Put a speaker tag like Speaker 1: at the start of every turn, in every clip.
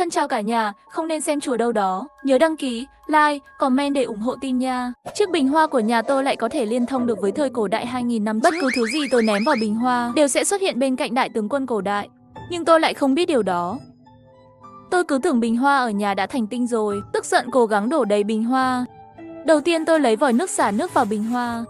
Speaker 1: Thân chào cả nhà, không nên xem chùa đâu đó. Nhớ đăng ký, like, comment để ủng hộ team nha. Chiếc bình hoa của nhà tôi lại có thể liên thông được với thời cổ đại 2000 năm. Bất cứ thứ gì tôi ném vào bình hoa đều sẽ xuất hiện bên cạnh đại tướng quân cổ đại. Nhưng tôi lại không biết điều đó. Tôi cứ tưởng bình hoa ở nhà đã thành tinh rồi, tức giận cố gắng đổ đầy bình hoa. Đầu tiên tôi lấy vòi nước xả nước vào bình hoa.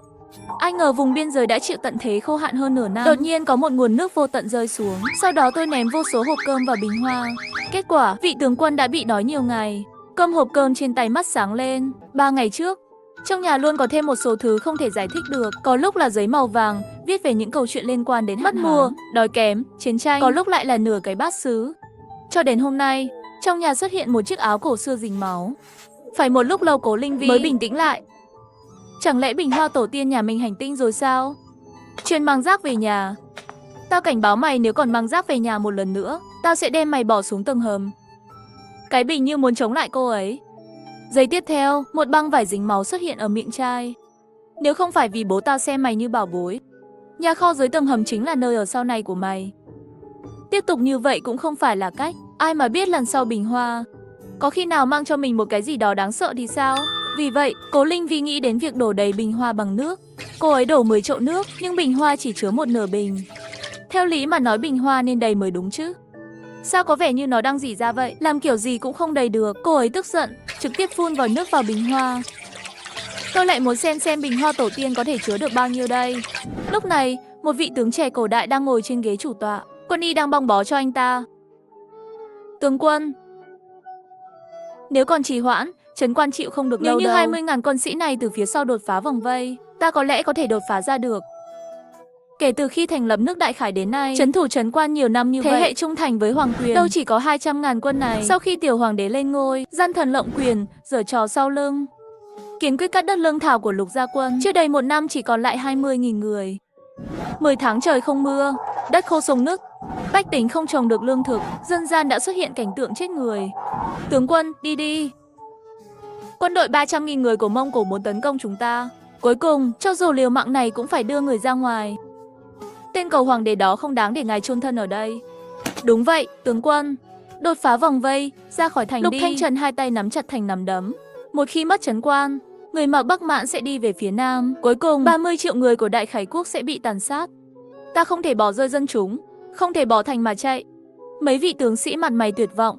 Speaker 1: Ai ngờ vùng biên giới đã chịu tận thế khô hạn hơn nửa năm. Đột nhiên có một nguồn nước vô tận rơi xuống. Sau đó tôi ném vô số hộp cơm vào bình hoa. Kết quả, vị tướng quân đã bị đói nhiều ngày. Cơm hộp cơm trên tay mắt sáng lên. 3 ngày trước, trong nhà luôn có thêm một số thứ không thể giải thích được. Có lúc là giấy màu vàng, viết về những câu chuyện liên quan đến mất mùa, đói kém, chiến tranh. Có lúc lại là nửa cái bát sứ. Cho đến hôm nay, trong nhà xuất hiện một chiếc áo cổ xưa dính máu. Phải một lúc lâu Cố Linh Vi mới bình tĩnh lại. Chẳng lẽ bình hoa tổ tiên nhà mình hành tinh rồi sao? Chuyên mang rác về nhà. Tao cảnh báo mày, nếu còn mang rác về nhà một lần nữa, tao sẽ đem mày bỏ xuống tầng hầm. Cái bình như muốn chống lại cô ấy. Giây tiếp theo, một băng vải dính máu xuất hiện ở miệng chai. Nếu không phải vì bố tao xem mày như bảo bối, nhà kho dưới tầng hầm chính là nơi ở sau này của mày. Tiếp tục như vậy cũng không phải là cách. Ai mà biết lần sau bình hoa có khi nào mang cho mình một cái gì đó đáng sợ thì sao? Vì vậy, Cố Linh Vi nghĩ đến việc đổ đầy bình hoa bằng nước. Cô ấy đổ 10 chậu nước, nhưng bình hoa chỉ chứa một nửa bình. Theo lý mà nói bình hoa nên đầy mới đúng chứ. Sao có vẻ như nó đang rỉ ra vậy? Làm kiểu gì cũng không đầy được. Cô ấy tức giận, trực tiếp phun vòi nước vào bình hoa. Tôi lại muốn xem bình hoa tổ tiên có thể chứa được bao nhiêu đây. Lúc này, một vị tướng trẻ cổ đại đang ngồi trên ghế chủ tọa. Quân y đang băng bó cho anh ta. Tướng quân, nếu còn trì hoãn, Trấn Quan chịu không được lâu đâu. Nếu như 20.000 quân sĩ này từ phía sau đột phá vòng vây, ta có lẽ có thể đột phá ra được. Kể từ khi thành lập nước Đại Khải đến nay, trấn thủ Trấn Quan nhiều năm như vậy, thế hệ trung thành với hoàng quyền đâu chỉ có 200.000 quân này. Sau khi tiểu hoàng đế lên ngôi, gian thần lộng quyền, giở trò sau lưng, kiến quyết cắt đất lương thảo của Lục gia quân. Chưa đầy một năm chỉ còn lại 20.000 người. 10 tháng trời không mưa, đất khô sông nứt, bách tính không trồng được lương thực, dân gian đã xuất hiện cảnh tượng chết người. Tướng quân, đi đi. Quân đội 300.000 người của Mông Cổ muốn tấn công chúng ta. Cuối cùng, cho dù liều mạng này cũng phải đưa người ra ngoài. Tên cầu hoàng đế đó không đáng để ngài chôn thân ở đây. Đúng vậy, tướng quân. Đột phá vòng vây, ra khỏi thành đi. Lục Thanh Trần hai tay nắm chặt thành nắm đấm. Một khi mất Trấn Quan, người mặc Bắc Mạn sẽ đi về phía nam. Cuối cùng, 30 triệu người của Đại Khải quốc sẽ bị tàn sát. Ta không thể bỏ rơi dân chúng, không thể bỏ thành mà chạy. Mấy vị tướng sĩ mặt mày tuyệt vọng.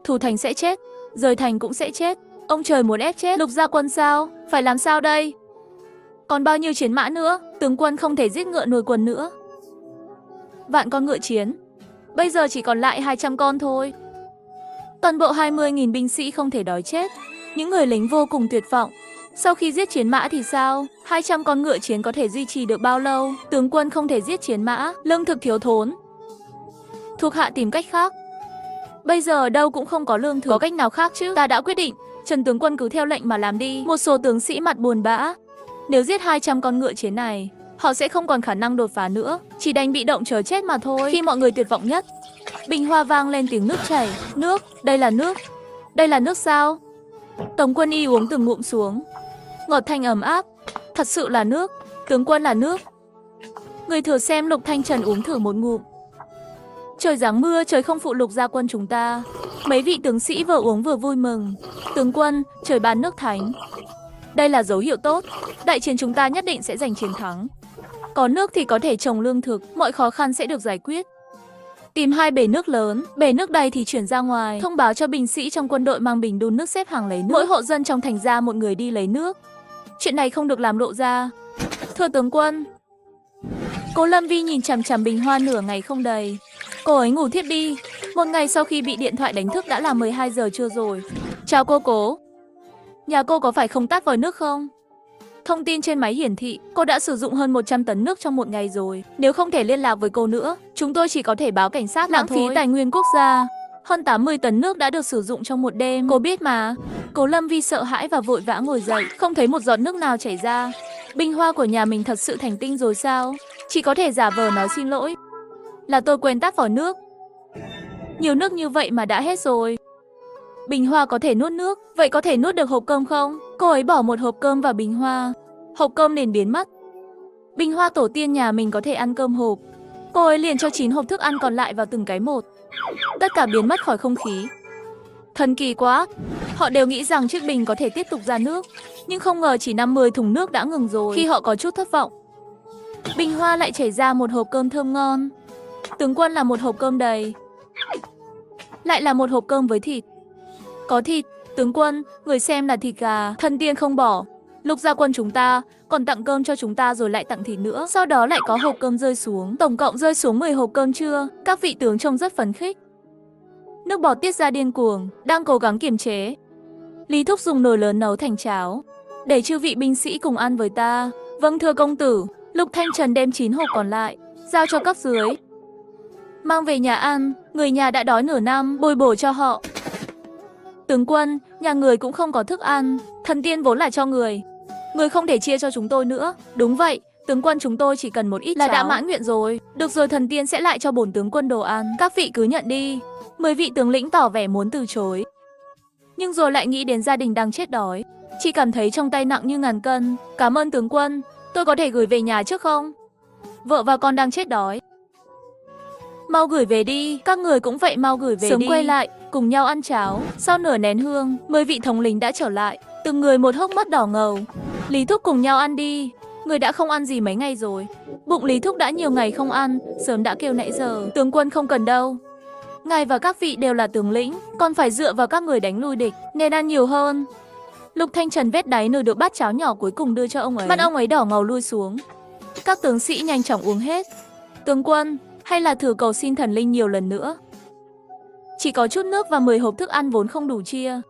Speaker 1: Thủ thành sẽ chết, rời thành cũng sẽ chết. Ông trời muốn ép chết Lục gia quân sao? Phải làm sao đây? Còn bao nhiêu chiến mã nữa? Tướng quân không thể giết ngựa nuôi quân nữa. Vạn con ngựa chiến, bây giờ chỉ còn lại 200 con thôi. Toàn bộ 20.000 binh sĩ không thể đói chết. Những người lính vô cùng tuyệt vọng. Sau khi giết chiến mã thì sao? 200 con ngựa chiến có thể duy trì được bao lâu? Tướng quân không thể giết chiến mã, lương thực thiếu thốn. Thuộc hạ tìm cách khác. Bây giờ ở đâu cũng không có lương thực. Có cách nào khác chứ? Ta đã quyết định, Trần tướng quân cứ theo lệnh mà làm đi. Một số tướng sĩ mặt buồn bã. Nếu giết 200 con ngựa chiến này, họ sẽ không còn khả năng đột phá nữa, chỉ đành bị động chờ chết mà thôi. Khi mọi người tuyệt vọng nhất, bình hoa vang lên tiếng nước chảy. Nước, đây là nước. Đây là nước sao? Tống Quân Y uống từng ngụm xuống. Ngọt thanh ấm áp. Thật sự là nước. Tướng quân là nước. Người thừa xem Lục Thanh Trần uống thử một ngụm. Trời giáng mưa, trời không phụ Lục gia quân chúng ta. Mấy vị tướng sĩ vừa uống vừa vui mừng. Tướng quân, trời ban nước thánh. Đây là dấu hiệu tốt. Đại chiến chúng ta nhất định sẽ giành chiến thắng. Có nước thì có thể trồng lương thực, mọi khó khăn sẽ được giải quyết. Tìm 2 bể nước lớn, bể nước đầy thì chuyển ra ngoài. Thông báo cho binh sĩ trong quân đội mang bình đun nước xếp hàng lấy nước. Mỗi hộ dân trong thành ra một người đi lấy nước. Chuyện này không được làm lộ ra. Thưa tướng quân. Cố Lâm Vi nhìn chằm chằm bình hoa nửa ngày không đầy. Cô ấy ngủ thiếp đi. Một ngày sau khi bị điện thoại đánh thức đã là 12 giờ trưa rồi. Chào cô Cố. Nhà cô có phải không tắt vòi nước không? Thông tin trên máy hiển thị, cô đã sử dụng hơn 100 tấn nước trong một ngày rồi. Nếu không thể liên lạc với cô nữa, chúng tôi chỉ có thể báo cảnh sát. Lãng phí tài nguyên quốc gia. Hơn 80 tấn nước đã được sử dụng trong một đêm. Cô biết mà. Cố Lâm Vi sợ hãi và vội vã ngồi dậy, không thấy một giọt nước nào chảy ra. Bình hoa của nhà mình thật sự thành tinh rồi sao? Chỉ có thể giả vờ nói xin lỗi. Là tôi quên tắt vòi nước. Nhiều nước như vậy mà đã hết rồi. Bình hoa có thể nuốt nước, vậy có thể nuốt được hộp cơm không? Cô ấy bỏ một hộp cơm vào bình hoa. Hộp cơm liền biến mất. Bình hoa tổ tiên nhà mình có thể ăn cơm hộp. Cô ấy liền cho 9 hộp thức ăn còn lại vào từng cái một. Tất cả biến mất khỏi không khí. Thần kỳ quá. Họ đều nghĩ rằng chiếc bình có thể tiếp tục ra nước, nhưng không ngờ chỉ 50 thùng nước đã ngừng rồi. Khi họ có chút thất vọng, bình hoa lại chảy ra một hộp cơm thơm ngon. Tướng quân là một hộp cơm đầy. Lại là một hộp cơm với thịt. Có thịt, tướng quân, người xem là thịt gà. Thần tiên không bỏ. Lục gia quân chúng ta còn tặng cơm cho chúng ta rồi lại tặng thịt nữa. Sau đó lại có hộp cơm rơi xuống. Tổng cộng rơi xuống 10 hộp cơm chưa? Các vị tướng trông rất phấn khích. Nước bọt tiết ra điên cuồng, đang cố gắng kiềm chế. Lý Thúc dùng nồi lớn nấu thành cháo, để chư vị binh sĩ cùng ăn với ta. Vâng thưa công tử. Lục Thanh Trần đem 9 hộp còn lại giao cho cấp dưới. Mang về nhà ăn, người nhà đã đói nửa năm, bồi bổ cho họ. Tướng quân, nhà người cũng không có thức ăn. Thần tiên vốn là cho người không thể chia cho chúng tôi nữa. Đúng vậy, tướng quân, chúng tôi chỉ cần một ít là cháo đã mãn nguyện rồi. Được rồi, thần tiên sẽ lại cho bổn tướng quân đồ ăn. Các vị cứ nhận đi. 10 vị tướng lĩnh tỏ vẻ muốn từ chối, nhưng rồi lại nghĩ đến gia đình đang chết đói. Chỉ cảm thấy trong tay nặng như ngàn cân. Cảm ơn tướng quân, tôi có thể gửi về nhà trước không? Vợ và con đang chết đói. Mau gửi về đi, các người cũng vậy, mau gửi về đi. Sớm quay lại, cùng nhau ăn cháo. Sau nửa nén hương, 10 vị thống lĩnh đã trở lại, từng người một hốc mắt đỏ ngầu. Lý Thúc, cùng nhau ăn đi. Người đã không ăn gì mấy ngày rồi. Bụng Lý Thúc đã nhiều ngày không ăn, sớm đã kêu nãy giờ. Tướng quân không cần đâu. Ngài và các vị đều là tướng lĩnh, còn phải dựa vào các người đánh lui địch, nên ăn nhiều hơn. Lục Thanh Trần vết đáy nửa được bát cháo nhỏ cuối cùng đưa cho ông ấy. Mắt ông ấy đỏ ngầu lui xuống. Các tướng sĩ nhanh chóng uống hết. Tướng quân, hay là thử cầu xin thần linh nhiều lần nữa. Chỉ có chút nước và 10 hộp thức ăn vốn không đủ chia.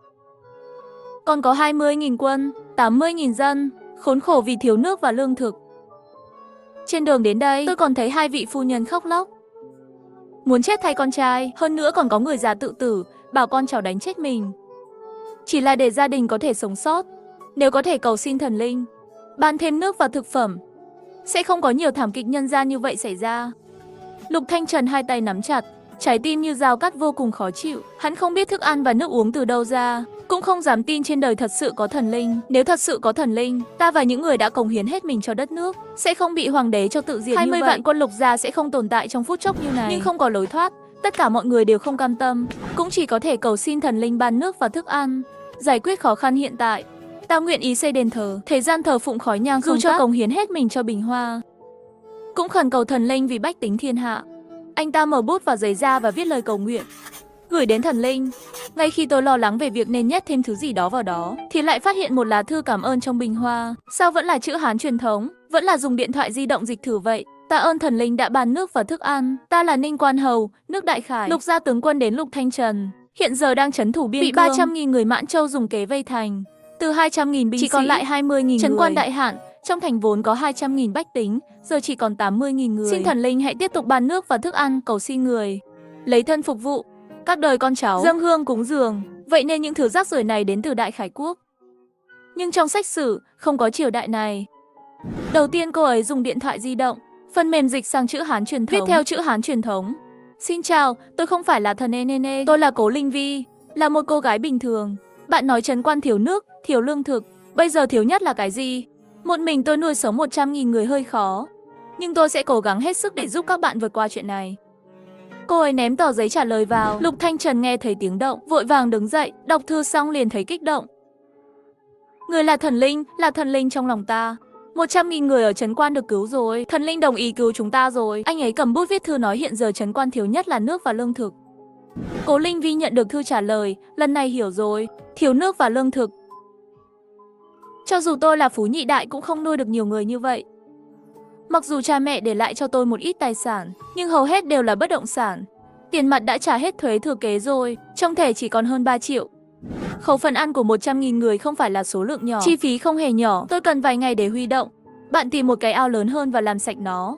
Speaker 1: Còn có 20.000 quân, 80.000 dân, khốn khổ vì thiếu nước và lương thực. Trên đường đến đây, tôi còn thấy 2 vị phu nhân khóc lóc, muốn chết thay con trai. Hơn nữa còn có người già tự tử, bảo con cháu đánh chết mình, chỉ là để gia đình có thể sống sót. Nếu có thể cầu xin thần linh ban thêm nước và thực phẩm, sẽ không có nhiều thảm kịch nhân gian như vậy xảy ra. Lục Thanh Trần hai tay nắm chặt, trái tim như dao cắt, vô cùng khó chịu. Hắn không biết thức ăn và nước uống từ đâu ra, cũng không dám tin trên đời thật sự có thần linh. Nếu thật sự có thần linh, ta và những người đã cống hiến hết mình cho đất nước sẽ không bị hoàng đế cho tự diệt như vậy. 20 vạn quân Lục gia sẽ không tồn tại trong phút chốc như này. Nhưng không có lối thoát, tất cả mọi người đều không cam tâm, cũng chỉ có thể cầu xin thần linh ban nước và thức ăn, giải quyết khó khăn hiện tại. Ta nguyện ý xây đền thờ, thế gian thờ phụng khói nhang, dù cho cống hiến hết mình cho bình hoa, cũng khẩn cầu thần linh vì bách tính thiên hạ. Anh ta mở bút và giấy ra và viết lời cầu nguyện, gửi đến thần linh. Ngay khi tôi lo lắng về việc nên nhét thêm thứ gì đó vào đó, thì lại phát hiện một lá thư cảm ơn trong bình hoa. Sao vẫn là chữ Hán truyền thống, vẫn là dùng điện thoại di động dịch thử vậy? Tạ ơn thần linh đã ban nước và thức ăn. Ta là Ninh Quan Hầu, nước Đại Khải, Lục gia tướng quân đến Lục Thanh Trần, hiện giờ đang trấn thủ biên cương. Bị 300.000 người Mãn Châu dùng kế vây thành. Từ 200.000 binh sĩ chỉ còn lại 20.000 người. Trấn quan đại hạn, trong thành vốn có 200.000 bách tính, giờ chỉ còn 80.000 người. Xin thần linh hãy tiếp tục ban nước và thức ăn, cầu xin người lấy thân phục vụ các đời con cháu, dâng hương cúng dường. Vậy nên những thứ rác rưởi này đến từ Đại Khải quốc. Nhưng trong sách sử không có triều đại này. Đầu tiên cô ấy dùng điện thoại di động, phần mềm dịch sang chữ Hán truyền thống, viết theo chữ Hán truyền thống. Xin chào, tôi không phải là thần Nene, tôi là Cố Linh Vi, là một cô gái bình thường. Bạn nói trấn quan thiếu nước, thiếu lương thực, bây giờ thiếu nhất là cái gì? Một mình tôi nuôi sống 100.000 người hơi khó, nhưng tôi sẽ cố gắng hết sức để giúp các bạn vượt qua chuyện này. Cô ấy ném tờ giấy trả lời vào. Lục Thanh Trần nghe thấy tiếng động, vội vàng đứng dậy, đọc thư xong liền thấy kích động. Người là thần linh trong lòng ta. 100.000 người ở trấn quan được cứu rồi, thần linh đồng ý cứu chúng ta rồi. Anh ấy cầm bút viết thư nói hiện giờ trấn quan thiếu nhất là nước và lương thực. Cố Linh Vi nhận được thư trả lời, lần này hiểu rồi, thiếu nước và lương thực. Cho dù tôi là phú nhị đại cũng không nuôi được nhiều người như vậy. Mặc dù cha mẹ để lại cho tôi một ít tài sản, nhưng hầu hết đều là bất động sản. Tiền mặt đã trả hết thuế thừa kế rồi, trong thẻ chỉ còn hơn 3 triệu. Khẩu phần ăn của 100.000 người không phải là số lượng nhỏ, chi phí không hề nhỏ, tôi cần vài ngày để huy động. Bạn tìm một cái ao lớn hơn và làm sạch nó.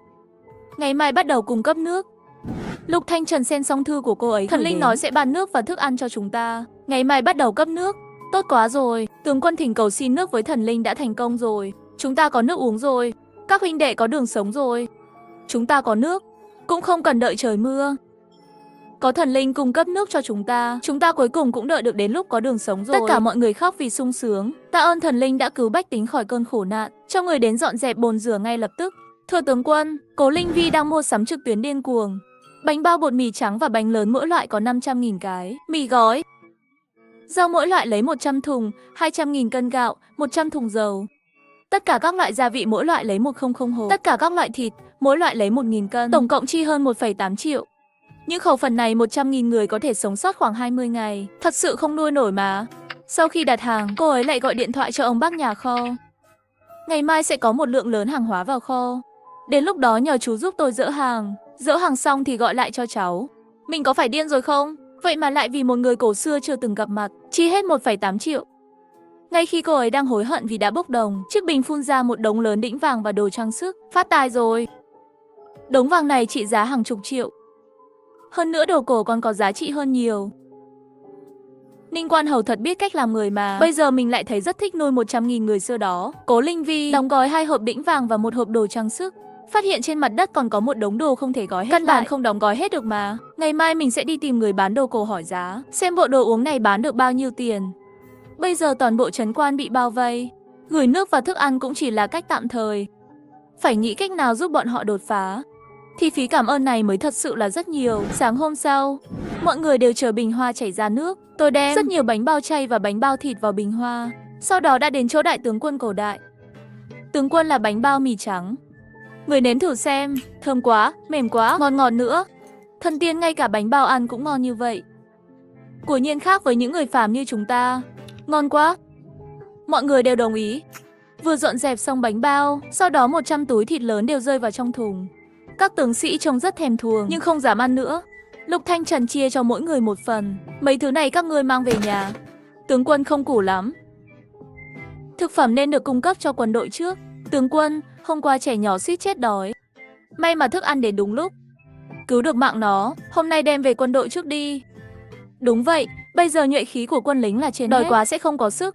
Speaker 1: Ngày mai bắt đầu cung cấp nước. Lục Thanh Trần xem xong thư của cô ấy, thần linh nói sẽ ban nước và thức ăn cho chúng ta. Ngày mai bắt đầu cấp nước. Tốt quá rồi, tướng quân thỉnh cầu xin nước với thần linh đã thành công rồi. Chúng ta có nước uống rồi, các huynh đệ có đường sống rồi. Chúng ta có nước, cũng không cần đợi trời mưa. Có thần linh cung cấp nước cho chúng ta cuối cùng cũng đợi được đến lúc có đường sống rồi. Tất cả mọi người khóc vì sung sướng. Tạ ơn thần linh đã cứu bách tính khỏi cơn khổ nạn, cho người đến dọn dẹp bồn rửa ngay lập tức. Thưa tướng quân, Cố Linh Vi đang mua sắm trực tuyến điên cuồng. Bánh bao bột mì trắng và bánh lớn mỗi loại có 500.000 cái. Mì gói. Rau mỗi loại lấy 100 thùng, 200.000 cân gạo, 100 thùng dầu. Tất cả các loại gia vị mỗi loại lấy 100 hộp. Tất cả các loại thịt, mỗi loại lấy 1.000 cân. Tổng cộng chi hơn 1,8 triệu. Những khẩu phần này 100.000 người có thể sống sót khoảng 20 ngày. Thật sự không nuôi nổi mà. Sau khi đặt hàng, cô ấy lại gọi điện thoại cho ông bác nhà kho. Ngày mai sẽ có một lượng lớn hàng hóa vào kho. Đến lúc đó nhờ chú giúp tôi dỡ hàng. Dỡ hàng xong thì gọi lại cho cháu. Mình có phải điên rồi không? Vậy mà lại vì một người cổ xưa chưa từng gặp mặt, chi hết 1,8 triệu. Ngay khi cô ấy đang hối hận vì đã bốc đồng, chiếc bình phun ra một đống lớn đĩnh vàng và đồ trang sức. Phát tài rồi. Đống vàng này trị giá hàng chục triệu. Hơn nữa đồ cổ còn có giá trị hơn nhiều. Ninh Quan Hầu thật biết cách làm người mà. Bây giờ mình lại thấy rất thích nuôi 100.000 người xưa đó. Cố Linh Vi đóng gói 2 hộp đĩnh vàng và 1 hộp đồ trang sức. Phát hiện trên mặt đất còn có một đống đồ không thể gói hết. Căn bản không đóng gói hết được mà. Ngày mai mình sẽ đi tìm người bán đồ cổ hỏi giá, xem bộ đồ uống này bán được bao nhiêu tiền. Bây giờ toàn bộ trấn Quan bị bao vây. Gửi nước và thức ăn cũng chỉ là cách tạm thời. Phải nghĩ cách nào giúp bọn họ đột phá. Thì phí cảm ơn này mới thật sự là rất nhiều. Sáng hôm sau, mọi người đều chờ bình hoa chảy ra nước. Tôi đem rất nhiều bánh bao chay và bánh bao thịt vào bình hoa. Sau đó đã đến chỗ đại tướng quân cổ đại. Tướng quân là bánh bao mì trắng. Người nếm thử xem, thơm quá, mềm quá, ngon ngọt nữa. Thần tiên ngay cả bánh bao ăn cũng ngon như vậy. Quả nhiên khác với những người phàm như chúng ta. Ngon quá. Mọi người đều đồng ý. Vừa dọn dẹp xong bánh bao, sau đó 100 túi thịt lớn đều rơi vào trong thùng. Các tướng sĩ trông rất thèm thuồng nhưng không dám ăn nữa. Lục Thanh Trần chia cho mỗi người một phần. Mấy thứ này các ngươi mang về nhà. Tướng quân không củ lắm. Thực phẩm nên được cung cấp cho quân đội trước. Tướng quân, hôm qua trẻ nhỏ suýt chết đói. May mà thức ăn đến đúng lúc. Cứu được mạng nó, hôm nay đem về quân đội trước đi. Đúng vậy, bây giờ nhuệ khí của quân lính là trên hết. Đói quá sẽ không có sức.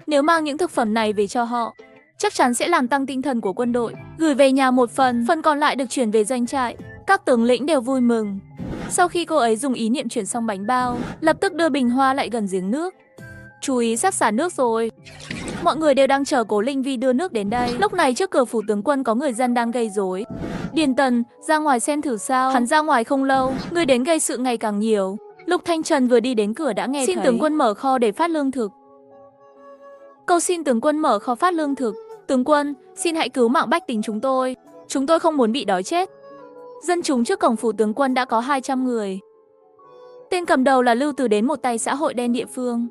Speaker 1: Nếu mang những thực phẩm này về cho họ, chắc chắn sẽ làm tăng tinh thần của quân đội. Gửi về nhà một phần, phần còn lại được chuyển về doanh trại. Các tướng lĩnh đều vui mừng. Sau khi cô ấy dùng ý niệm chuyển xong bánh bao, lập tức đưa bình hoa lại gần giếng nước. Chú ý sắp xả nước rồi. Mọi người đều đang chờ Cố Linh Vi đưa nước đến đây. Lúc này trước cửa phủ tướng quân có người dân đang gây rối. Điền Tần, ra ngoài xem thử sao. Hắn ra ngoài không lâu, người đến gây sự ngày càng nhiều. Lục Thanh Trần vừa đi đến cửa đã nghe xin thấy. Tướng quân mở kho để phát lương thực. Cầu xin tướng quân mở kho phát lương thực. Tướng quân, xin hãy cứu mạng bách tính chúng tôi. Chúng tôi không muốn bị đói chết. Dân chúng trước cổng phủ tướng quân đã có 200 người. Tên cầm đầu là Lưu Từ đến một tay xã hội đen địa phương.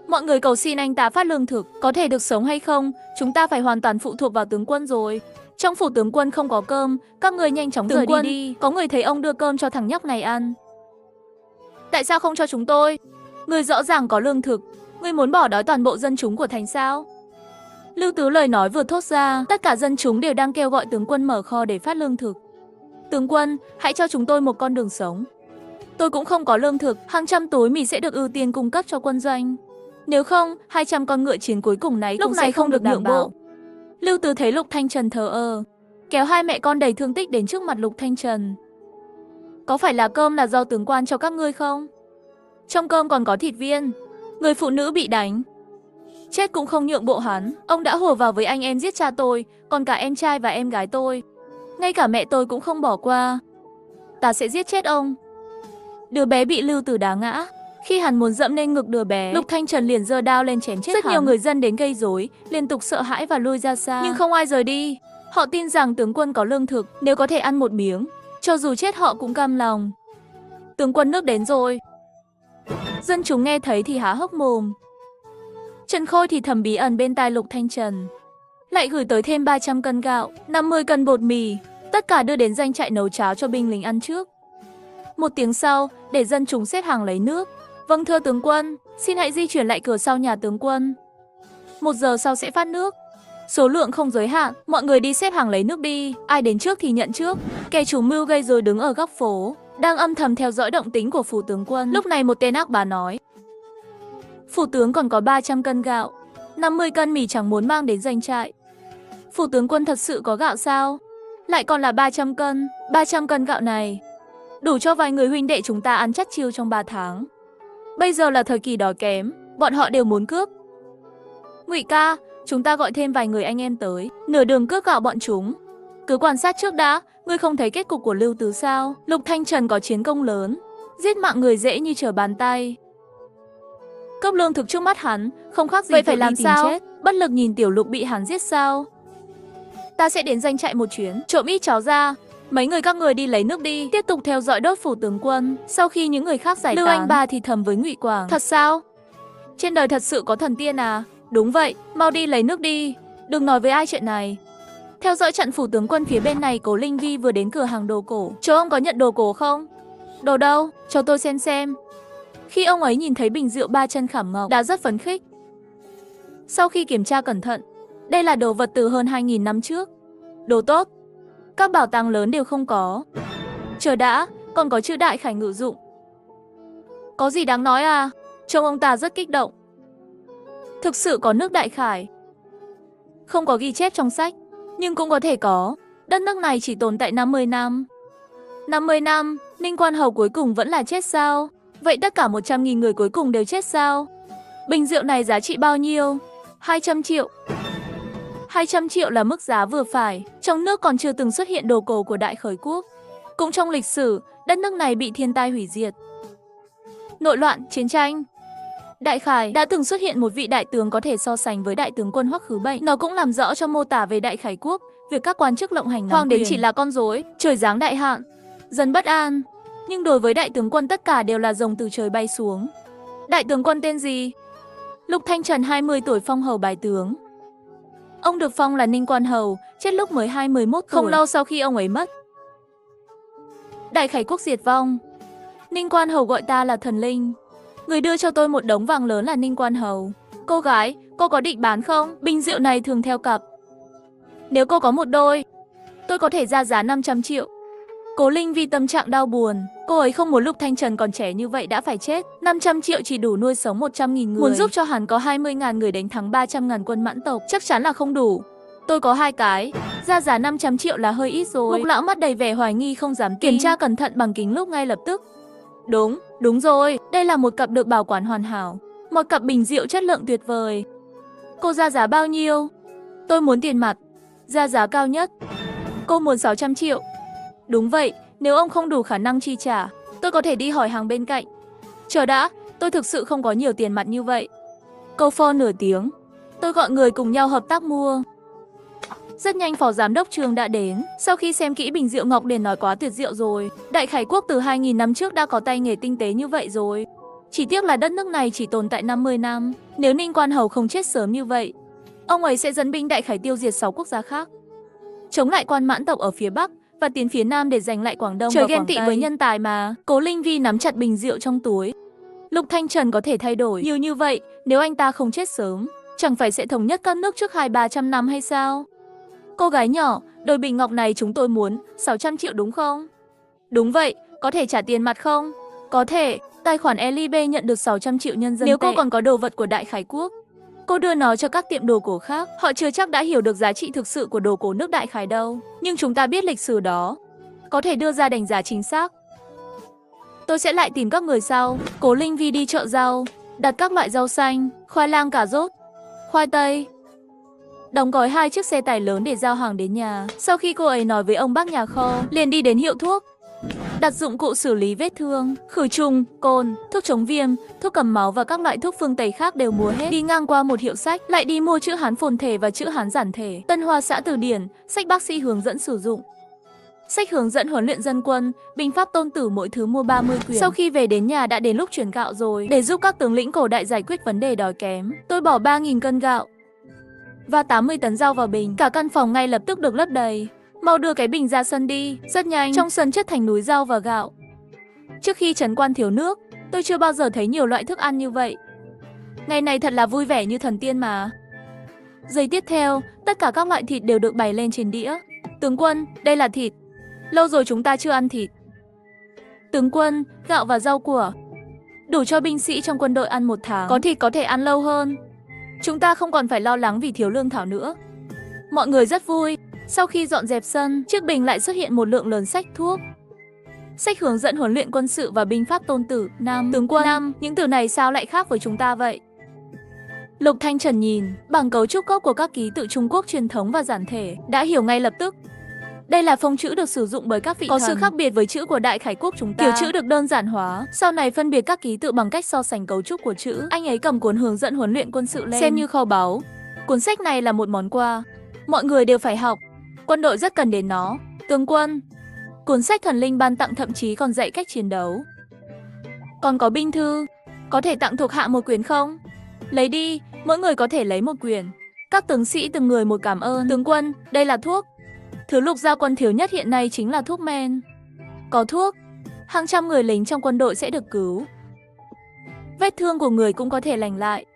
Speaker 1: Mọi người cầu xin anh ta phát lương thực, có thể được sống hay không, chúng ta phải hoàn toàn phụ thuộc vào tướng quân rồi. Trong phủ tướng quân không có cơm, các người nhanh chóng rời đi. Có người thấy ông đưa cơm cho thằng nhóc này ăn. Tại sao không cho chúng tôi? Người rõ ràng có lương thực, người muốn bỏ đói toàn bộ dân chúng của thành sao? Lưu Tứ lời nói vừa thốt ra, tất cả dân chúng đều đang kêu gọi tướng quân mở kho để phát lương thực. Tướng quân, hãy cho chúng tôi một con đường sống. Tôi cũng không có lương thực, hàng trăm túi mì sẽ được ưu tiên cung cấp cho quân doanh. Nếu không, 200 con ngựa chiến cuối cùng này lúc này không được nhượng bộ. Lưu Tứ thấy Lục Thanh Trần thờ ơ, kéo hai mẹ con đầy thương tích đến trước mặt Lục Thanh Trần. Có phải là cơm là do tướng quan cho các ngươi không? Trong cơm còn có thịt viên. Người phụ nữ bị đánh, chết cũng không nhượng bộ hắn. Ông đã hùa vào với anh em giết cha tôi, còn cả em trai và em gái tôi. Ngay cả mẹ tôi cũng không bỏ qua. Ta sẽ giết chết ông. Đứa bé bị Lưu Tử đá ngã. Khi hắn muốn dẫm lên ngực đứa bé, Lục Thanh Trần liền giơ đao lên chém chết hắn. Rất nhiều người dân đến gây rối, liên tục sợ hãi và lui ra xa. Nhưng không ai rời đi. Họ tin rằng tướng quân có lương thực, nếu có thể ăn một miếng, cho dù chết họ cũng cam lòng. Tướng quân nước đến rồi. Dân chúng nghe thấy thì há hốc mồm. Trần Khôi thì thầm bí ẩn bên tai Lục Thanh Trần. Lại gửi tới thêm 300 cân gạo, 50 cân bột mì. Tất cả đưa đến doanh trại nấu cháo cho binh lính ăn trước. Một tiếng sau, để dân chúng xếp hàng lấy nước. Vâng thưa tướng quân, xin hãy di chuyển lại cửa sau nhà tướng quân. 1 giờ sau sẽ phát nước. Số lượng không giới hạn, mọi người đi xếp hàng lấy nước đi. Ai đến trước thì nhận trước. Kẻ chủ mưu gây rối đứng ở góc phố, đang âm thầm theo dõi động tĩnh của phủ tướng quân. Lúc này một tên ác bá nói: Phủ tướng còn có 300 cân gạo, 50 cân mì chẳng muốn mang đến doanh trại. Phủ tướng quân thật sự có gạo sao? Lại còn là 300 cân. 300 cân gạo này đủ cho vài người huynh đệ chúng ta ăn chắt chiu trong 3 tháng. Bây giờ là thời kỳ đói kém, bọn họ đều muốn cướp. Ngụy ca, chúng ta gọi thêm vài người anh em tới, nửa đường cướp gạo bọn chúng. Cứ quan sát trước đã, ngươi không thấy kết cục của Lưu Tứ sao? Lục Thanh Trần có chiến công lớn, giết mạng người dễ như trở bàn tay. Cấp lương thực trước mắt hắn, không khác gì vậy phải làm sao? Chết. Bất lực nhìn Tiểu Lục bị hắn giết sao? Ta sẽ đến doanh trại một chuyến, trộm ít cháo ra. Mấy người các người đi lấy nước đi, tiếp tục theo dõi đốt phủ tướng quân. Sau khi những người khác giải tán, Lưu Anh Ba thì thầm với Ngụy Quảng. Thật sao? Trên đời thật sự có thần tiên à? Đúng vậy, mau đi lấy nước đi. Đừng nói với ai chuyện này. Theo dõi trận phủ tướng quân phía bên này, Cố Linh Vi vừa đến cửa hàng đồ cổ. Chỗ ông có nhận đồ cổ không? Đồ đâu? Cho tôi xem. Khi ông ấy nhìn thấy bình rượu 3 chân khảm ngọc, đã rất phấn khích. Sau khi kiểm tra cẩn thận, đây là đồ vật từ hơn 2.000 năm trước. Đồ tốt. Các bảo tàng lớn đều không có. Chờ đã, còn có chữ Đại Khải ngự dụng. Có gì đáng nói à? Trông ông ta rất kích động. Thực sự có nước Đại Khải. Không có ghi chép trong sách, nhưng cũng có thể có. Đất nước này chỉ tồn tại 50 năm. 50 năm, Ninh Quan Hầu cuối cùng vẫn là chết sao? Vậy tất cả 100.000 người cuối cùng đều chết sao? Bình rượu này giá trị bao nhiêu? 200 triệu. 200 triệu là mức giá vừa phải. Trong nước còn chưa từng xuất hiện đồ cổ của Đại Khởi quốc. Cũng trong lịch sử, đất nước này bị thiên tai hủy diệt. Nội loạn, chiến tranh. Đại Khải đã từng xuất hiện một vị đại tướng có thể so sánh với đại tướng quân Hoắc Khứ Bệnh. Nó cũng làm rõ cho mô tả về Đại Khải quốc, việc các quan chức lộng hành hoàng đến chỉ là con rối, trời giáng đại hạn, dân bất an. Nhưng đối với đại tướng quân tất cả đều là rồng từ trời bay xuống. Đại tướng quân tên gì? Lục Thanh Trần 20 tuổi phong hầu bái tướng. Ông được phong là Ninh Quan Hầu, chết lúc mới 21 tuổi. Không lâu sau khi ông ấy mất, Đại Khải quốc diệt vong. Ninh Quan Hầu gọi ta là thần linh. Người đưa cho tôi một đống vàng lớn là Ninh Quan Hầu. Cô gái, cô có định bán không? Bình rượu này thường theo cặp. Nếu cô có một đôi, tôi có thể ra giá 500 triệu. Cố Linh Vi tâm trạng đau buồn. Cô ấy không muốn Lục Thanh Trần còn trẻ như vậy đã phải chết. 500 triệu chỉ đủ nuôi sống 100.000 người. Muốn giúp cho hắn có 20.000 người đánh thắng 300.000 quân Mãn tộc, chắc chắn là không đủ. Tôi có 2 cái, ra giá 500 triệu là hơi ít rồi. Mục lão mắt đầy vẻ hoài nghi không dám tin. Kiểm tra cẩn thận bằng kính lúp ngay lập tức. Đúng rồi, đây là một cặp được bảo quản hoàn hảo. Một cặp bình rượu chất lượng tuyệt vời. Cô ra giá bao nhiêu? Tôi muốn tiền mặt, ra giá cao nhất. Cô muốn 600 triệu. Đúng vậy, nếu ông không đủ khả năng chi trả, tôi có thể đi hỏi hàng bên cạnh. Chờ đã, tôi thực sự không có nhiều tiền mặt như vậy. Câu for nửa tiếng, tôi gọi người cùng nhau hợp tác mua. Rất nhanh phó giám đốc Trương đã đến. Sau khi xem kỹ bình rượu ngọc liền nói quá tuyệt diệu rồi. Đại Khải quốc từ 2.000 năm trước đã có tay nghề tinh tế như vậy rồi. Chỉ tiếc là đất nước này chỉ tồn tại 50 năm. Nếu Ninh Quan Hầu không chết sớm như vậy, ông ấy sẽ dẫn binh Đại Khải tiêu diệt 6 quốc gia khác, chống lại quan Mãn tộc ở phía Bắc và tiến phía Nam để giành lại Quảng Đông và Quảng Tây. Trời ghen tị với nhân tài mà. Cố Linh Vi nắm chặt bình rượu trong túi. Lục Thanh Trần có thể thay đổi nhiều như vậy, nếu anh ta không chết sớm, chẳng phải sẽ thống nhất các nước trước 200-300 năm hay sao? Cô gái nhỏ, đôi bình ngọc này chúng tôi muốn 600 triệu đúng không? Đúng vậy, có thể trả tiền mặt không? Có thể, tài khoản LIB nhận được 600 triệu nhân dân tệ. Nếu cô còn có đồ vật của Đại Khải quốc, cô đưa nó cho các tiệm đồ cổ khác. Họ chưa chắc đã hiểu được giá trị thực sự của đồ cổ nước Đại Khải đâu. Nhưng chúng ta biết lịch sử đó, có thể đưa ra đánh giá chính xác. Tôi sẽ lại tìm các người sau. Cố Linh Vi đi chợ rau, đặt các loại rau xanh, khoai lang, cà rốt, khoai tây. Đóng gói 2 chiếc xe tải lớn để giao hàng đến nhà. Sau khi cô ấy nói với ông bác nhà kho, liền đi đến hiệu thuốc, đặt dụng cụ xử lý vết thương, khử trùng, cồn, thuốc chống viêm, thuốc cầm máu và các loại thuốc phương Tây khác đều mua hết. Đi ngang qua một hiệu sách, lại đi mua chữ Hán phồn thể và chữ Hán giản thể, Tân Hoa xã từ điển, sách bác sĩ hướng dẫn sử dụng, sách hướng dẫn huấn luyện dân quân, binh pháp tôn tử, mỗi thứ mua 30 quyển. Sau khi về đến nhà đã đến lúc chuyển gạo rồi. Để giúp các tướng lĩnh cổ đại giải quyết vấn đề đói kém, tôi bỏ 3.000 cân gạo và 80 tấn rau vào bình. Cả căn phòng ngay lập tức được lấp đầy. Mau đưa cái bình ra sân đi. Rất nhanh, trong sân chất thành núi rau và gạo. Trước khi trấn quan thiếu nước, tôi chưa bao giờ thấy nhiều loại thức ăn như vậy. Ngày này thật là vui vẻ như thần tiên mà. Giây tiếp theo, tất cả các loại thịt đều được bày lên trên đĩa. Tướng quân, đây là thịt. Lâu rồi chúng ta chưa ăn thịt. Tướng quân, gạo và rau của đủ cho binh sĩ trong quân đội ăn 1 tháng. Có thịt có thể ăn lâu hơn. Chúng ta không còn phải lo lắng vì thiếu lương thảo nữa. Mọi người rất vui. Sau khi dọn dẹp sân, chiếc bình lại xuất hiện một lượng lớn sách thuốc, sách hướng dẫn huấn luyện quân sự và binh pháp tôn tử. Tướng quân, những từ này sao lại khác với chúng ta vậy? Lục Thanh Trần nhìn bảng cấu trúc gốc của các ký tự Trung Quốc truyền thống và giản thể, đã hiểu ngay lập tức. Đây là phông chữ được sử dụng bởi các vị thần, có sự khác biệt với chữ của Đại Khải Quốc chúng ta. Kiểu chữ được đơn giản hóa, sau này phân biệt các ký tự bằng cách so sánh cấu trúc của chữ. Anh ấy cầm cuốn hướng dẫn huấn luyện quân sự lên, xem như kho báu. Cuốn sách này là một món quà, mọi người đều phải học. Quân đội rất cần đến nó. Tướng quân. Cuốn sách thần linh ban tặng thậm chí còn dạy cách chiến đấu. Còn có binh thư, có thể tặng thuộc hạ một quyển không? Lấy đi, mỗi người có thể lấy một quyển. Các tướng sĩ từng người một cảm ơn. Tướng quân, đây là thuốc. Thứ Lục Gia Quân thiếu nhất hiện nay chính là thuốc men. Có thuốc, hàng trăm người lính trong quân đội sẽ được cứu. Vết thương của người cũng có thể lành lại.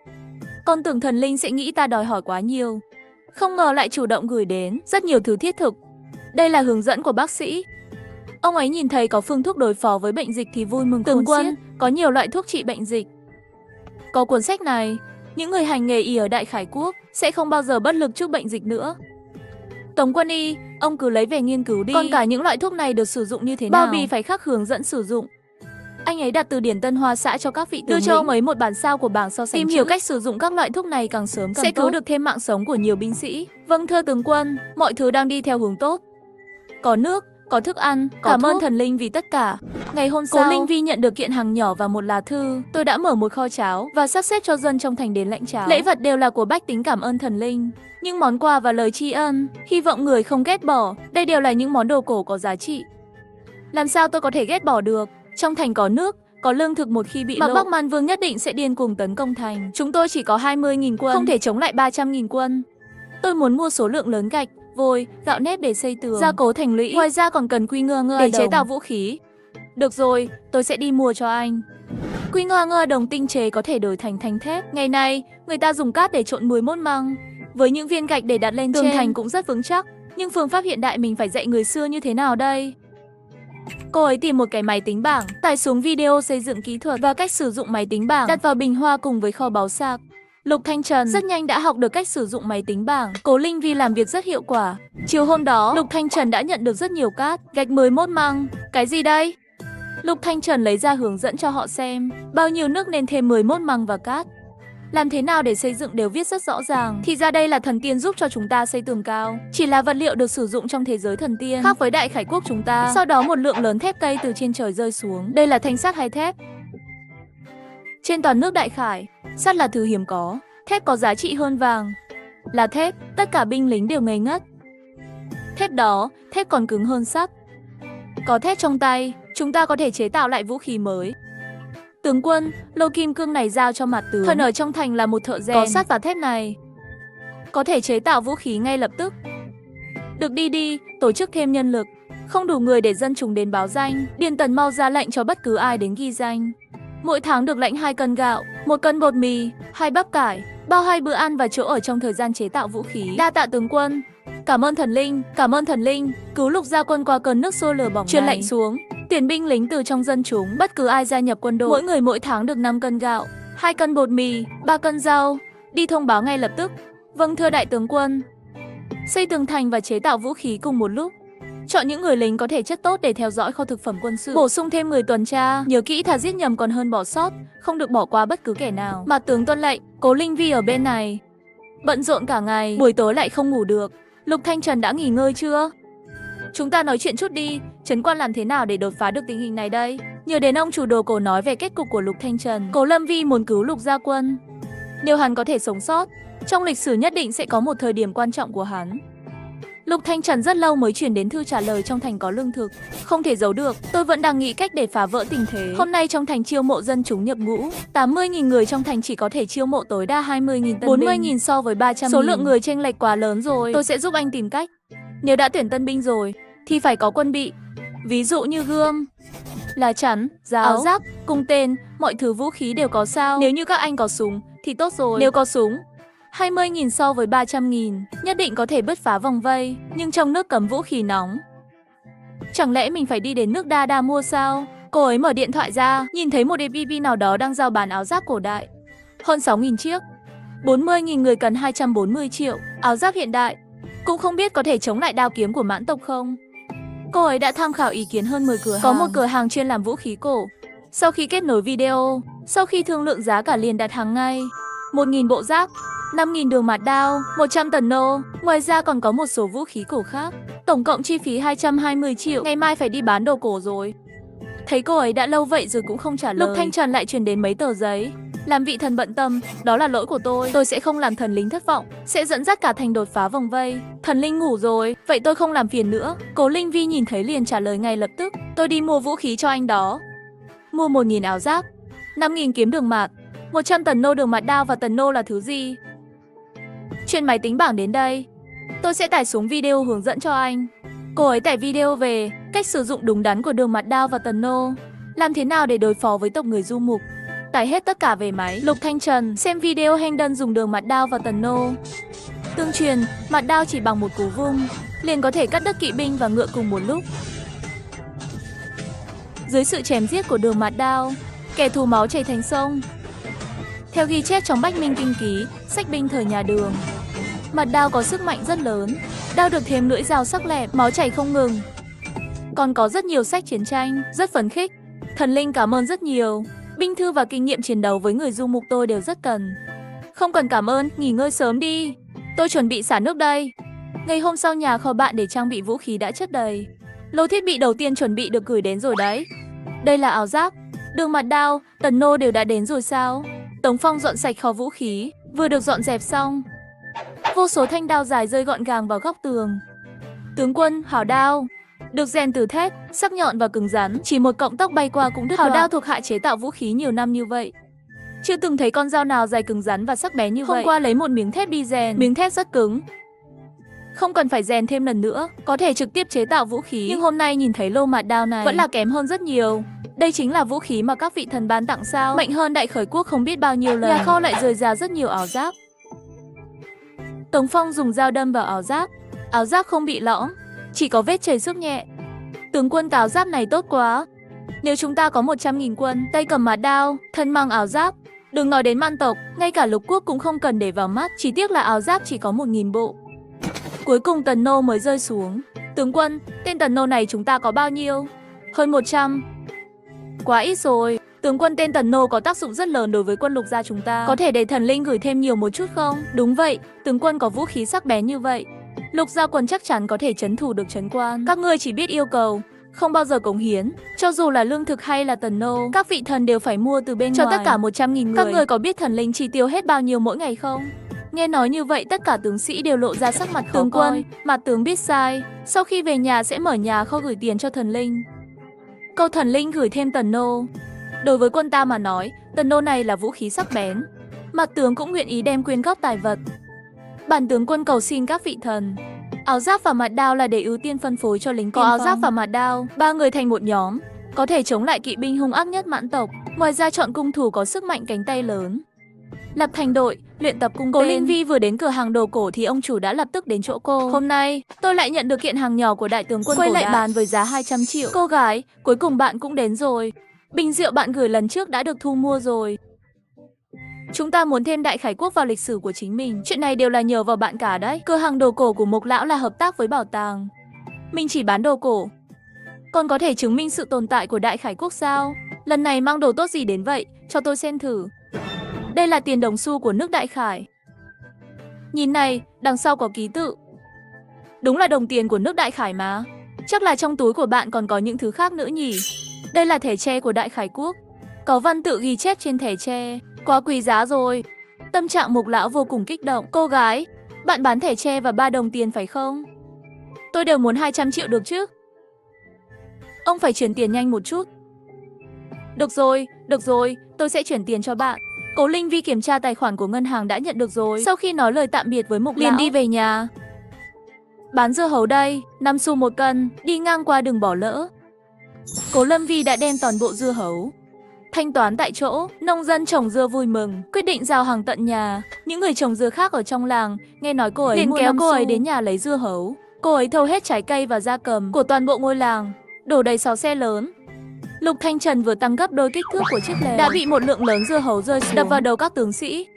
Speaker 1: Con tưởng thần linh sẽ nghĩ ta đòi hỏi quá nhiều. Không ngờ lại chủ động gửi đến rất nhiều thứ thiết thực. Đây là hướng dẫn của bác sĩ. Ông ấy nhìn thấy có phương thuốc đối phó với bệnh dịch thì vui mừng. Tướng quân, có nhiều loại thuốc trị bệnh dịch. Có cuốn sách này, những người hành nghề y ở Đại Khải Quốc sẽ không bao giờ bất lực trước bệnh dịch nữa. Tổng quân y, ông cứ lấy về nghiên cứu đi. Còn cả những loại thuốc này được sử dụng như thế nào, bao bì phải khắc hướng dẫn sử dụng. Anh ấy đặt từ điển Tân Hoa xã cho các vị tướng lĩnh. Đưa cho ông ấy một bản sao của bảng so sánh tìm hiểu cách sử dụng các loại thuốc này càng sớm càng sẽ cứu được thêm mạng sống của nhiều binh sĩ. Vâng thưa tướng quân, mọi thứ đang đi theo hướng tốt. Có nước, có thức ăn, cảm ơn thần linh vì tất cả. Ngày hôm sau, Cố Linh Vi nhận được kiện hàng nhỏ và một lá thư. Tôi đã mở một kho cháo và sắp xếp cho dân trong thành đến lãnh cháo. Lễ vật đều là của bách tính cảm ơn thần linh. Những món quà và lời tri ân, hy vọng người không ghét bỏ. Đây đều là những món đồ cổ có giá trị. Làm sao tôi có thể ghét bỏ được? Trong thành có nước, có lương thực, một khi bị lộ, Bắc Man Vương nhất định sẽ điên cuồng tấn công thành. Chúng tôi chỉ có 20.000 quân, không thể chống lại 300.000 quân. Tôi muốn mua số lượng lớn gạch, vôi, gạo nếp để xây tường, gia cố thành lũy. Ngoài ra còn cần quy ngơ để chế tạo vũ khí. Được rồi, tôi sẽ đi mua cho anh. Quy ngơ đồng tinh chế có thể đổi thành thanh thép. Ngày nay, người ta dùng cát để trộn 11 măng, với những viên gạch để đặt lên tường thành cũng rất vững chắc. Nhưng phương pháp hiện đại mình phải dạy người xưa như thế nào đây? Cô ấy tìm một cái máy tính bảng, tải xuống video xây dựng kỹ thuật và cách sử dụng máy tính bảng, đặt vào bình hoa cùng với kho báu sạc. Lục Thanh Trần rất nhanh đã học được cách sử dụng máy tính bảng. Cố Linh Vi làm việc rất hiệu quả. Chiều hôm đó, Lục Thanh Trần đã nhận được rất nhiều cát, gạch 11 măng. Cái gì đây? Lục Thanh Trần lấy ra hướng dẫn cho họ xem. Bao nhiêu nước nên thêm 11 măng và cát. Làm thế nào để xây dựng đều viết rất rõ ràng. Thì ra đây là thần tiên giúp cho chúng ta xây tường cao. Chỉ là vật liệu được sử dụng trong thế giới thần tiên, khác với Đại Khải Quốc chúng ta. Sau đó một lượng lớn thép cây từ trên trời rơi xuống. Đây là thanh sắt hay thép? Trên toàn nước Đại Khải, sắt là thứ hiếm có. Thép có giá trị hơn vàng. Là thép, tất cả binh lính đều ngây ngất. Thép đó, thép còn cứng hơn sắt. Có thép trong tay, chúng ta có thể chế tạo lại vũ khí mới. Tướng quân, lô kim cương này giao cho mặt tướng. Thần ở trong thành là một thợ rèn, có sắt và thép này, có thể chế tạo vũ khí ngay lập tức. Được đi, tổ chức thêm nhân lực. Không đủ người để dân chúng đến báo danh. Điền Tần mau ra lệnh cho bất cứ ai đến ghi danh. Mỗi tháng được lãnh 2 cân gạo, 1 cân bột mì, 2 bắp cải, bao 2 bữa ăn và chỗ ở trong thời gian chế tạo vũ khí. Đa tạ tướng quân. Cảm ơn thần linh, cứu Lục Gia Quân qua cơn nước sôi lửa bỏng này. Truyền lệnh xuống, tuyển binh lính từ trong dân chúng, bất cứ ai gia nhập quân đội, mỗi người mỗi tháng được 5 cân gạo, 2 cân bột mì, 3 cân rau. Đi thông báo ngay lập tức. Vâng thưa đại tướng quân. Xây tường thành và chế tạo vũ khí cùng một lúc. Chọn những người lính có thể chất tốt để theo dõi kho thực phẩm quân sự. Bổ sung thêm người tuần tra. Nhớ kỹ, thà giết nhầm còn hơn bỏ sót, không được bỏ qua bất cứ kẻ nào. Mặt tướng tuân lệnh. Cố Linh Vi ở bên này bận rộn cả ngày, buổi tối lại không ngủ được. Lục Thanh Trần đã nghỉ ngơi chưa? Chúng ta nói chuyện chút đi. Trấn quan làm thế nào để đột phá được tình hình này đây? Nhớ đến ông chủ đồ cổ nói về kết cục của Lục Thanh Trần. Cố Lâm Vi muốn cứu Lục Gia Quân. Nếu hắn có thể sống sót, trong lịch sử nhất định sẽ có một thời điểm quan trọng của hắn. Lục Thanh Trần rất lâu mới chuyển đến thư trả lời trong thành có lương thực. Không thể giấu được, tôi vẫn đang nghĩ cách để phá vỡ tình thế. Hôm nay trong thành chiêu mộ dân chúng nhập ngũ, 80.000 người trong thành chỉ có thể chiêu mộ tối đa 20.000 tân binh. 40.000 so với 300.000. Số lượng người chênh lệch quá lớn rồi. Tôi sẽ giúp anh tìm cách. Nếu đã tuyển tân binh rồi, thì phải có quân bị. Ví dụ như gươm, lá chắn, giáo, áo giáp, cung tên, mọi thứ vũ khí đều có sao. Nếu như các anh có súng, thì tốt rồi. Nếu có súng, 20.000 so với 300.000, nhất định có thể bứt phá vòng vây. Nhưng trong nước cấm vũ khí nóng. Chẳng lẽ mình phải đi đến nước Đa mua sao? Cô ấy mở điện thoại ra, nhìn thấy một APP nào đó đang giao bán áo giáp cổ đại. Hơn 6.000 chiếc. 40.000 người cần 240 triệu. Áo giáp hiện đại. Cũng không biết có thể chống lại đao kiếm của mãn tộc không? Cô ấy đã tham khảo ý kiến hơn 10 cửa hàng. Có một cửa hàng chuyên làm vũ khí cổ. Sau khi kết nối video, sau khi thương lượng giá cả liền đặt hàng ngay. 1.000 bộ giáp, 5.000 đường mạt đao, 100 tần nô. Ngoài ra còn có một số vũ khí cổ khác. Tổng cộng chi phí 220 triệu, ngày mai phải đi bán đồ cổ rồi. Thấy cô ấy đã lâu vậy rồi cũng không trả lời. Lục Thanh Trần lại truyền đến mấy tờ giấy. Làm vị thần bận tâm, đó là lỗi của tôi sẽ không làm thần linh thất vọng, sẽ dẫn dắt cả thành đột phá vòng vây. Thần linh ngủ rồi, vậy tôi không làm phiền nữa. Cố Linh Vi nhìn thấy liền trả lời ngay lập tức, tôi đi mua vũ khí cho anh đó. Mua 1000 áo giáp, 5000 kiếm đường mạt, 100 tần nô đường mạt đao. Và tần nô là thứ gì? Truyền máy tính bảng đến đây. Tôi sẽ tải xuống video hướng dẫn cho anh. Cô ấy tải video về cách sử dụng đúng đắn của đường mạt đao và tần nô, làm thế nào để đối phó với tộc người du mục. Tải hết tất cả về máy. Lục Thanh Trần xem video Heng Đơn dùng đường mạt đao và tần nô. Tương truyền, mạt đao chỉ bằng một cú vung liền có thể cắt đứt kỵ binh và ngựa cùng một lúc. Dưới sự chém giết của đường mạt đao, kẻ thù máu chảy thành sông. Theo ghi chép trong Bách Minh Kinh Ký, sách binh thời nhà Đường, mạt đao có sức mạnh rất lớn, đao được thêm lưỡi dao sắc lẹm, máu chảy không ngừng. Còn có rất nhiều sách chiến tranh, rất phấn khích. Thần linh cảm ơn rất nhiều. Binh thư và kinh nghiệm chiến đấu với người du mục tôi đều rất cần. Không cần cảm ơn, nghỉ ngơi sớm đi. Tôi chuẩn bị xả nước đây. Ngày hôm sau nhà kho bạn để trang bị vũ khí đã chất đầy. Lô thiết bị đầu tiên chuẩn bị được gửi đến rồi đấy. Đây là áo giáp, đường mạt đao, tần nô đều đã đến rồi sao? Tống Phong dọn sạch kho vũ khí, vừa được dọn dẹp xong. Vô số thanh đao dài rơi gọn gàng vào góc tường. Tướng quân, hảo đao, được rèn từ thép, sắc nhọn và cứng rắn, chỉ một cọng tóc bay qua cũng đứt đoạn. Hảo đao thuộc hạ chế tạo vũ khí nhiều năm như vậy, chưa từng thấy con dao nào dài cứng rắn và sắc bén như vậy. Hôm qua lấy một miếng thép đi rèn, miếng thép rất cứng, không cần phải rèn thêm lần nữa, có thể trực tiếp chế tạo vũ khí. Nhưng hôm nay nhìn thấy lô mạt đao này vẫn là kém hơn rất nhiều. Đây chính là vũ khí mà các vị thần ban tặng sao? Mạnh hơn Đại Khởi Quốc không biết bao nhiêu lần. Nhà kho lại rời ra rất nhiều áo giáp. Tống Phong dùng dao đâm vào áo giáp không bị lõm, chỉ có vết chảy xước nhẹ. Tướng quân, áo giáp này tốt quá. Nếu chúng ta có 100.000 quân, tay cầm mạt đao, thân mang áo giáp, đừng nói đến man tộc, ngay cả lục quốc cũng không cần để vào mắt. Chỉ tiếc là áo giáp chỉ có 1000 bộ. Cuối cùng tần nô mới rơi xuống. Tướng quân, tên tần nô này chúng ta có bao nhiêu? Hơn 100. Quá ít rồi. Tướng quân, tên tần nô có tác dụng rất lớn đối với quân lục gia chúng ta. Có thể để thần linh gửi thêm nhiều một chút không? Đúng vậy, tướng quân có vũ khí sắc bén như vậy, lục gia quân chắc chắn có thể trấn thủ được trấn quan. Các ngươi chỉ biết yêu cầu, không bao giờ cống hiến. Cho dù là lương thực hay là tần nô, các vị thần đều phải mua từ bên ngoài. Cho tất cả 100.000 người. Các ngươi có biết thần linh chi tiêu hết bao nhiêu mỗi ngày không? Nghe nói như vậy tất cả tướng sĩ đều lộ ra sắc mặt khó coi. Tướng quân, mặt tướng biết sai, sau khi về nhà sẽ mở nhà kho gửi tiền cho thần linh. Cầu thần linh gửi thêm tần nô. Đối với quân ta mà nói, tần nô này là vũ khí sắc bén. Mặt tướng cũng nguyện ý đem quyên góp tài vật. Bản tướng quân cầu xin các vị thần, áo giáp và mạt đao là để ưu tiên phân phối cho lính tiên phong. Có áo giáp và mạt đao, 3 người thành một nhóm, có thể chống lại kỵ binh hung ác nhất mãn tộc. Ngoài ra chọn cung thủ có sức mạnh cánh tay lớn, lập thành đội, luyện tập cung tên. Cố Linh Vi vừa đến cửa hàng đồ cổ thì ông chủ đã lập tức đến chỗ cô. Hôm nay, tôi lại nhận được kiện hàng nhỏ của đại tướng quân quay lại bán với giá 200 triệu. Cô gái, cuối cùng bạn cũng đến rồi. Bình rượu bạn gửi lần trước đã được thu mua rồi. Chúng ta muốn thêm Đại Khải Quốc vào lịch sử của chính mình. Chuyện này đều là nhờ vào bạn cả đấy. Cửa hàng đồ cổ của Mộc Lão là hợp tác với bảo tàng. Mình chỉ bán đồ cổ, còn có thể chứng minh sự tồn tại của Đại Khải Quốc sao? Lần này mang đồ tốt gì đến vậy? Cho tôi xem thử. Đây là tiền đồng xu của nước Đại Khải. Nhìn này, đằng sau có ký tự. Đúng là đồng tiền của nước Đại Khải mà. Chắc là trong túi của bạn còn có những thứ khác nữa nhỉ? Đây là thẻ tre của Đại Khải Quốc. Có văn tự ghi chép trên thẻ tre. Quá quý giá rồi. Tâm trạng Mộc Lão vô cùng kích động. Cô gái, bạn bán thẻ tre và 3 đồng tiền phải không? Tôi đều muốn 200 triệu được chứ. Ông phải chuyển tiền nhanh một chút. Được rồi, tôi sẽ chuyển tiền cho bạn. Cố Linh Vi kiểm tra tài khoản của ngân hàng đã nhận được rồi. Sau khi nói lời tạm biệt với Mộc Lão, liền đi về nhà. Bán dưa hấu đây, 5 xu một cân, đi ngang qua đừng bỏ lỡ. Cố Lâm Vi đã đem toàn bộ dưa hấu thanh toán tại chỗ. Nông dân trồng dưa vui mừng, quyết định giao hàng tận nhà. Những người trồng dưa khác ở trong làng nghe nói cô ấy liền kéo cô ấy đến nhà lấy dưa hấu. Cô ấy thâu hết trái cây và gia cầm của toàn bộ ngôi làng, đổ đầy 6 xe lớn. Lục Thanh Trần vừa tăng gấp đôi kích thước của chiếc lều đã bị một lượng lớn dưa hấu rơi xuống, đập vào đầu các tướng sĩ.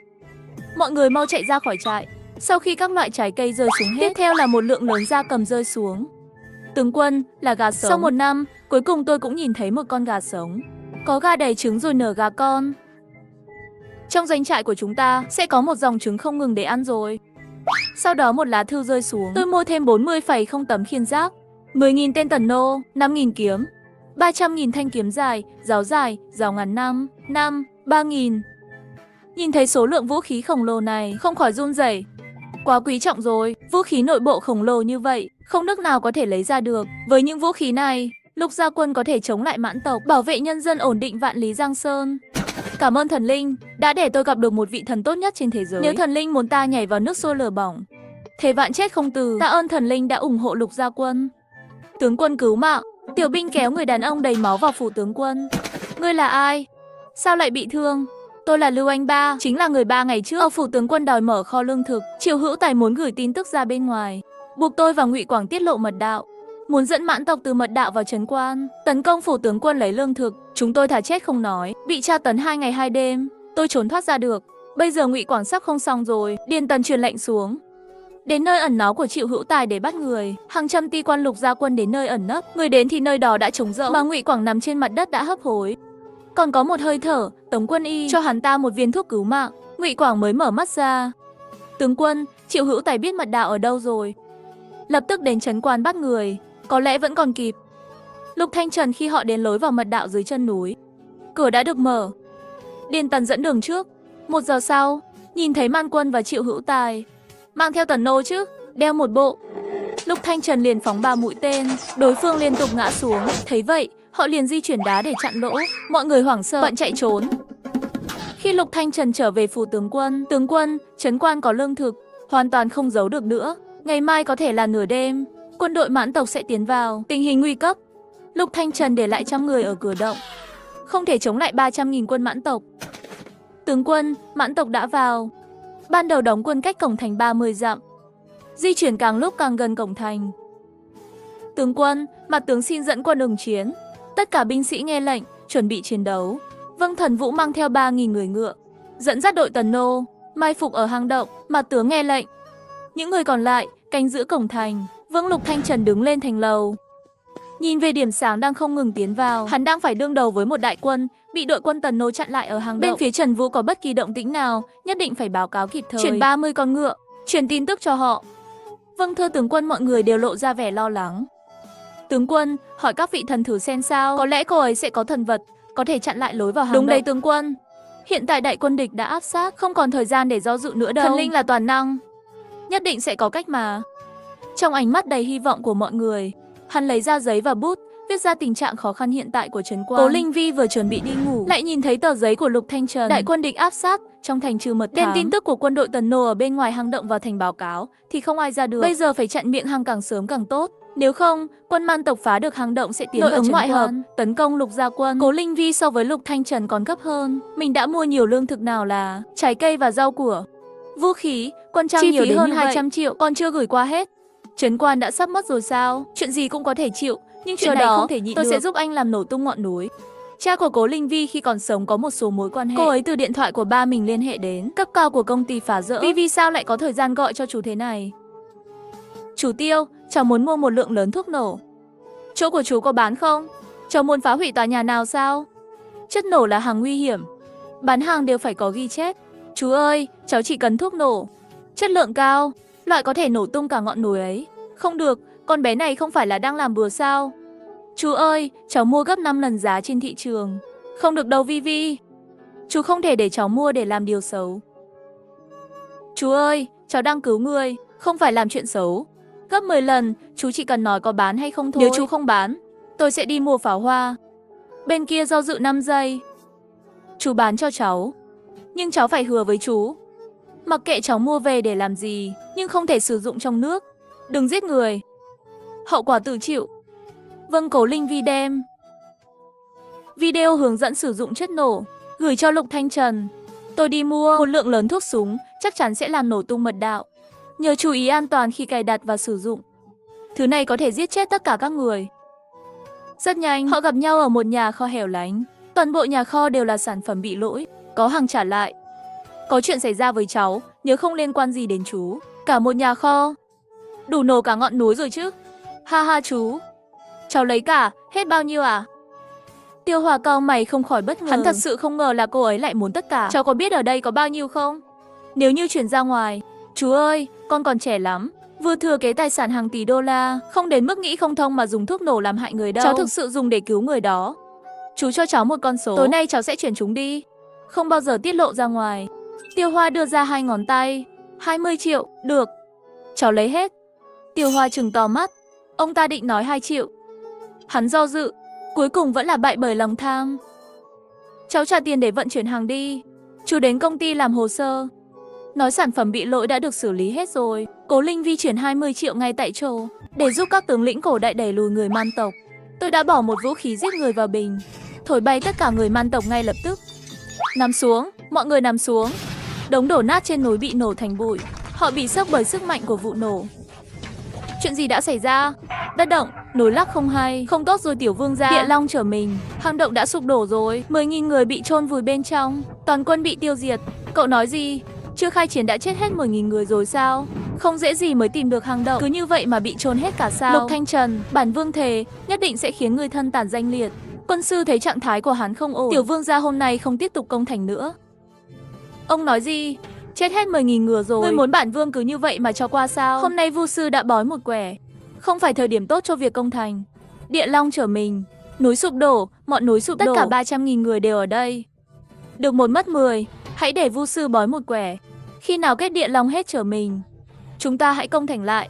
Speaker 1: Mọi người mau chạy ra khỏi trại. Sau khi các loại trái cây rơi xuống hết, tiếp theo là một lượng lớn gia cầm rơi xuống. Tướng quân, là gà sống. Sau 1 năm, cuối cùng tôi cũng nhìn thấy một con gà sống. Có gà đẻ trứng rồi nở gà con. Trong doanh trại của chúng ta sẽ có một dòng trứng không ngừng để ăn rồi. Sau đó một lá thư rơi xuống. Tôi mua thêm 40,000 tấm khiên giác, 10.000 tên tần nô, 5.000 kiếm, 300.000 thanh kiếm dài, giáo ngắn 3.000. Nhìn thấy số lượng vũ khí khổng lồ này, không khỏi run rẩy. Quá quý trọng rồi, vũ khí nội bộ khổng lồ như vậy, không nước nào có thể lấy ra được. Với những vũ khí này, Lục Gia Quân có thể chống lại mãn tộc, bảo vệ nhân dân ổn định vạn lý Giang Sơn. Cảm ơn thần linh, đã để tôi gặp được một vị thần tốt nhất trên thế giới. Nếu thần linh muốn ta nhảy vào nước sôi lửa bỏng, thề vạn chết không từ. Tạ ơn thần linh đã ủng hộ Lục Gia Quân. Tướng quân cứu mạng. Tiểu binh kéo người đàn ông đầy máu vào phủ tướng quân. Ngươi là ai? Sao lại bị thương? Tôi là Lưu Anh Ba, chính là người 3 ngày trước ở phủ tướng quân đòi mở kho lương thực. Triệu Hữu Tài muốn gửi tin tức ra bên ngoài, buộc tôi và Ngụy Quảng tiết lộ mật đạo, muốn dẫn mãn tộc từ mật đạo vào trấn quan, tấn công phủ tướng quân lấy lương thực. Chúng tôi thà chết không nói, bị tra tấn 2 ngày 2 đêm, tôi trốn thoát ra được. Bây giờ Ngụy Quảng sắp không xong rồi, Điền Tần truyền lệnh xuống, đến nơi ẩn náu của Triệu Hữu Tài để bắt người. Hàng trăm ti quan Lục Gia Quân đến nơi ẩn nấp, người đến thì nơi đó đã trống rỗng, mà Ngụy Quảng nằm trên mặt đất đã hấp hối, còn có một hơi thở. Tống Quân Y cho hắn ta một viên thuốc cứu mạng, Ngụy Quảng mới mở mắt ra. Tướng quân, Triệu Hữu Tài biết mật đạo ở đâu rồi, lập tức đến trấn quan bắt người, có lẽ vẫn còn kịp. Lục Thanh Trần khi họ đến lối vào mật đạo dưới chân núi, cửa đã được mở. Điền Tần dẫn đường trước. 1 giờ sau, nhìn thấy Man Quân và Triệu Hữu Tài mang theo tần nô chứ, đeo một bộ. Lục Thanh Trần liền phóng 3 mũi tên, đối phương liên tục ngã xuống. Thấy vậy, họ liền di chuyển đá để chặn lỗ. Mọi người hoảng sợ, bận chạy trốn. Khi Lục Thanh Trần trở về phủ tướng quân, trấn quan có lương thực, hoàn toàn không giấu được nữa. Ngày mai có thể là nửa đêm, quân đội mãn tộc sẽ tiến vào, tình hình nguy cấp. Lục Thanh Trần để lại 100 người ở cửa động, không thể chống lại 300.000 quân mãn tộc. Tướng quân, mãn tộc đã vào. Ban đầu đóng quân cách cổng thành 30 dặm, di chuyển càng lúc càng gần cổng thành. Tướng quân, mặt tướng xin dẫn quân ứng chiến. Tất cả binh sĩ nghe lệnh, chuẩn bị chiến đấu. Vâng. Thần Vũ mang theo 3.000 người ngựa, dẫn dắt đội tần nô, mai phục ở hang động. Mặt tướng nghe lệnh. Những người còn lại, canh giữ cổng thành. Vâng. Lục Thanh Trần đứng lên thành lầu, nhìn về điểm sáng đang không ngừng tiến vào. Hắn đang phải đương đầu với một đại quân, bị đội quân tần nô chặn lại ở hang động. Bên phía Trần Vũ có bất kỳ động tĩnh nào, nhất định phải báo cáo kịp thời. Chuyển 30 con ngựa, truyền tin tức cho họ. Vâng thưa tướng quân. Mọi người đều lộ ra vẻ lo lắng. Tướng quân, hỏi các vị thần thử xem sao, có lẽ cô ấy sẽ có thần vật, có thể chặn lại lối vào hang động. Đúng đấy tướng quân. Hiện tại đại quân địch đã áp sát, không còn thời gian để do dự nữa đâu. Thần linh là toàn năng, nhất định sẽ có cách mà. Trong ánh mắt đầy hy vọng của mọi người, hắn lấy ra giấy và bút, viết ra tình trạng khó khăn hiện tại của trấn quan. Cố Linh Vi vừa chuẩn bị đi ngủ, lại nhìn thấy tờ giấy của Lục Thanh Trần. Đại quân địch áp sát, trong thành trừ mật thám, đem tin tức của quân đội tần nô ở bên ngoài hang động vào thành báo cáo, thì không ai ra được. Bây giờ phải chặn miệng hang càng sớm càng tốt. Nếu không, quân man tộc phá được hang động sẽ tiến vào trấn quan, tấn công Lục Gia Quân. Cố Linh Vi so với Lục Thanh Trần còn gấp hơn. Mình đã mua nhiều lương thực nào là trái cây và rau củ, vũ khí, quân trang nhiều đến hơn 200 triệu, còn chưa gửi qua hết. Trấn quan đã sắp mất rồi sao? Chuyện gì cũng có thể chịu, nhưng chuyện này không thể nhịn được. Tôi sẽ giúp anh làm nổ tung ngọn núi. Cha của Cố Linh Vi khi còn sống có một số mối quan hệ. Cô ấy từ điện thoại của ba mình liên hệ đến cấp cao của công ty phá rỡ. Vi sao lại có thời gian gọi cho chú thế này? Chú Tiêu, cháu muốn mua một lượng lớn thuốc nổ. Chỗ của chú có bán không? Cháu muốn phá hủy tòa nhà nào sao? Chất nổ là hàng nguy hiểm, bán hàng đều phải có ghi chép. Chú ơi, cháu chỉ cần thuốc nổ, chất lượng cao, loại có thể nổ tung cả ngọn núi ấy. Không được, con bé này không phải là đang làm bừa sao? Chú ơi, cháu mua gấp 5 lần giá trên thị trường. Không được đâu Vi. Chú không thể để cháu mua để làm điều xấu. Chú ơi, cháu đang cứu người, không phải làm chuyện xấu. Gấp 10 lần, chú chỉ cần nói có bán hay không thôi. Nếu chú không bán, tôi sẽ đi mua pháo hoa. Bên kia do dự 5 giây. Chú bán cho cháu, nhưng cháu phải hứa với chú, mặc kệ cháu mua về để làm gì, nhưng không thể sử dụng trong nước. Đừng giết người, hậu quả tự chịu. Vâng. Cố Linh Vi đem video hướng dẫn sử dụng chất nổ gửi cho Lục Thanh Trần. Tôi đi mua một lượng lớn thuốc súng, chắc chắn sẽ làm nổ tung mật đạo. Nhớ chú ý an toàn khi cài đặt và sử dụng. Thứ này có thể giết chết tất cả các người. Rất nhanh, họ gặp nhau ở một nhà kho hẻo lánh. Toàn bộ nhà kho đều là sản phẩm bị lỗi, có hàng trả lại. Có chuyện xảy ra với cháu, nhớ không liên quan gì đến chú. Cả một nhà kho, đủ nổ cả ngọn núi rồi chứ. Ha ha chú, cháu lấy cả, hết bao nhiêu à? Tiêu Hòa cau mày không khỏi bất ngờ. Hắn thật sự không ngờ là cô ấy lại muốn tất cả. Cháu có biết ở đây có bao nhiêu không? Nếu như chuyển ra ngoài, Chú ơi, con còn trẻ lắm, vừa thừa kế tài sản hàng tỷ đô la, không đến mức nghĩ không thông mà dùng thuốc nổ làm hại người đâu. Cháu thực sự dùng để cứu người đó. Chú cho cháu một con số, tối nay cháu sẽ chuyển chúng đi, không bao giờ tiết lộ ra ngoài. Tiêu Hoa đưa ra 2 ngón tay. 20 triệu, được. Cháu lấy hết. Tiêu Hoa trừng to mắt. Ông ta định nói 2 triệu. Hắn do dự, cuối cùng vẫn là bại bởi lòng tham. Cháu trả tiền để vận chuyển hàng đi. Chú đến công ty làm hồ sơ, nói sản phẩm bị lỗi đã được xử lý hết rồi. Cố Linh Vi chuyển 20 triệu ngay tại chỗ để giúp các tướng lĩnh cổ đại đẩy lùi người man tộc. Tôi đã bỏ một vũ khí giết người vào bình, thổi bay tất cả người man tộc ngay lập tức. Nằm xuống, mọi người nằm xuống. Đống đổ nát trên núi bị nổ thành bụi. Họ bị sốc bởi sức mạnh của vụ nổ. Chuyện gì đã xảy ra? Đất động, núi lắc không hay. Không tốt rồi tiểu vương gia. Địa Long trở mình. Hang động đã sụp đổ rồi. 10.000 người bị chôn vùi bên trong. Toàn quân bị tiêu diệt. Cậu nói gì? Chưa khai chiến đã chết hết 10.000 người rồi sao? Không dễ gì mới tìm được hang động. Cứ như vậy mà bị chôn hết cả sao? Lục Thanh Trần, bản vương thề nhất định sẽ khiến người thân tàn danh liệt. Quân sư thấy trạng thái của hắn không ổn. Tiểu vương gia hôm nay không tiếp tục công thành nữa. Ông nói gì? Chết hết 10.000 người rồi. Ngươi muốn bản vương cứ như vậy mà cho qua sao? Hôm nay Vu sư đã bói một quẻ. Không phải thời điểm tốt cho việc công thành. Địa Long trở mình. Núi sụp đổ, mọi núi sụp đổ. Tất cả 300.000 người đều ở đây. Được một mất 10. Hãy để Vu sư bói một quẻ. Khi nào kết Địa Long hết trở mình, chúng ta hãy công thành lại.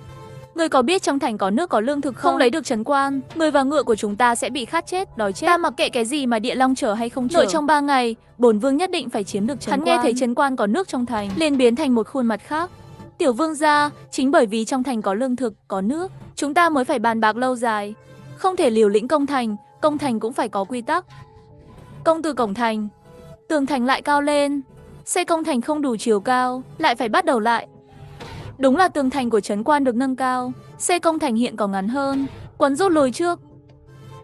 Speaker 1: Ngươi có biết trong thành có nước có lương thực không? Không lấy được trấn quan, người và ngựa của chúng ta sẽ bị khát chết, đói chết. Ta mặc kệ cái gì mà Địa Long trở hay không trở. Nội trong 3 ngày, bổn vương nhất định phải chiếm được trấn quan. Hắn nghe thấy trấn quan có nước trong thành, liền biến thành một khuôn mặt khác. Tiểu vương gia, chính bởi vì trong thành có lương thực, có nước, chúng ta mới phải bàn bạc lâu dài. Không thể liều lĩnh công thành cũng phải có quy tắc. Công từ cổng thành, tường thành lại cao lên. Xây công thành không đủ chiều cao, lại phải bắt đầu lại. Đúng là tường thành của trấn quan được nâng cao, xây công thành hiện còn ngắn hơn. Quân rút lùi trước.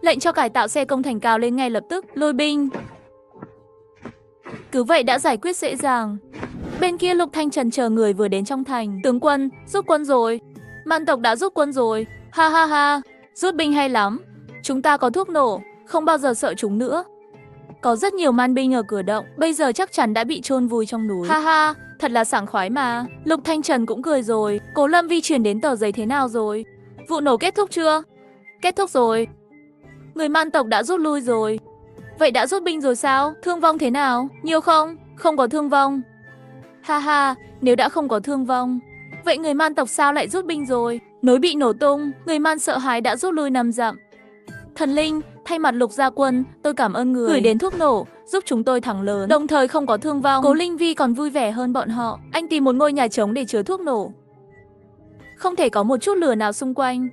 Speaker 1: Lệnh cho cải tạo xe công thành cao lên ngay lập tức, lùi binh. Cứ vậy đã giải quyết dễ dàng. Bên kia Lục Thanh Trần chờ người vừa đến trong thành. Tướng quân, rút quân rồi. Man tộc đã rút quân rồi. Ha ha ha, rút binh hay lắm. Chúng ta có thuốc nổ, không bao giờ sợ chúng nữa. Có rất nhiều man binh ở cửa động, bây giờ chắc chắn đã bị chôn vùi trong núi. Ha ha, thật là sảng khoái mà. Lục Thanh Trần cũng cười rồi. Cố Lâm Vi truyền đến tờ giấy thế nào rồi? Vụ nổ kết thúc chưa? Kết thúc rồi. Người man tộc đã rút lui rồi. Vậy đã rút binh rồi sao? Thương vong thế nào? Nhiều không? Không có thương vong. Ha ha, nếu đã không có thương vong, vậy người man tộc sao lại rút binh rồi? Núi bị nổ tung, người man sợ hãi đã rút lui 5 dặm. Thần Linh, thay mặt Lục gia quân, tôi cảm ơn người gửi đến thuốc nổ, giúp chúng tôi thắng lớn, đồng thời không có thương vong. Cố Linh Vi còn vui vẻ hơn bọn họ. Anh tìm một ngôi nhà trống để chứa thuốc nổ. Không thể có một chút lửa nào xung quanh.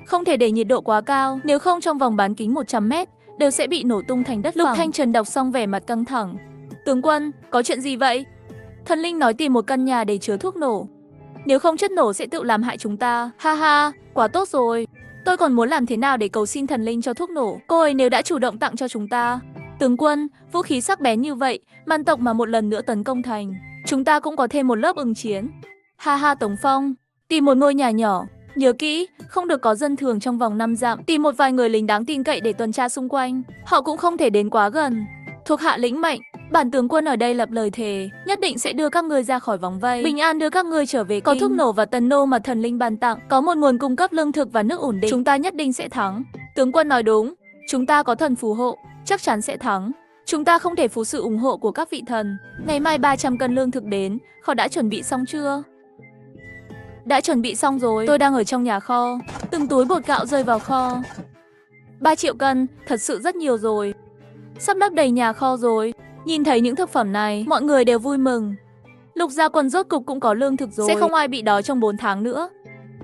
Speaker 1: Không thể để nhiệt độ quá cao, nếu không trong vòng bán kính 100 mét đều sẽ bị nổ tung thành đất phẳng. Lục Thanh Trần đọc xong vẻ mặt căng thẳng. Tướng quân, có chuyện gì vậy? Thần Linh nói tìm một căn nhà để chứa thuốc nổ. Nếu không chất nổ sẽ tự làm hại chúng ta. Ha ha, quá tốt rồi. Tôi còn muốn làm thế nào để cầu xin thần linh cho thuốc nổ. Cô ấy nếu đã chủ động tặng cho chúng ta. Tướng quân, vũ khí sắc bén như vậy, man tộc mà một lần nữa tấn công thành, chúng ta cũng có thêm một lớp ứng chiến. Ha ha Tống Phong, tìm một ngôi nhà nhỏ. Nhớ kỹ, không được có dân thường trong vòng 5 dặm. Tìm một vài người lính đáng tin cậy để tuần tra xung quanh. Họ cũng không thể đến quá gần. Thuộc hạ lĩnh mệnh. Bản tướng quân ở đây lập lời thề, nhất định sẽ đưa các ngươi ra khỏi vòng vây, bình an đưa các ngươi trở về kinh. Có thuốc nổ và tần nô mà thần linh ban tặng, có một nguồn cung cấp lương thực và nước ổn định, chúng ta nhất định sẽ thắng. Tướng quân nói đúng, chúng ta có thần phù hộ, chắc chắn sẽ thắng. Chúng ta không thể phụ sự ủng hộ của các vị thần. Ngày mai 300 cân lương thực đến, kho đã chuẩn bị xong chưa? Đã chuẩn bị xong rồi, tôi đang ở trong nhà kho. Từng túi bột gạo rơi vào kho. 3 triệu cân, thật sự rất nhiều rồi. Sắp lấp đầy nhà kho rồi. Nhìn thấy những thực phẩm này, mọi người đều vui mừng. Lục gia quân rốt cục cũng có lương thực rồi. Sẽ không ai bị đói trong 4 tháng nữa.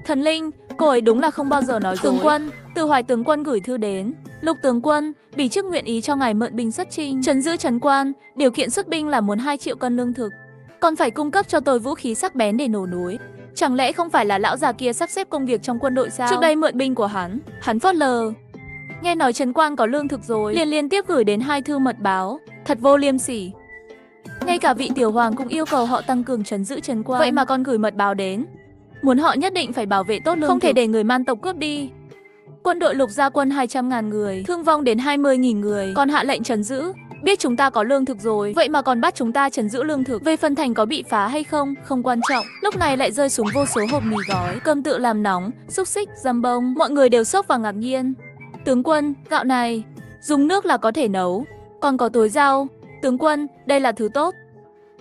Speaker 1: Thần Linh, cô ấy đúng là không bao giờ nói dối. Tướng quân, Từ Hoài tướng quân gửi thư đến. Lục tướng quân, bỉ chức nguyện ý cho ngài mượn binh xuất chinh, trấn giữ trấn quan. Điều kiện xuất binh là muốn 2 triệu cân lương thực. Còn phải cung cấp cho tôi vũ khí sắc bén để nổ núi. Chẳng lẽ không phải là lão già kia sắp xếp công việc trong quân đội sao? Trước đây mượn binh của hắn phớt lờ. Nghe nói trấn quan có lương thực rồi, liên tiếp gửi đến 2 thư mật báo, thật vô liêm sỉ. Ngay cả vị tiểu hoàng cũng yêu cầu họ tăng cường trấn giữ trấn quan, vậy mà còn gửi mật báo đến, muốn họ nhất định phải bảo vệ tốt lương thực, không thể để người man tộc cướp đi. Quân đội Lục gia quân 200.000 người, thương vong đến 20.000 người, còn hạ lệnh trấn giữ, Biết chúng ta có lương thực rồi, vậy mà còn bắt chúng ta trấn giữ lương thực. Về phần thành có bị phá hay không, không quan trọng. Lúc này lại rơi xuống vô số hộp mì gói, cơm tự làm nóng, xúc xích, dăm bông. Mọi người đều sốc và ngạc nhiên. Tướng quân, gạo này, dùng nước là có thể nấu. Còn có túi rau. Tướng quân, đây là thứ tốt.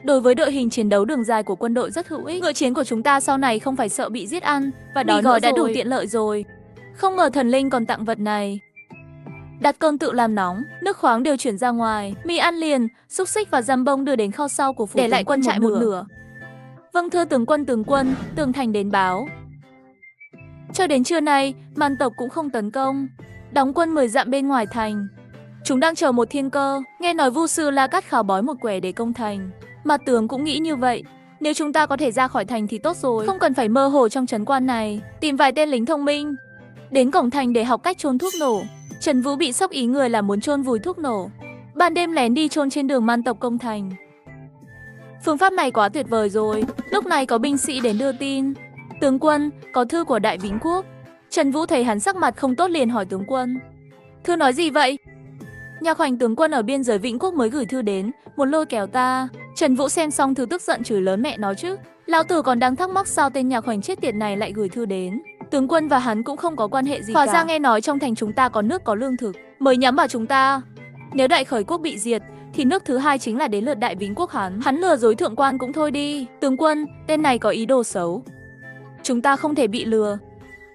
Speaker 1: Đối với đội hình chiến đấu đường dài của quân đội rất hữu ích. Ngựa chiến của chúng ta sau này không phải sợ bị giết ăn. Và đó gói đã đủ tiện lợi rồi. Không ngờ thần linh còn tặng vật này. Đặt cơm tự làm nóng, nước khoáng đều chuyển ra ngoài, mì ăn liền, xúc xích và dăm bông đưa đến kho sau của phủ để lại quân trại một nửa. Vâng thưa tướng quân, tường thành đến báo. Cho đến trưa nay, Man tộc cũng không tấn công, đóng quân 10 dặm bên ngoài thành. Chúng đang chờ một thiên cơ, nghe nói Vu sư La Cát khảo bói một quẻ để công thành. Mà tướng cũng nghĩ như vậy, nếu chúng ta có thể ra khỏi thành thì tốt rồi, không cần phải mơ hồ trong trấn quan này, tìm vài tên lính thông minh, đến cổng thành để học cách chôn thuốc nổ. Trần Vũ bị sốc ý người là muốn chôn vùi thuốc nổ, ban đêm lén đi chôn trên đường Man tộc công thành. Phương pháp này quá tuyệt vời rồi. Lúc này có binh sĩ đến đưa tin. Tướng quân, có thư của Đại Vĩnh Quốc. Trần Vũ thấy hắn sắc mặt không tốt liền hỏi tướng quân. Thư nói gì vậy? Nhạc Hoành tướng quân ở biên giới Vĩnh Quốc mới gửi thư đến, muốn lôi kéo ta. Trần Vũ xem xong thư tức giận chửi lớn mẹ nó chứ. Lão tử còn đang thắc mắc sao tên Nhạc Hoành chết tiệt này lại gửi thư đến. Tướng quân và hắn cũng không có quan hệ gì cả. Hóa ra nghe nói trong thành chúng ta có nước có lương thực, mới nhắm vào chúng ta. Nếu Đại Khởi Quốc bị diệt, thì nước thứ hai chính là đến lượt Đại Vĩnh Quốc hắn. Hắn lừa dối thượng quan cũng thôi đi. Tướng quân, tên này có ý đồ xấu. Chúng ta không thể bị lừa.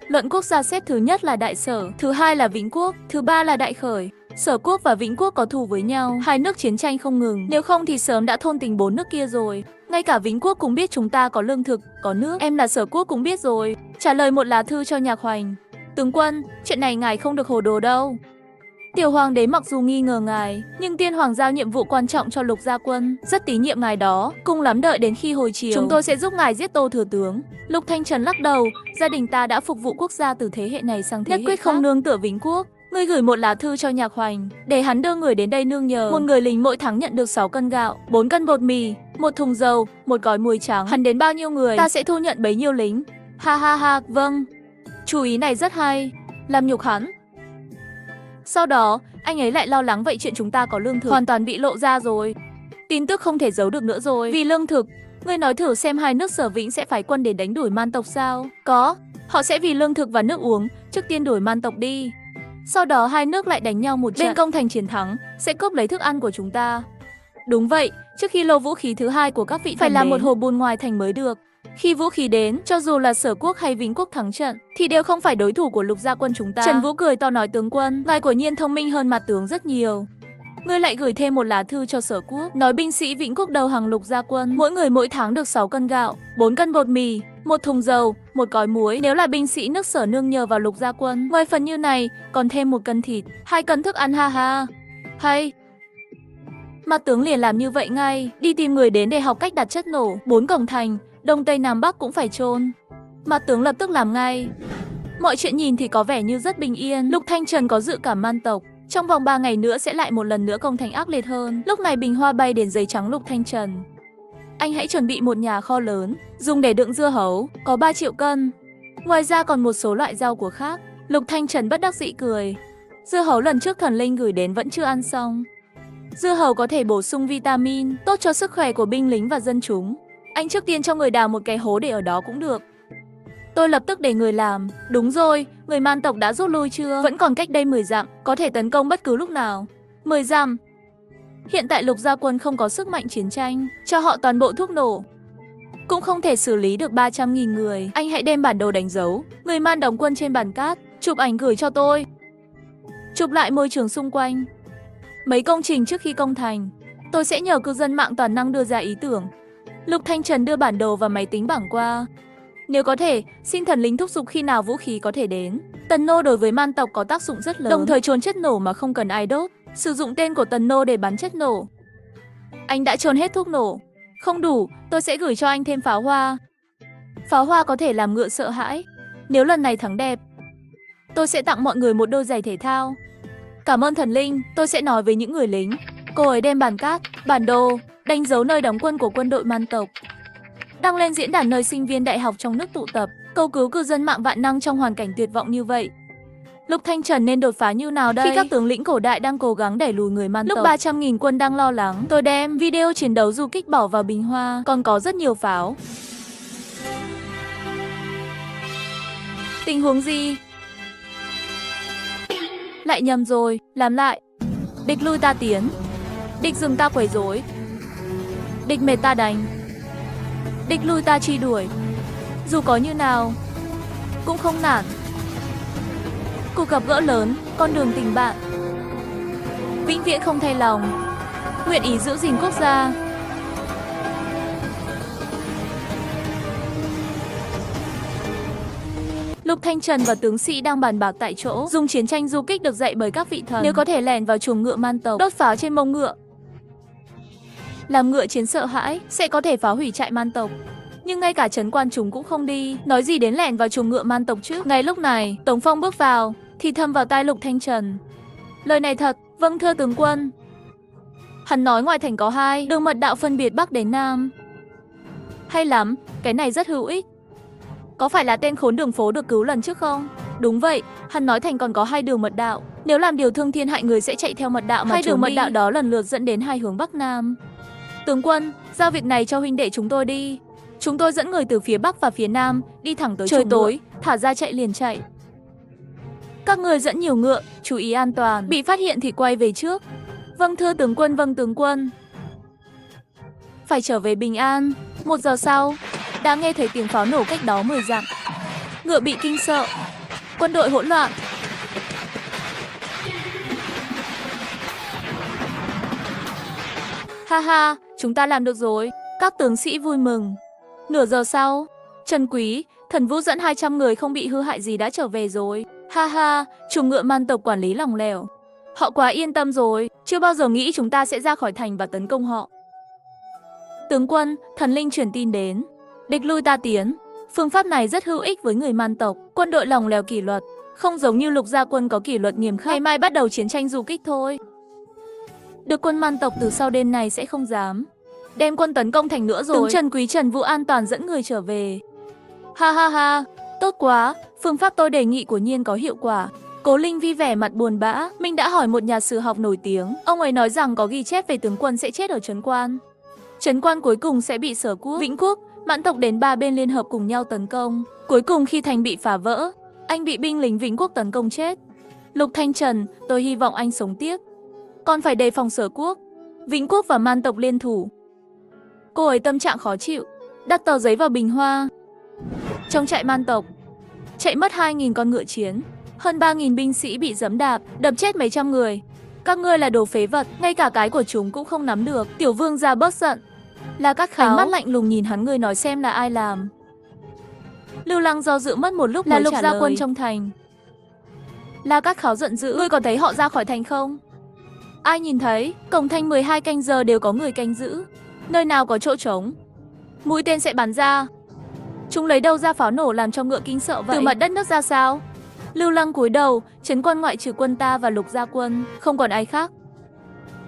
Speaker 1: Luận quốc gia xếp thứ nhất là Đại Sở, thứ hai là Vĩnh Quốc, thứ ba là Đại Khởi. Sở Quốc và Vĩnh Quốc có thù với nhau, hai nước chiến tranh không ngừng. Nếu không thì sớm đã thôn tính 4 nước kia rồi. Ngay cả Vĩnh Quốc cũng biết chúng ta có lương thực, có nước. Em là Sở Quốc cũng biết rồi. Trả lời một lá thư cho Nhạc Hoành. Tướng quân, chuyện này ngài không được hồ đồ đâu. Tiểu hoàng đế mặc dù nghi ngờ ngài, nhưng tiên hoàng giao nhiệm vụ quan trọng cho Lục Gia Quân, rất tín nhiệm ngài đó. Cùng lắm đợi đến khi hồi chiều, chúng tôi sẽ giúp ngài giết Tô thừa tướng. Lục Thanh Trần lắc đầu, gia đình ta đã phục vụ quốc gia từ thế hệ này sang thế hệ khác. Nhất quyết không nương tựa Vĩnh Quốc. Ngươi gửi một lá thư cho Nhạc Hoành, để hắn đưa người đến đây nương nhờ. Một người lính mỗi tháng nhận được 6 cân gạo, 4 cân bột mì, 1 thùng dầu, 1 gói muối trắng. Hắn đến bao nhiêu người, ta sẽ thu nhận bấy nhiêu lính. Ha ha ha, vâng. Chú ý này rất hay, làm nhục hắn. Sau đó, anh ấy lại lo lắng vậy chuyện chúng ta có lương thực hoàn toàn bị lộ ra rồi. Tin tức không thể giấu được nữa rồi. Vì lương thực, ngươi nói thử xem hai nước Sở Vĩnh sẽ phái quân để đánh đuổi Man tộc sao? Có, họ sẽ vì lương thực và nước uống, trước tiên đuổi Man tộc đi. Sau đó hai nước lại đánh nhau một trận. Bên công thành chiến thắng, sẽ cướp lấy thức ăn của chúng ta. Đúng vậy, trước khi lô vũ khí thứ hai của các vị phải làm một hồ bùn ngoài thành mới được. Khi vũ khí đến, cho dù là Sở Quốc hay Vĩnh Quốc thắng trận, thì đều không phải đối thủ của Lục Gia Quân chúng ta. Trần Vũ cười to nói tướng quân, ngài quả nhiên thông minh hơn mặt tướng rất nhiều. Ngươi lại gửi thêm một lá thư cho Sở Quốc, nói binh sĩ Vĩnh Quốc đầu hàng Lục Gia Quân, mỗi người mỗi tháng được 6 cân gạo, 4 cân bột mì, 1 thùng dầu, 1 gói muối. Nếu là binh sĩ nước Sở nương nhờ vào Lục Gia Quân, ngoài phần như này, còn thêm 1 cân thịt, 2 cân thức ăn ha ha. Hay. Mặt tướng liền làm như vậy ngay, đi tìm người đến để học cách đặt chất nổ, 4 cổng thành, Đông Tây Nam Bắc cũng phải chôn. Mặt tướng lập tức làm ngay. Mọi chuyện nhìn thì có vẻ như rất bình yên. Lục Thanh Trần có dự cảm Man tộc trong vòng 3 ngày nữa sẽ lại một lần nữa công thành ác liệt hơn. Lúc này Bình Hoa bay đến giấy trắng Lục Thanh Trần. Anh hãy chuẩn bị một nhà kho lớn, dùng để đựng dưa hấu, có 3 triệu cân. Ngoài ra còn một số loại rau của khác. Lục Thanh Trần bất đắc dĩ cười. Dưa hấu lần trước thần linh gửi đến vẫn chưa ăn xong. Dưa hấu có thể bổ sung vitamin, tốt cho sức khỏe của binh lính và dân chúng. Anh trước tiên cho người đào một cái hố để ở đó cũng được. Tôi lập tức để người làm. Đúng rồi, người Man tộc đã rút lui chưa? Vẫn còn cách đây 10 dặm, có thể tấn công bất cứ lúc nào. 10 dặm. Hiện tại Lục Gia Quân không có sức mạnh chiến tranh, cho họ toàn bộ thuốc nổ. Cũng không thể xử lý được 300.000 người. Anh hãy đem bản đồ đánh dấu, người Man đóng quân trên bàn cát, chụp ảnh gửi cho tôi. Chụp lại môi trường xung quanh. Mấy công trình trước khi công thành. Tôi sẽ nhờ cư dân mạng toàn năng đưa ra ý tưởng. Lục Thanh Trần đưa bản đồ và máy tính bảng qua. Nếu có thể, xin thần linh thúc giục khi nào vũ khí có thể đến. Tần nô đối với Man tộc có tác dụng rất lớn, đồng thời trôn chất nổ mà không cần ai đốt. Sử dụng tên của Tần nô để bắn chất nổ. Anh đã trôn hết thuốc nổ. Không đủ, tôi sẽ gửi cho anh thêm pháo hoa. Pháo hoa có thể làm ngựa sợ hãi. Nếu lần này thắng đẹp, tôi sẽ tặng mọi người một đôi giày thể thao. Cảm ơn thần linh, tôi sẽ nói với những người lính. Cô ấy đem bàn cát, bản đồ, đánh dấu nơi đóng quân của quân đội Man tộc. Đăng lên diễn đàn nơi sinh viên đại học trong nước tụ tập, cầu cứu cư dân mạng vạn năng trong hoàn cảnh tuyệt vọng như vậy. Lục Thanh Trần nên đột phá như nào đây? Khi các tướng lĩnh cổ đại đang cố gắng đẩy lùi người man tộc, lúc 300.000 quân đang lo lắng, tôi đem video chiến đấu du kích bỏ vào Bình Hoa, còn có rất nhiều pháo. Tình huống gì? Lại nhầm rồi, làm lại. Địch lui ta tiến, địch dừng ta quấy rối, địch mệt ta đánh, địch lui ta truy đuổi. Dù có như nào cũng không nản. Cuộc gặp gỡ lớn, con đường tình bạn, vĩnh viễn không thay lòng, nguyện ý giữ gìn quốc gia. Lục Thanh Trần và tướng sĩ đang bàn bạc tại chỗ, dùng chiến tranh du kích được dạy bởi các vị thần. Nếu có thể lẻn vào chuồng ngựa man tộc, đốt pháo trên mông ngựa, làm ngựa chiến sợ hãi, sẽ có thể phá hủy trại man tộc. Nhưng ngay cả trấn quan chúng cũng không đi, nói gì đến lẻn vào chuồng ngựa man tộc chứ. Ngay lúc này, Tống Phong bước vào, thì thầm vào tai Lục Thanh Trần. Lời này thật, vâng thưa tướng quân. Hắn nói ngoài thành có 2 đường mật đạo phân biệt Bắc đến Nam. Hay lắm, cái này rất hữu ích. Có phải là tên khốn đường phố được cứu lần trước không? Đúng vậy, hắn nói thành còn có 2 đường mật đạo. Nếu làm điều thương thiên hại người sẽ chạy theo mật đạo mà 2 đường mật đạo đó lần lượt dẫn đến 2 hướng Bắc Nam. Tướng quân, giao việc này cho huynh đệ chúng tôi đi. Chúng tôi dẫn người từ phía Bắc và phía Nam đi thẳng tới trời tối, thả ra chạy liền chạy. Các người dẫn nhiều ngựa, chú ý an toàn, bị phát hiện thì quay về trước. Vâng thưa tướng quân, vâng tướng quân. Phải trở về bình an. 1 giờ sau, đã nghe thấy tiếng pháo nổ cách đó 10 dặm. Ngựa bị kinh sợ, quân đội hỗn loạn. Ha ha, chúng ta làm được rồi. Các tướng sĩ vui mừng. Nửa giờ sau, Trần Quý, Thần Vũ dẫn 200 người không bị hư hại gì đã trở về rồi. Ha ha, chuồng ngựa man tộc quản lý lỏng lẻo. Họ quá yên tâm rồi, chưa bao giờ nghĩ chúng ta sẽ ra khỏi thành và tấn công họ. Tướng quân, thần linh truyền tin đến. Địch lui ta tiến. Phương pháp này rất hữu ích với người man tộc. Quân đội lỏng lẻo kỷ luật, không giống như Lục gia quân có kỷ luật nghiêm khắc. Ngày mai bắt đầu chiến tranh du kích thôi. Được quân man tộc từ sau đêm này sẽ không dám đem quân tấn công thành nữa rồi. Tướng Trần Quý Trần Vũ an toàn dẫn người trở về. Ha ha ha, tốt quá, phương pháp tôi đề nghị của Nhiên có hiệu quả. Cố Linh Vi vẻ mặt buồn bã. Mình đã hỏi một nhà sử học nổi tiếng. Ông ấy nói rằng có ghi chép về tướng quân sẽ chết ở trấn quan. Trấn quan cuối cùng sẽ bị Sở Quốc, Vĩnh Quốc, Mãn tộc đến 3 bên liên hợp cùng nhau tấn công. Cuối cùng khi thành bị phá vỡ, anh bị binh lính Vĩnh Quốc tấn công chết. Lục Thanh Trần, tôi hy vọng anh sống tiếp. Còn phải đề phòng Sở Quốc, Vĩnh Quốc và Man tộc liên thủ. Cô ấy tâm trạng khó chịu, đặt tờ giấy vào bình hoa. Trong trại man tộc, chạy mất 2.000 con ngựa chiến, hơn 3.000 binh sĩ bị giẫm đạp, đập chết mấy trăm người. Các ngươi là đồ phế vật, ngay cả cái của chúng cũng không nắm được. Tiểu vương gia bớt giận. Là các kháo, ánh mắt lạnh lùng nhìn hắn, người nói xem là ai làm. Lưu Lăng do dự mất một lúc mới trả lời. Là Lục gia quân trong thành. La Cát Kháo giận dữ, ngươi có thấy họ ra khỏi thành không? Ai nhìn thấy, cổng thành 12 canh giờ đều có người canh giữ. Nơi nào có chỗ trống, mũi tên sẽ bắn ra. Chúng lấy đâu ra pháo nổ làm cho ngựa kinh sợ vậy? Từ mặt đất nước ra sao? Lưu Lăng cúi đầu, trấn quan ngoại trừ quân ta và Lục gia quân, không còn ai khác.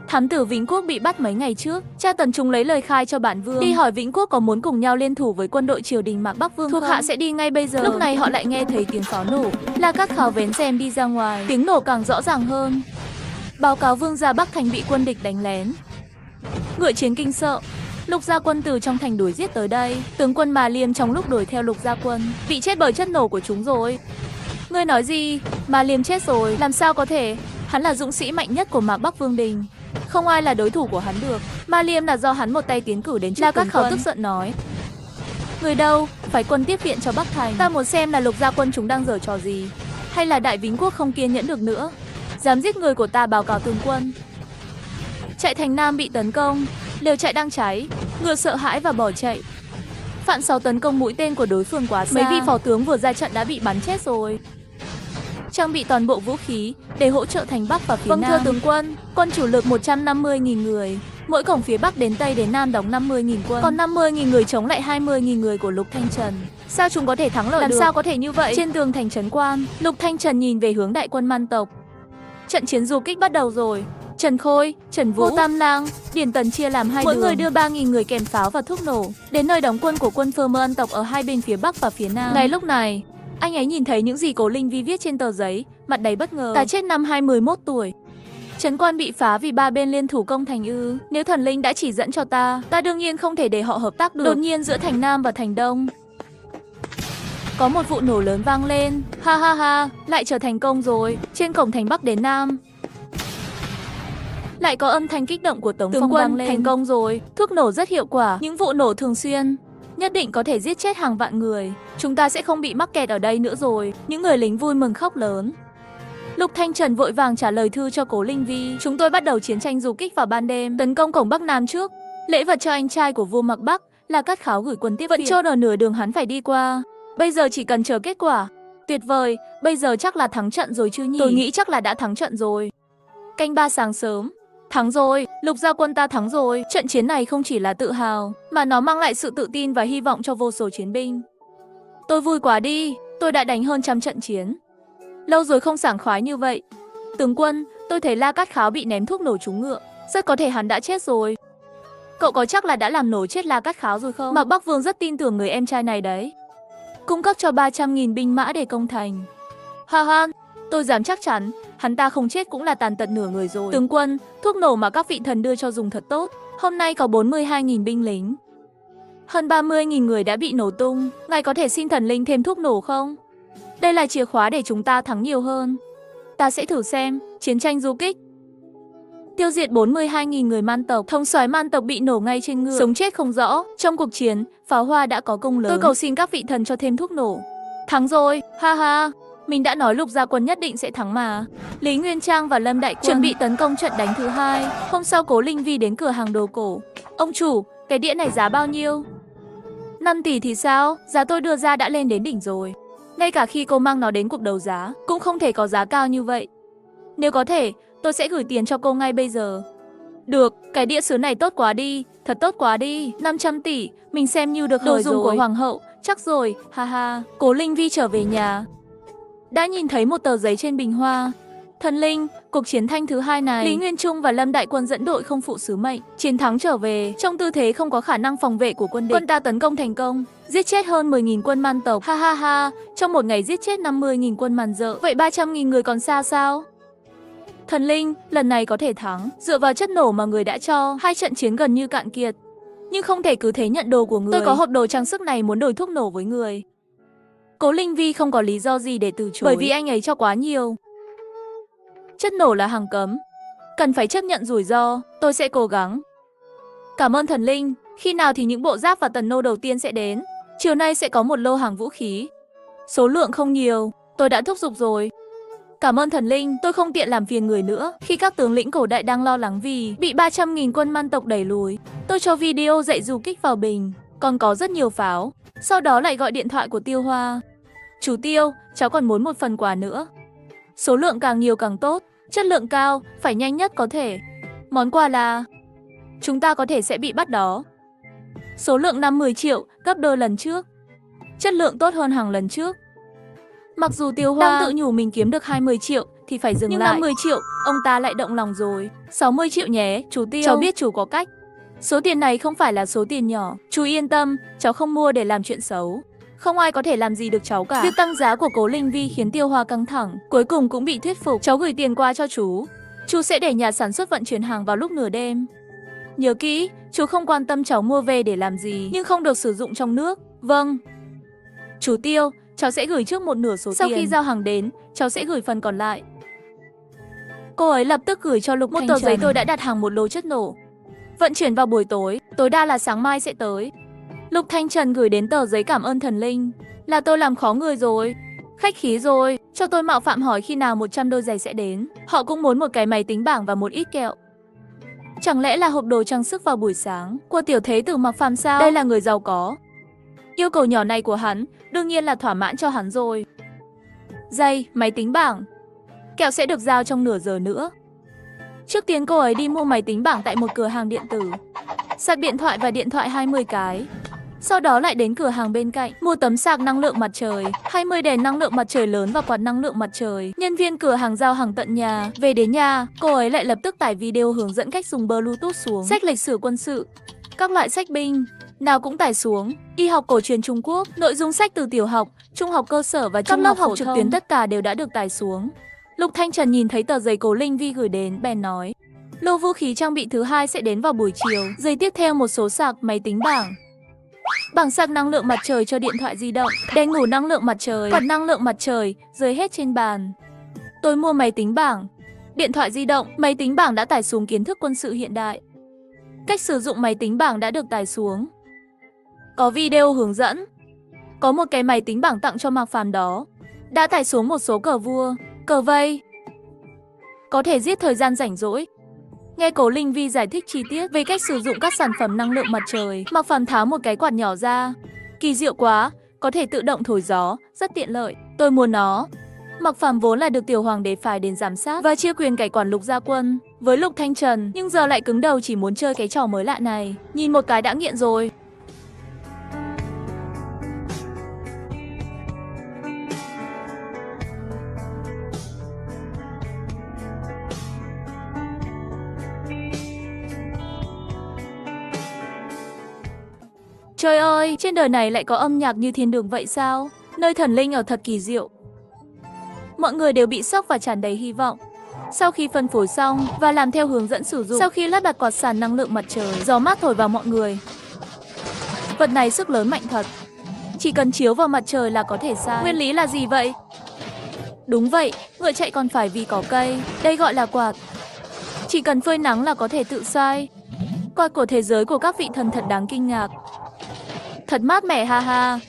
Speaker 1: Thám tử Vĩnh Quốc bị bắt mấy ngày trước, cha Tần Trung lấy lời khai cho bản vương, đi hỏi Vĩnh Quốc có muốn cùng nhau liên thủ với quân đội triều đình Mạc Bắc Vương không? Thuộc hạ sẽ đi ngay bây giờ. Lúc này họ lại nghe thấy tiếng pháo nổ. La Cát Kháo vén rèm đi ra ngoài, tiếng nổ càng rõ ràng hơn. Báo cáo vương gia Bắc thành bị quân địch đánh lén. Ngựa chiến kinh sợ, Lục gia quân từ trong thành đuổi giết tới đây. Tướng quân Mà Liêm trong lúc đuổi theo Lục gia quân bị chết bởi chất nổ của chúng rồi. Ngươi nói gì? Mà Liêm chết rồi? Làm sao có thể? Hắn là dũng sĩ mạnh nhất của Mạc Bắc Vương đình, không ai là đối thủ của hắn được. Ma Liêm là do hắn một tay tiến cử đến trước. La Cát Kháo tức giận nói. Người đâu? Phải quân tiếp viện cho Bắc thành. Ta muốn xem là Lục gia quân chúng đang giở trò gì, hay là Đại Vĩnh Quốc không kiên nhẫn được nữa, dám giết người của ta. Báo cáo tướng quân. Trại thành Nam bị tấn công, lều trại đang cháy, ngựa sợ hãi và bỏ chạy. Phạn 6 tấn công mũi tên của đối phương quá xa. Mấy vị phó tướng vừa ra trận đã bị bắn chết rồi. Trang bị toàn bộ vũ khí để hỗ trợ thành Bắc và phía Nam. Vâng thưa tướng quân, quân chủ lực 150.000 người, mỗi cổng phía Bắc đến Tây đến Nam đóng 50.000 quân, còn 50.000 người chống lại 20.000 người của Lục Thanh Trần. Sao chúng có thể thắng lợi được? Làm sao có thể như vậy? Trên tường thành trấn quan, Lục Thanh Trần nhìn về hướng đại quân Man tộc. Trận chiến du kích bắt đầu rồi. Trần Khôi, Trần Vũ, Ngô Tam Lang, Điền Tần chia làm hai đường, mỗi người đưa 3.000 người kèm pháo và thuốc nổ đến nơi đóng quân của quân Phơ Mơ Ân tộc ở hai bên phía Bắc và phía Nam. Ngay lúc này, anh ấy nhìn thấy những gì Cố Linh Vi viết trên tờ giấy mặt đầy bất ngờ. Ta chết năm 21 tuổi. Trấn quan bị phá vì ba bên liên thủ công thành ư? Nếu thần linh đã chỉ dẫn cho ta đương nhiên không thể để họ hợp tác được. Đột nhiên giữa thành Nam và thành Đông có một vụ nổ lớn vang lên. Ha ha ha, lại trở thành công rồi. Trên cổng thành Bắc đến Nam lại có âm thanh kích động của Tống Phong vang lên. Thành công rồi, thuốc nổ rất hiệu quả. Những vụ nổ thường xuyên nhất định có thể giết chết hàng vạn người. Chúng ta sẽ không bị mắc kẹt ở đây nữa rồi. Những người lính vui mừng khóc lớn. Lục Thanh Trần vội vàng trả lời thư cho Cố Linh Vi. Chúng tôi bắt đầu chiến tranh du kích vào ban đêm, tấn công cổng Bắc Nam trước. Lễ vật cho anh trai của vua Mạc Bắc là Cát Kháo gửi quân tiếp viện. Vẫn chôn ở nửa đường hắn phải đi qua. Bây giờ chỉ cần chờ kết quả. Tuyệt vời, bây giờ chắc là thắng trận rồi chứ nhỉ? Tôi nghĩ chắc là đã thắng trận rồi. Canh 3 sáng sớm. Thắng rồi, Lục gia quân ta thắng rồi. Trận chiến này không chỉ là tự hào, mà nó mang lại sự tự tin và hy vọng cho vô số chiến binh. Tôi vui quá đi, tôi đã đánh hơn trăm trận chiến. Lâu rồi không sảng khoái như vậy. Tướng quân, tôi thấy La Cát Kháo bị ném thuốc nổ trúng ngựa. Rất có thể hắn đã chết rồi. Cậu có chắc là đã làm nổ chết La Cát Kháo rồi không? Mạc Bắc Vương rất tin tưởng người em trai này đấy. Cung cấp cho 300.000 binh mã để công thành. Ha ha, tôi dám chắc chắn, hắn ta không chết cũng là tàn tật nửa người rồi. Tướng quân, thuốc nổ mà các vị thần đưa cho dùng thật tốt. Hôm nay có 42.000 binh lính. Hơn 30.000 người đã bị nổ tung. Ngài có thể xin thần linh thêm thuốc nổ không? Đây là chìa khóa để chúng ta thắng nhiều hơn. Ta sẽ thử xem. Chiến tranh du kích. Tiêu diệt 42.000 người man tộc. Thống soái man tộc bị nổ ngay trên ngựa. Sống chết không rõ. Trong cuộc chiến, pháo hoa đã có công lớn. Tôi cầu xin các vị thần cho thêm thuốc nổ. Thắng rồi, ha ha. Mình đã nói Lục gia quân nhất định sẽ thắng mà. Lý Nguyên Trang và Lâm Đại Quân chuẩn bị tấn công trận đánh thứ hai. Hôm sau Cố Linh Vi đến cửa hàng đồ cổ. Ông chủ, cái đĩa này giá bao nhiêu? 5 tỷ thì sao? Giá tôi đưa ra đã lên đến đỉnh rồi. Ngay cả khi cô mang nó đến cuộc đấu giá, cũng không thể có giá cao như vậy. Nếu có thể, tôi sẽ gửi tiền cho cô ngay bây giờ. Được, cái đĩa sứ này tốt quá đi, thật tốt quá đi. 500 tỷ, mình xem như được đồ dùng của hoàng hậu, chắc rồi, ha ha. Cố Linh Vi trở về nhà, đã nhìn thấy một tờ giấy trên bình hoa. Thần linh, cuộc chiến thanh thứ hai này, Lý Nguyên Trung và Lâm Đại Quân dẫn đội không phụ sứ mệnh, chiến thắng trở về, trong tư thế không có khả năng phòng vệ của quân địch. Quân ta tấn công thành công, giết chết hơn 10.000 quân man tộc, ha ha ha, trong một ngày giết chết 50.000 quân man dợ, vậy 300.000 người còn xa sao? Thần linh, lần này có thể thắng, dựa vào chất nổ mà người đã cho, hai trận chiến gần như cạn kiệt. Nhưng không thể cứ thế nhận đồ của người. Tôi có hộp đồ trang sức này muốn đổi thuốc nổ với người. Cố Linh Vi không có lý do gì để từ chối, bởi vì anh ấy cho quá nhiều. Chất nổ là hàng cấm, cần phải chấp nhận rủi ro, tôi sẽ cố gắng. Cảm ơn thần linh, khi nào thì những bộ giáp và tần nô đầu tiên sẽ đến? Chiều nay sẽ có một lô hàng vũ khí. Số lượng không nhiều, tôi đã thúc giục rồi. Cảm ơn thần linh, tôi không tiện làm phiền người nữa. Khi các tướng lĩnh cổ đại đang lo lắng vì bị 300.000 quân man tộc đẩy lùi, tôi cho video dạy du kích vào bình, còn có rất nhiều pháo. Sau đó lại gọi điện thoại của Tiêu Hoa. Chú Tiêu, cháu còn muốn một phần quà nữa. Số lượng càng nhiều càng tốt, chất lượng cao, phải nhanh nhất có thể. Món quà là chúng ta có thể sẽ bị bắt đó. Số lượng 50 triệu, gấp đôi lần trước. Chất lượng tốt hơn hàng lần trước. Mặc dù Tiêu Hoa đang tự nhủ mình kiếm được 20 triệu thì phải dừng lại. Nhưng 50 triệu, ông ta lại động lòng rồi. 60 triệu nhé, chú Tiêu. Cháu biết chú có cách. Số tiền này không phải là số tiền nhỏ. Chú yên tâm, cháu không mua để làm chuyện xấu. Không ai có thể làm gì được cháu cả. Việc tăng giá của Cố Linh Vi khiến Tiêu Hoa căng thẳng, cuối cùng cũng bị thuyết phục. Cháu gửi tiền qua cho chú. Chú sẽ để nhà sản xuất vận chuyển hàng vào lúc nửa đêm. Nhớ kỹ, chú không quan tâm cháu mua về để làm gì, nhưng không được sử dụng trong nước. Vâng. Chú Tiêu, cháu sẽ gửi trước một nửa số tiền. Sau khi giao hàng đến, cháu sẽ gửi phần còn lại. Cô ấy lập tức gửi cho Lục Thanh Trần một tờ giấy tôi đã đặt hàng một lô chất nổ. Vận chuyển vào buổi tối, tối đa là sáng mai sẽ tới. Lục Thanh Trần gửi đến tờ giấy cảm ơn thần linh. Là tôi làm khó người rồi. Khách khí rồi, cho tôi mạo phạm hỏi khi nào 100 đôi giày sẽ đến. Họ cũng muốn một cái máy tính bảng và một ít kẹo. Chẳng lẽ là hộp đồ trang sức vào buổi sáng của tiểu thế tử Mạc Phàm sao? Đây là người giàu có. Yêu cầu nhỏ này của hắn, đương nhiên là thỏa mãn cho hắn rồi. Giày, máy tính bảng. Kẹo sẽ được giao trong nửa giờ nữa. Trước tiên cô ấy đi mua máy tính bảng tại một cửa hàng điện tử, sạc điện thoại và điện thoại 20 cái. Sau đó lại đến cửa hàng bên cạnh, mua tấm sạc năng lượng mặt trời, 20 đèn năng lượng mặt trời lớn và quạt năng lượng mặt trời. Nhân viên cửa hàng giao hàng tận nhà. Về đến nhà, cô ấy lại lập tức tải video hướng dẫn cách dùng Bluetooth xuống. Sách lịch sử quân sự, các loại sách binh, nào cũng tải xuống. Y học cổ truyền Trung Quốc, nội dung sách từ tiểu học, trung học cơ sở và trung học phổ thông, trực tuyến tất cả đều đã được tải xuống. Lục Thanh Trần nhìn thấy tờ giấy Cố Linh Vi gửi đến, bèn nói. Lô vũ khí trang bị thứ 2 sẽ đến vào buổi chiều. Giây tiếp theo một số sạc máy tính bảng. Bảng sạc năng lượng mặt trời cho điện thoại di động, đèn ngủ năng lượng mặt trời, quạt năng lượng mặt trời, rơi hết trên bàn. Tôi mua máy tính bảng, điện thoại di động, máy tính bảng đã tải xuống kiến thức quân sự hiện đại. Cách sử dụng máy tính bảng đã được tải xuống. Có video hướng dẫn. Có một cái máy tính bảng tặng cho Mạc Phàm đó. Đã tải xuống một số cờ vua, cờ vây. Có thể giết thời gian rảnh rỗi. Nghe Cố Linh Vi giải thích chi tiết về cách sử dụng các sản phẩm năng lượng mặt trời, Mạc Phàm tháo một cái quạt nhỏ ra. Kỳ diệu quá, có thể tự động thổi gió, rất tiện lợi. Tôi muốn nó. Mạc Phàm vốn là được Tiểu Hoàng đế phái đến giám sát và chia quyền cai quản Lục Gia Quân với Lục Thanh Trần, nhưng giờ lại cứng đầu chỉ muốn chơi cái trò mới lạ này. Nhìn một cái đã nghiện rồi. Trời ơi, trên đời này lại có âm nhạc như thiên đường vậy sao? Nơi thần linh ở thật kỳ diệu. Mọi người đều bị sốc và tràn đầy hy vọng. Sau khi phân phối xong và làm theo hướng dẫn sử dụng, sau khi lắp đặt quạt sàn năng lượng mặt trời, gió mát thổi vào mọi người. Vật này sức lớn mạnh thật. Chỉ cần chiếu vào mặt trời là có thể sai. Nguyên lý là gì vậy? Đúng vậy, ngựa chạy còn phải vì có cây. Đây gọi là quạt. Chỉ cần phơi nắng là có thể tự xoay. Quạt của thế giới của các vị thần thật đáng kinh ngạc. Thật mát mẻ ha ha.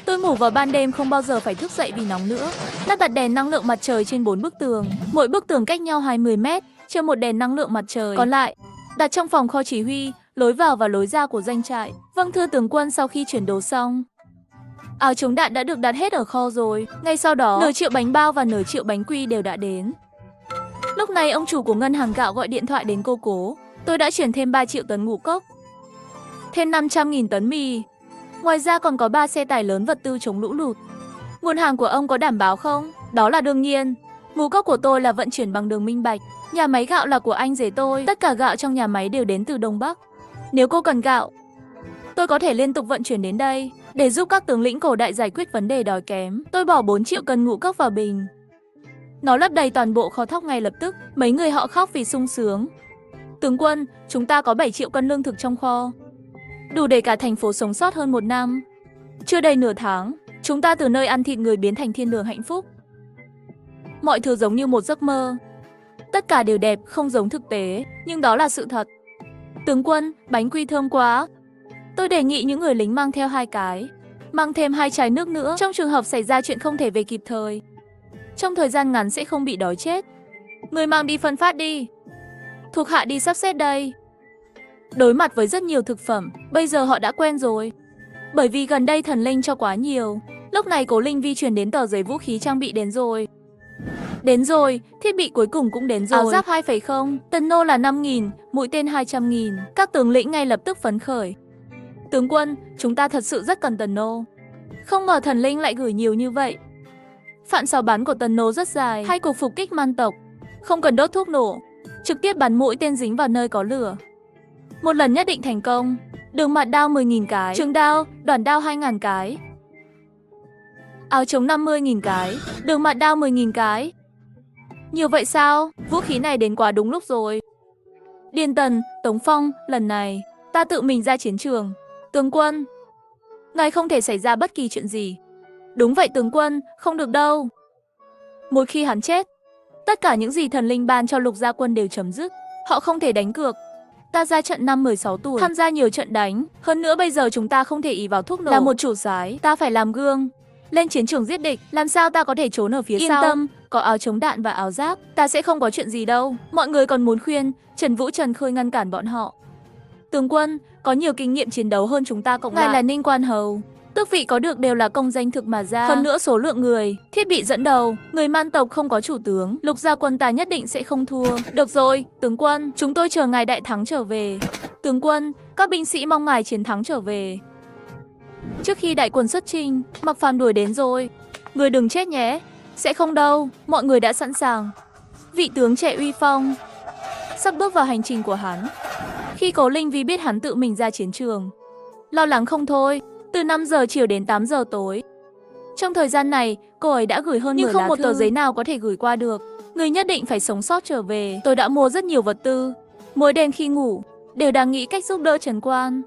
Speaker 1: Tôi ngủ vào ban đêm không bao giờ phải thức dậy vì nóng nữa. Lắp đặt đèn năng lượng mặt trời trên 4 bức tường. Mỗi bức tường cách nhau 20 mét, treo một đèn năng lượng mặt trời. Còn lại, đặt trong phòng kho chỉ huy, lối vào và lối ra của doanh trại. Vâng thưa tướng quân, sau khi chuyển đồ xong, áo chống đạn đã được đặt hết ở kho rồi. Ngay sau đó, nửa triệu bánh bao và nửa triệu bánh quy đều đã đến. Lúc này ông chủ của ngân hàng gạo gọi điện thoại đến cô Cố. Tôi đã chuyển thêm 3 triệu tấn ngũ cốc, thêm 500.000 tấn mì. Ngoài ra còn có 3 xe tải lớn vật tư chống lũ lụt. Nguồn hàng của ông có đảm bảo không? Đó là đương nhiên. Ngũ cốc của tôi là vận chuyển bằng đường minh bạch. Nhà máy gạo là của anh rể tôi. Tất cả gạo trong nhà máy đều đến từ Đông Bắc. Nếu cô cần gạo, tôi có thể liên tục vận chuyển đến đây. Để giúp các tướng lĩnh cổ đại giải quyết vấn đề đói kém, tôi bỏ 4 triệu cân ngũ cốc vào bình. Nó lấp đầy toàn bộ kho thóc ngay lập tức. Mấy người họ khóc vì sung sướng. Tướng quân, chúng ta có 7 triệu cân lương thực trong kho, đủ để cả thành phố sống sót hơn 1 năm. Chưa đầy nửa tháng, chúng ta từ nơi ăn thịt người biến thành thiên đường hạnh phúc. Mọi thứ giống như một giấc mơ. Tất cả đều đẹp, không giống thực tế, nhưng đó là sự thật. Tướng quân, bánh quy thơm quá. Tôi đề nghị những người lính mang theo 2 cái, mang thêm 2 chai nước nữa, trong trường hợp xảy ra chuyện không thể về kịp thời. Trong thời gian ngắn sẽ không bị đói chết. Người mang đi phân phát đi. Thuộc hạ đi sắp xếp đây. Đối mặt với rất nhiều thực phẩm, bây giờ họ đã quen rồi. Bởi vì gần đây thần linh cho quá nhiều. Lúc này Cố Linh Vi chuyển đến tờ giấy vũ khí trang bị đến rồi. Đến rồi, thiết bị cuối cùng cũng đến rồi. Áo giáp 2,0, tân nô là 5.000, mũi tên 200.000. Các tướng lĩnh ngay lập tức phấn khởi. Tướng quân, chúng ta thật sự rất cần tần nô. Không ngờ thần linh lại gửi nhiều như vậy. Phạn sào bắn của tần nô rất dài, hay cuộc phục kích man tộc. Không cần đốt thuốc nổ, trực tiếp bắn mũi tên dính vào nơi có lửa. Một lần nhất định thành công. Đường mặt đao 10.000 cái, trường đao, đoàn đao 2.000 cái. Áo chống 50.000 cái, đường mặt đao 10.000 cái. Nhiều vậy sao? Vũ khí này đến quá đúng lúc rồi. Điền Tần, Tống Phong, lần này ta tự mình ra chiến trường. Tướng quân, ngài không thể xảy ra bất kỳ chuyện gì. Đúng vậy tướng quân, không được đâu. Một khi hắn chết, tất cả những gì thần linh ban cho Lục Gia Quân đều chấm dứt. Họ không thể đánh cược. Ta ra trận năm 16 tuổi, tham gia nhiều trận đánh. Hơn nữa bây giờ chúng ta không thể ỷ vào thuốc nổ. Là một chủ soái, ta phải làm gương. Lên chiến trường giết địch, làm sao ta có thể trốn ở phía sau? Yên tâm, có áo chống đạn và áo giáp, ta sẽ không có chuyện gì đâu. Mọi người còn muốn khuyên Trần Vũ Trần Khơi ngăn cản bọn họ. Tướng quân, có nhiều kinh nghiệm chiến đấu hơn chúng ta cộng lại. Ngài là Ninh Quan Hầu, tước vị có được đều là công danh thực mà ra. Hơn nữa số lượng người, thiết bị dẫn đầu, người man tộc không có chủ tướng, Lục Gia Quân ta nhất định sẽ không thua. Được rồi, tướng quân, chúng tôi chờ ngài đại thắng trở về. Tướng quân, các binh sĩ mong ngài chiến thắng trở về. Trước khi đại quân xuất chinh, Mạc Phàm đuổi đến rồi. Người đừng chết nhé. Sẽ không đâu, mọi người đã sẵn sàng. Vị tướng trẻ uy phong sắp bước vào hành trình của hắn. Khi Cố Linh Vi biết hắn tự mình ra chiến trường, lo lắng không thôi. Từ 5 giờ chiều đến 8 giờ tối. Trong thời gian này, cô ấy đã gửi hơn 10 lá thư, nhưng không một tờ giấy nào có thể gửi qua được. Ngươi nhất định phải sống sót trở về. Tôi đã mua rất nhiều vật tư. Mỗi đêm khi ngủ, đều đang nghĩ cách giúp đỡ Trấn Quan.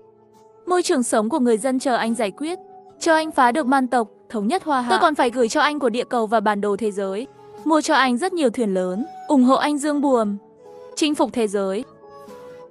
Speaker 1: Môi trường sống của người dân chờ anh giải quyết. Cho anh phá được man tộc, thống nhất Hoa Hạ. Tôi còn phải gửi cho anh của địa cầu và bản đồ thế giới. Mua cho anh rất nhiều thuyền lớn, ủng hộ anh dương buồm, chinh phục thế giới.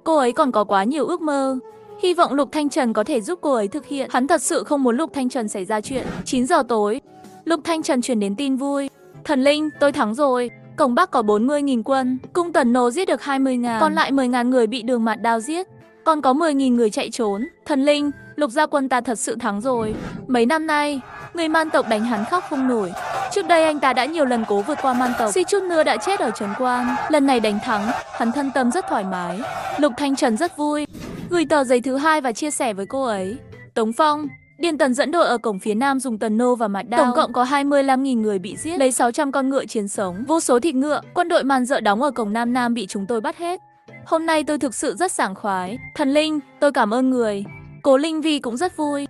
Speaker 1: Cô ấy còn có quá nhiều ước mơ. Hy vọng Lục Thanh Trần có thể giúp cô ấy thực hiện. Hắn thật sự không muốn Lục Thanh Trần xảy ra chuyện. 9 giờ tối, Lục Thanh Trần truyền đến tin vui. Thần linh, tôi thắng rồi. Cổng Bắc có 40.000 quân, cung Tần Nô giết được 20.000, còn lại 10.000 người bị Đường Mạt Đao giết. Còn có 10.000 người chạy trốn. Thần linh, Lục gia quân ta thật sự thắng rồi. Mấy năm nay, người man tộc đánh hắn khóc không nổi. Trước đây anh ta đã nhiều lần cố vượt qua man tộc, suýt chút nữa đã chết ở Trấn Quan. Lần này đánh thắng, hắn thân tâm rất thoải mái. Lục Thanh Trần rất vui, gửi tờ giấy thứ 2 và chia sẻ với cô ấy. Tống Phong, Điền Tần dẫn đội ở cổng phía nam dùng Tần Nô và Mạt Đao. Tổng cộng có 25.000 người bị giết, lấy 600 con ngựa chiến sống, vô số thịt ngựa. Quân đội Man Dợ đóng ở cổng Nam Nam bị chúng tôi bắt hết. Hôm nay tôi thực sự rất sảng khoái. Thần linh, tôi cảm ơn người. Cố Linh Vi cũng rất vui.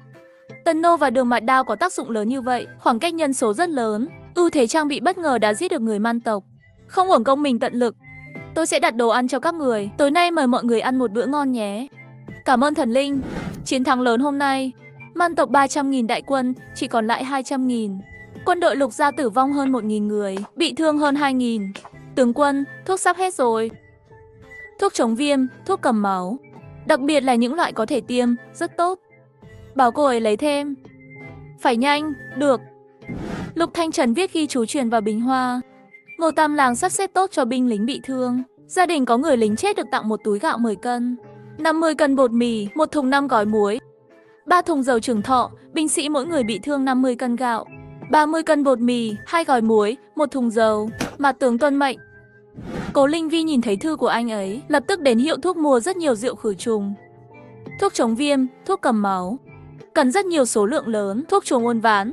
Speaker 1: Tần Nô và Đường Mạt Đao có tác dụng lớn như vậy, khoảng cách nhân số rất lớn. Ưu thế trang bị bất ngờ đã giết được người man tộc. Không uổng công mình tận lực. Tôi sẽ đặt đồ ăn cho các người. Tối nay mời mọi người ăn một bữa ngon nhé. Cảm ơn thần linh. Chiến thắng lớn hôm nay. Man tộc 300.000 đại quân, chỉ còn lại 200.000. Quân đội Lục gia tử vong hơn 1.000 người, bị thương hơn 2.000. Tướng quân, thuốc sắp hết rồi. Thuốc chống viêm, thuốc cầm máu. Đặc biệt là những loại có thể tiêm, rất tốt. Bảo cô ấy lấy thêm. Phải nhanh, được. Lục Thanh Trần viết ghi chú truyền vào bình hoa. Ngô Tam Làng sắp xếp tốt cho binh lính bị thương. Gia đình có người lính chết được tặng một túi gạo 10 cân, 50 cân bột mì, một thùng 5 gói muối, 3 thùng dầu Trường Thọ, binh sĩ mỗi người bị thương 50 cân gạo, 30 cân bột mì, 2 gói muối, một thùng dầu. Mà tướng tuân mệnh. Cố Linh Vi nhìn thấy thư của anh ấy, lập tức đến hiệu thuốc mua rất nhiều rượu khử trùng, thuốc chống viêm, thuốc cầm máu. Cần rất nhiều số lượng lớn, thuốc chuồng uốn ván.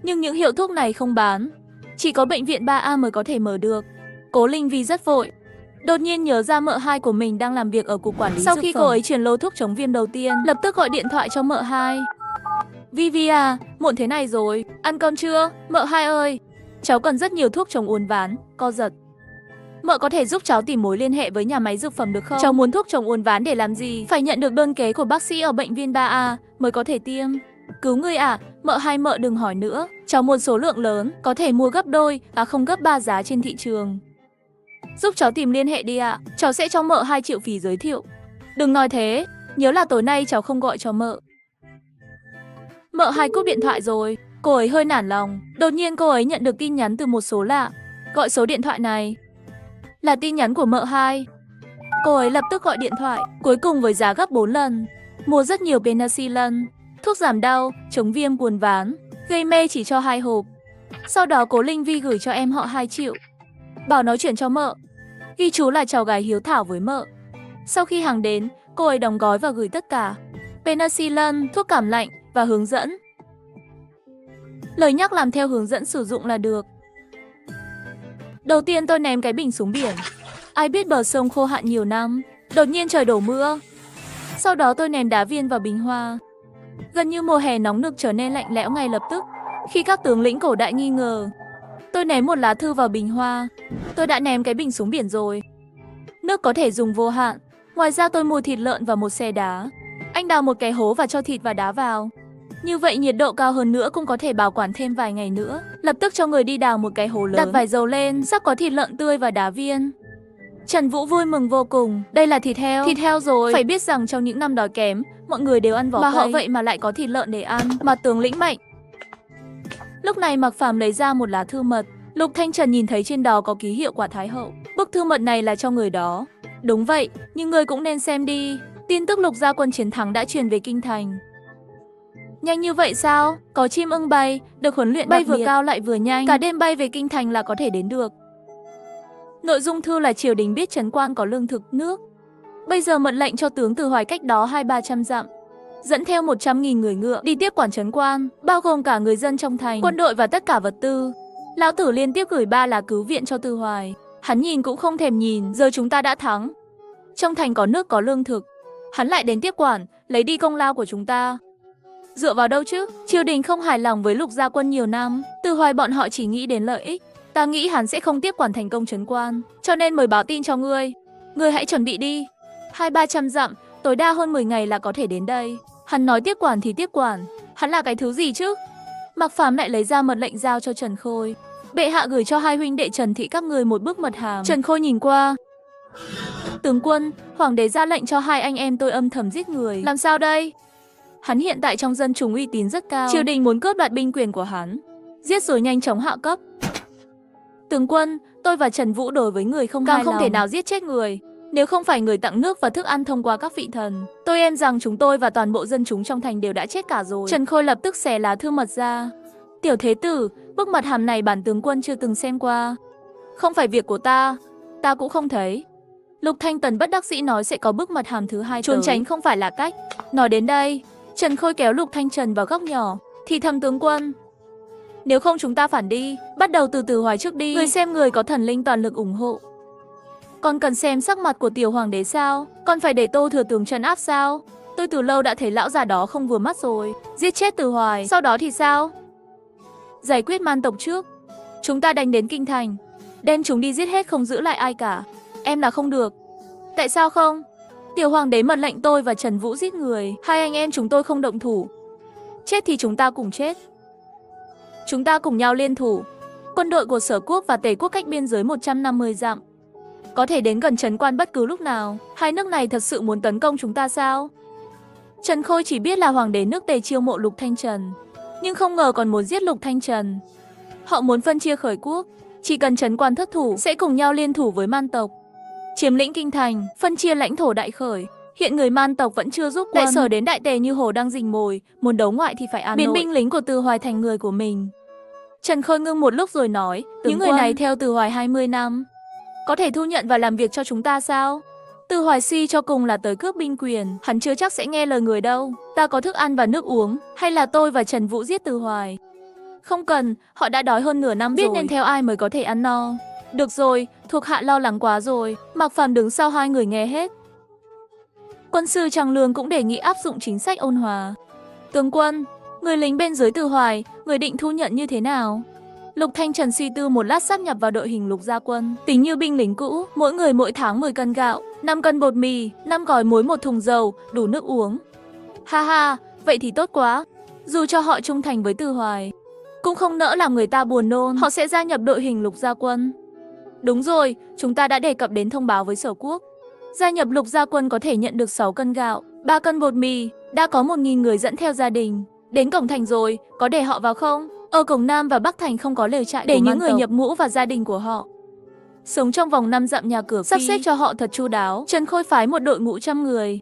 Speaker 1: Nhưng những hiệu thuốc này không bán, chỉ có bệnh viện 3A mới có thể mở được. Cố Linh Vi rất vội, đột nhiên nhớ ra mợ hai của mình đang làm việc ở cục quản lý. Sau khi cô ấy truyền lô thuốc chống viêm đầu tiên, lập tức gọi điện thoại cho mợ hai. Vivi à, muộn thế này rồi, ăn cơm chưa? Mợ hai ơi, cháu cần rất nhiều thuốc chống uốn ván, co giật. Mợ có thể giúp cháu tìm mối liên hệ với nhà máy dược phẩm được không? Cháu muốn thuốc chống uốn ván để làm gì? Phải nhận được đơn kế của bác sĩ ở bệnh viện 3A mới có thể tiêm. Cứu người à? Mợ hai mợ đừng hỏi nữa. Cháu muốn số lượng lớn, có thể mua gấp đôi, không gấp 3 giá trên thị trường. Giúp cháu tìm liên hệ đi ạ. Cháu sẽ cho mợ 2 triệu phí giới thiệu. Đừng nói thế, nhớ là tối nay cháu không gọi cho mợ. Mợ hai cúp điện thoại rồi. Cô ấy hơi nản lòng. Đột nhiên cô ấy nhận được tin nhắn từ một số lạ. Gọi số điện thoại này là tin nhắn của mợ hai. Cô ấy lập tức gọi điện thoại, cuối cùng với giá gấp 4 lần. Mua rất nhiều penicillin, thuốc giảm đau, chống viêm uốn ván, gây mê chỉ cho 2 hộp. Sau đó Cố Linh Vi gửi cho em họ 2 triệu. Bảo nói chuyện cho mợ. Ghi chú là cháu gái hiếu thảo với mợ. Sau khi hàng đến, cô ấy đóng gói và gửi tất cả. Penicillin, thuốc cảm lạnh và hướng dẫn. Lời nhắc làm theo hướng dẫn sử dụng là được. Đầu tiên tôi ném cái bình xuống biển. Ai biết bờ sông khô hạn nhiều năm, đột nhiên trời đổ mưa. Sau đó tôi ném đá viên vào bình hoa. Gần như mùa hè nóng nực trở nên lạnh lẽo ngay lập tức. Khi các tướng lĩnh cổ đại nghi ngờ, tôi ném một lá thư vào bình hoa. Tôi đã ném cái bình xuống biển rồi. Nước có thể dùng vô hạn. Ngoài ra tôi mua thịt lợn và một xe đá. Anh đào một cái hố và cho thịt và đá vào. Như vậy nhiệt độ cao hơn nữa cũng có thể bảo quản thêm vài ngày nữa. Lập tức cho người đi đào một cái hố lớn, đặt vải dầu lên, sắp có thịt lợn tươi và đá viên. Trần Vũ vui mừng vô cùng. Đây là thịt heo rồi. Phải biết rằng trong những năm đói kém, mọi người đều ăn vỏ cây. Mà họ vậy mà lại có thịt lợn để ăn. Mà tướng lĩnh mạnh. Lúc này Mạc Phàm lấy ra một lá thư mật. Lục Thanh Trần nhìn thấy trên đó có ký hiệu quả Thái hậu. Bức thư mật này là cho người đó. Đúng vậy, nhưng người cũng nên xem đi. Tin tức Lục gia quân chiến thắng đã truyền về kinh thành. Nhanh như vậy sao? Có chim ưng bay, được huấn luyện bay vừa cao lại vừa nhanh. Cả đêm bay về kinh thành là có thể đến được. Nội dung thư là triều đình biết Trấn Quan có lương thực, nước. Bây giờ mật lệnh cho tướng Từ Hoài cách đó 200-300 dặm, dẫn theo 100.000 người ngựa đi tiếp quản Trấn Quan, bao gồm cả người dân trong thành, quân đội và tất cả vật tư. Lão tử liên tiếp gửi 3 lá cứu viện cho Từ Hoài. Hắn nhìn cũng không thèm nhìn, giờ chúng ta đã thắng. Trong thành có nước có lương thực, hắn lại đến tiếp quản, lấy đi công lao của chúng ta. Dựa vào đâu chứ? Triều đình không hài lòng với Lục gia quân nhiều năm, Từ Hoài bọn họ chỉ nghĩ đến lợi ích. Ta nghĩ hắn sẽ không tiếp quản thành công trấn quan, cho nên mới báo tin cho ngươi. Ngươi hãy chuẩn bị đi. 200-300 dặm, tối đa hơn 10 ngày là có thể đến đây. Hắn nói tiếp quản thì tiếp quản, hắn là cái thứ gì chứ? Mạc Phàm lại lấy ra mật lệnh giao cho Trần Khôi. Bệ hạ gửi cho hai huynh đệ Trần Thị các người một bức mật hàm. Trần Khôi nhìn qua. Tướng quân, hoàng đế ra lệnh cho hai anh em tôi âm thầm giết người. Làm sao đây? Hắn hiện tại trong dân chúng uy tín rất cao. Triều đình muốn cướp đoạt binh quyền của hắn. Giết rồi nhanh chóng hạ cấp. Tướng quân, tôi và Trần Vũ đối với người không hài lòng. Càng không thể nào giết chết người. Nếu không phải người tặng nước và thức ăn thông qua các vị thần, tôi em rằng chúng tôi và toàn bộ dân chúng trong thành đều đã chết cả rồi. Trần Khôi lập tức xé lá thư mật ra. Tiểu thế tử, bức mật hàm này bản tướng quân chưa từng xem qua. Không phải việc của ta cũng không thấy. Lục Thanh Tần bất đắc dĩ nói sẽ có bức mật hàm thứ hai. Trốn tránh không phải là cách. Nói đến đây, Trần Khôi kéo Lục Thanh Trần vào góc nhỏ, thì thầm tướng quân. Nếu không chúng ta phản đi, bắt đầu từ Từ Hoài trước đi. Người xem người có thần linh toàn lực ủng hộ. Con cần xem sắc mặt của tiểu hoàng đế sao? Con phải để Tô Thừa Tướng trấn áp sao? Tôi từ lâu đã thấy lão già đó không vừa mắt rồi. Giết chết Từ Hoài, sau đó thì sao? Giải quyết man tộc trước. Chúng ta đánh đến kinh thành, đem chúng đi giết hết không giữ lại ai cả. Em là không được. Tại sao không? Tiểu hoàng đế mật lệnh tôi và Trần Vũ giết người. Hai anh em chúng tôi không động thủ. Chết thì chúng ta cùng chết. Chúng ta cùng nhau liên thủ. Quân đội của Sở Quốc và Tề Quốc cách biên giới 150 dặm. Có thể đến gần trấn quan bất cứ lúc nào. Hai nước này thật sự muốn tấn công chúng ta sao? Trần Khôi chỉ biết là hoàng đế nước Tề chiêu mộ Lục Thanh Trần, nhưng không ngờ còn muốn giết Lục Thanh Trần. Họ muốn phân chia khởi quốc. Chỉ cần trấn quan thất thủ sẽ cùng nhau liên thủ với man tộc, chiếm lĩnh kinh thành, phân chia lãnh thổ đại khởi. Hiện người man tộc vẫn chưa giúp quân. Đại Sở đến Đại Tề như hồ đang rình mồi, muốn đấu ngoại thì phải an biến binh lính của Từ Hoài thành người của mình. Trần Khôi ngưng một lúc rồi nói, những người này theo Từ Hoài 20 năm, có thể thu nhận và làm việc cho chúng ta sao? Từ Hoài suy cho cùng là tới cướp binh quyền, hắn chưa chắc sẽ nghe lời người đâu. Ta có thức ăn và nước uống, hay là tôi và Trần Vũ giết Từ Hoài? Không cần, họ đã đói hơn nửa năm rồi. Biết nên theo ai mới có thể ăn no. Được rồi, thuộc hạ lo lắng quá rồi. Mạc Phàm đứng sau hai người nghe hết. Quân sư Tràng Lương cũng đề nghị áp dụng chính sách ôn hòa. Tướng quân, người lính bên dưới Từ Hoài, người định thu nhận như thế nào? Lục Thanh Trần suy tư một lát sáp nhập vào đội hình Lục gia quân. Tính như binh lính cũ, mỗi người mỗi tháng 10 cân gạo, 5 cân bột mì, 5 gói muối, 1 thùng dầu, đủ nước uống. Ha ha, vậy thì tốt quá. Dù cho họ trung thành với Từ Hoài, cũng không nỡ làm người ta buồn nôn. Họ sẽ gia nhập đội hình Lục gia quân. Đúng rồi, chúng ta đã đề cập đến thông báo với Sở Quốc. Gia nhập Lục gia quân có thể nhận được 6 cân gạo, 3 cân bột mì. Đã có 1000 người dẫn theo gia đình. Đến cổng thành rồi, có để họ vào không? Ở cổng Nam và Bắc thành không có lều trại để những người nhập ngũ và gia đình của họ sống trong vòng 5 dặm nhà cửa, sắp xếp cho họ thật chu đáo. Trần Khôi phái một đội ngũ 100 người.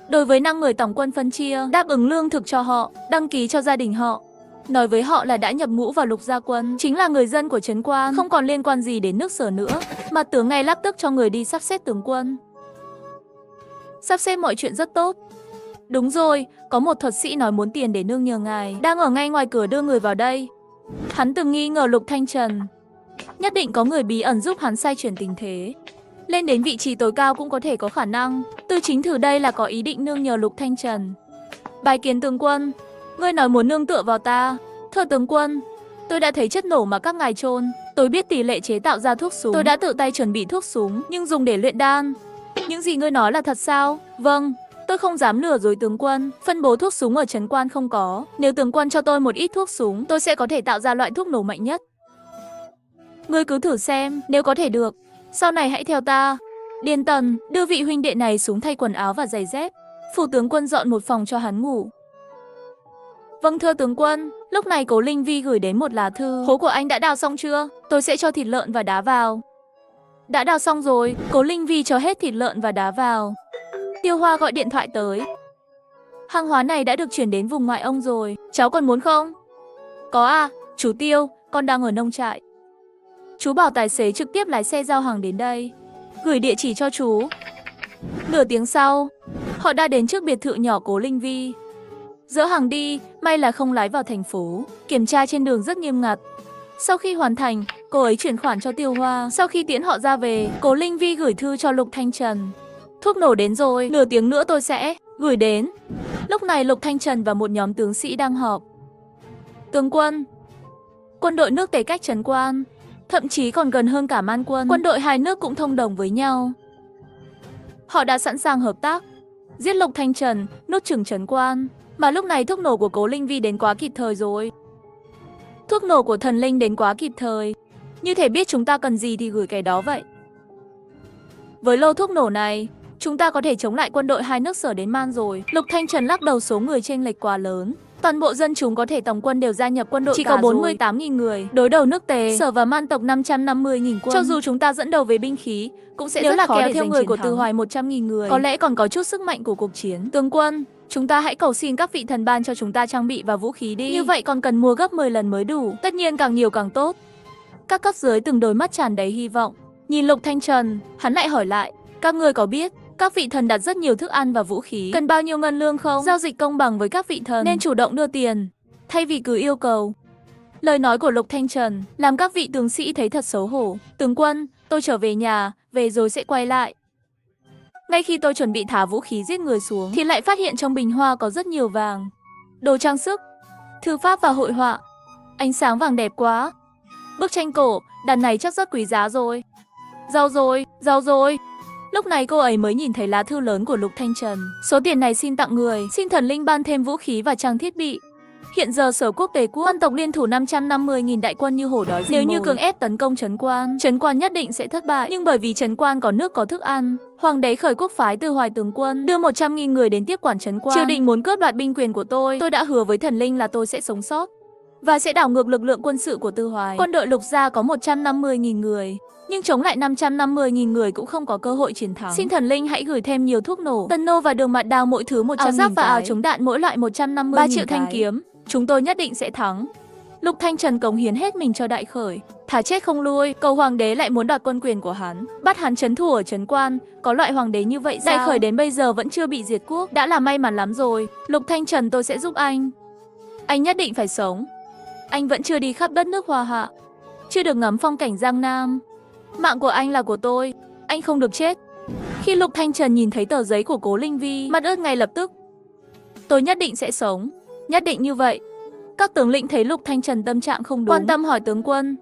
Speaker 1: Đối với 5 người tổng quân phân chia, đáp ứng lương thực cho họ, đăng ký cho gia đình họ. Nói với họ là đã nhập ngũ vào Lục gia quân, chính là người dân của trấn quan, không còn liên quan gì đến nước Sở nữa. Mặt tướng ngay lập tức cho người đi sắp xếp tướng quân. Sắp xếp mọi chuyện rất tốt. Đúng rồi, có một thuật sĩ nói muốn tiền để nương nhờ ngài, đang ở ngay ngoài cửa đưa người vào đây. Hắn từng nghi ngờ Lục Thanh Trần, nhất định có người bí ẩn giúp hắn xoay chuyển tình thế. Lên đến vị trí tối cao cũng có thể có khả năng. Tư chính thử đây là có ý định nương nhờ Lục Thanh Trần. Bái kiến tướng quân, ngươi nói muốn nương tựa vào ta. Thưa tướng quân, tôi đã thấy chất nổ mà các ngài chôn. Tôi biết tỷ lệ chế tạo ra thuốc súng. Tôi đã tự tay chuẩn bị thuốc súng, nhưng dùng để luyện đan. Những gì ngươi nói là thật sao? Vâng. Tôi không dám lừa dối tướng quân, phân bố thuốc súng ở trấn quan không có. Nếu tướng quân cho tôi một ít thuốc súng, tôi sẽ có thể tạo ra loại thuốc nổ mạnh nhất. Ngươi cứ thử xem, nếu có thể được, sau này hãy theo ta. Điền Tần, đưa vị huynh đệ này xuống thay quần áo và giày dép. Phủ tướng quân dọn một phòng cho hắn ngủ. Vâng thưa tướng quân. Lúc này Cố Linh Vi gửi đến một lá thư. Hố của anh đã đào xong chưa? Tôi sẽ cho thịt lợn và đá vào. Đã đào xong rồi. Cố Linh Vi cho hết thịt lợn và đá vào. Tiêu Hoa gọi điện thoại tới. Hàng hóa này đã được chuyển đến vùng ngoại ông rồi. Cháu còn muốn không? Có à, chú Tiêu, con đang ở nông trại. Chú bảo tài xế trực tiếp lái xe giao hàng đến đây. Gửi địa chỉ cho chú. Nửa tiếng sau, họ đã đến trước biệt thự nhỏ Cố Linh Vi. Dỡ hàng đi, may là không lái vào thành phố. Kiểm tra trên đường rất nghiêm ngặt. Sau khi hoàn thành, cô ấy chuyển khoản cho Tiêu Hoa. Sau khi tiễn họ ra về, Cố Linh Vi gửi thư cho Lục Thanh Trần. Thuốc nổ đến rồi, nửa tiếng nữa tôi sẽ gửi đến. Lúc này Lục Thanh Trần và một nhóm tướng sĩ đang họp. Tướng quân, quân đội nước Tề cách trấn quan thậm chí còn gần hơn cả Man quân. Quân đội hai nước cũng thông đồng với nhau. Họ đã sẵn sàng hợp tác, giết Lục Thanh Trần, nuốt chửng Trấn Quan. Mà lúc này thuốc nổ của Cố Linh Vi đến quá kịp thời rồi. Thuốc nổ của thần linh đến quá kịp thời. Như thể biết chúng ta cần gì thì gửi cái đó vậy. Với lô thuốc nổ này, chúng ta có thể chống lại quân đội hai nước Sở đến Man rồi. Lục Thanh Trần lắc đầu, số người chênh lệch quá lớn. Toàn bộ dân chúng có thể tổng quân đều gia nhập quân đội chỉ có 48.000 người. Đối đầu nước Tề, Sở và Man tộc 550.000 quân. Cho dù chúng ta dẫn đầu về binh khí, cũng sẽ rất khó kéo theo người của Từ Hoài 100.000 người. Có lẽ còn có chút sức mạnh của cuộc chiến. Tướng quân, chúng ta hãy cầu xin các vị thần ban cho chúng ta trang bị và vũ khí đi. Như vậy còn cần mua gấp 10 lần mới đủ. Tất nhiên càng nhiều càng tốt. Các cấp dưới từng đôi mắt tràn đầy hy vọng. Nhìn Lục Thanh Trần, hắn lại hỏi lại, các ngươi có biết các vị thần đặt rất nhiều thức ăn và vũ khí, cần bao nhiêu ngân lương không? Giao dịch công bằng với các vị thần nên chủ động đưa tiền, thay vì cứ yêu cầu. Lời nói của Lục Thanh Trần làm các vị tướng sĩ thấy thật xấu hổ. Tướng quân, tôi trở về nhà, về rồi sẽ quay lại. Ngay khi tôi chuẩn bị thả vũ khí giết người xuống, thì lại phát hiện trong bình hoa có rất nhiều vàng, đồ trang sức, thư pháp và hội họa. Ánh sáng vàng đẹp quá. Bức tranh cổ, đàn này chắc rất quý giá rồi. Giàu rồi, giàu rồi. Lúc này cô ấy mới nhìn thấy lá thư lớn của Lục Thanh Trần. Số tiền này xin tặng người, xin thần linh ban thêm vũ khí và trang thiết bị. Hiện giờ Sở quốc Tề quốc, Man tộc liên thủ 550.000 đại quân như hổ đói rình mồi. Nếu như cưỡng ép tấn công Trấn Quan nhất định sẽ thất bại. Nhưng bởi vì Trấn Quan có nước có thức ăn, Hoàng đế khởi quốc phái Từ Hoài tướng quân đưa 100.000 người đến tiếp quản Trấn Quan. Triều đình muốn cướp đoạt binh quyền của tôi đã hứa với thần linh là tôi sẽ sống sót và sẽ đảo ngược lực lượng quân sự của Từ Hoài. Quân đội Lục gia có 150.000 người, nhưng chống lại 550.000 người cũng không có cơ hội chiến thắng. Xin thần linh hãy gửi thêm nhiều thuốc nổ, tân nô và đường mạt đao mỗi thứ 100.000 áo giáp và áo chống đạn mỗi loại 150.000 3 triệu thanh kiếm. Chúng tôi nhất định sẽ thắng. Lục Thanh Trần cống hiến hết mình cho Đại Khởi, thà chết không lui. Cầu hoàng đế lại muốn đoạt quân quyền của hắn, bắt hắn trấn thủ ở Trấn Quan. Có loại hoàng đế như vậy sao? Đại Khởi đến bây giờ vẫn chưa bị diệt quốc, đã là may mắn lắm rồi. Lục Thanh Trần, tôi sẽ giúp anh. Anh nhất định phải sống. Anh vẫn chưa đi khắp đất nước Hoa Hạ, chưa được ngắm phong cảnh Giang Nam. Mạng của anh là của tôi, anh không được chết. Khi Lục Thanh Trần nhìn thấy tờ giấy của Cố Linh Vi, mặt ướt ngay lập tức. Tôi nhất định sẽ sống, nhất định như vậy. Các tướng lĩnh thấy Lục Thanh Trần tâm trạng không đúng, quan tâm hỏi tướng quân,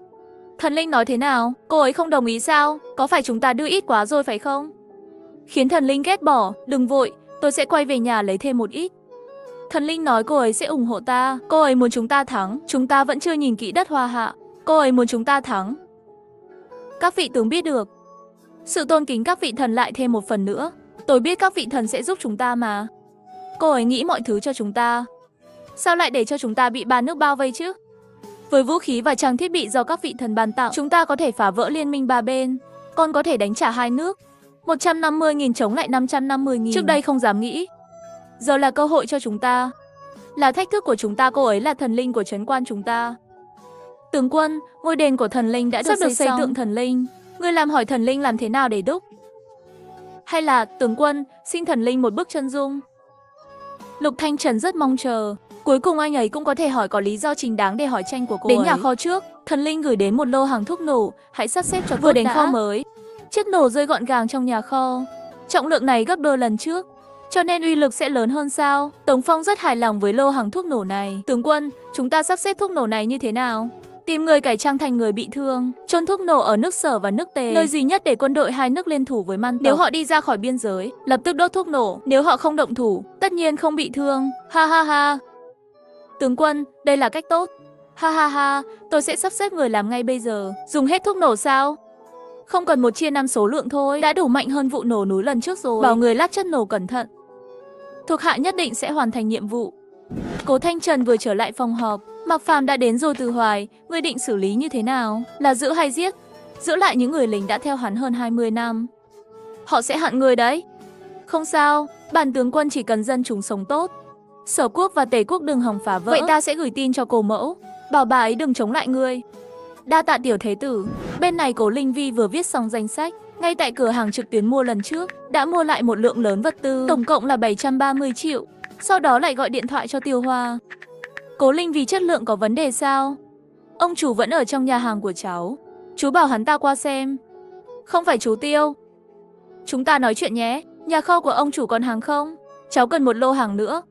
Speaker 1: thần linh nói thế nào? Cô ấy không đồng ý sao? Có phải chúng ta đưa ít quá rồi phải không? Khiến thần linh ghét bỏ. Đừng vội, tôi sẽ quay về nhà lấy thêm một ít. Thần linh nói cô ấy sẽ ủng hộ ta. Cô ấy muốn chúng ta thắng. Chúng ta vẫn chưa nhìn kỹ đất Hoa Hạ. Cô ấy muốn chúng ta thắng. Các vị tướng biết được, sự tôn kính các vị thần lại thêm một phần nữa. Tôi biết các vị thần sẽ giúp chúng ta mà. Cô ấy nghĩ mọi thứ cho chúng ta, sao lại để cho chúng ta bị ba nước bao vây chứ? Với vũ khí và trang thiết bị do các vị thần ban tặng, chúng ta có thể phá vỡ liên minh ba bên, còn có thể đánh trả hai nước. 150.000 chống lại 550.000. Trước đây không dám nghĩ, giờ là cơ hội cho chúng ta, là thách thức của chúng ta. Cô ấy là thần linh của Trấn Quan chúng ta. Tướng quân, ngôi đền của thần linh đã được xây xong. Tượng thần linh, ngươi làm hỏi thần linh làm thế nào để đúc? Hay là tướng quân, xin thần linh một bức chân dung? Lục Thanh Trần rất mong chờ. Cuối cùng anh ấy cũng có thể hỏi có lý do chính đáng để hỏi tranh của cô ấy. Đến nhà kho trước, thần linh gửi đến một lô hàng thuốc nổ, hãy sắp xếp cho vừa đến kho mới. Chiếc nổ rơi gọn gàng trong nhà kho. Trọng lượng này gấp đôi lần trước, cho nên uy lực sẽ lớn hơn sao? Tống Phong rất hài lòng với lô hàng thuốc nổ này. Tướng quân, chúng ta sắp xếp thuốc nổ này như thế nào? Tìm người cải trang thành người bị thương, chôn thuốc nổ ở nước Sở và nước Tề, nơi duy nhất để quân đội hai nước liên thủ với Man tộc. Nếu họ đi ra khỏi biên giới, lập tức đốt thuốc nổ. Nếu họ không động thủ, tất nhiên không bị thương. Ha ha ha. Tướng quân, đây là cách tốt. Ha ha ha, tôi sẽ sắp xếp người làm ngay bây giờ. Dùng hết thuốc nổ sao? Không cần 1/5 số lượng thôi, đã đủ mạnh hơn vụ nổ núi lần trước rồi. Bảo người lát chất nổ cẩn thận. Thuộc hạ nhất định sẽ hoàn thành nhiệm vụ. Cố Thanh Trần vừa trở lại phòng họp, Mạc Phàm đã đến rồi. Từ Hoài, ngươi định xử lý như thế nào? Là giữ hay giết? Giữ lại những người lính đã theo hắn hơn 20 năm. Họ sẽ hận ngươi đấy. Không sao, bản tướng quân chỉ cần dân chúng sống tốt, Sở quốc và Tề quốc đừng hòng phá vỡ. Vậy ta sẽ gửi tin cho Cố mẫu, bảo bà ấy đừng chống lại ngươi. Đa tạ tiểu thế tử. Bên này Cố Linh Vi vừa viết xong danh sách, ngay tại cửa hàng trực tuyến mua lần trước, đã mua lại một lượng lớn vật tư, tổng cộng là 730 triệu. Sau đó lại gọi điện thoại cho Tiêu Hoa. Cố Linh vì chất lượng có vấn đề sao? Ông chủ vẫn ở trong nhà hàng của cháu. Chú bảo hắn ta qua xem. Không phải chú Tiêu. Chúng ta nói chuyện nhé. Nhà kho của ông chủ còn hàng không? Cháu cần một lô hàng nữa.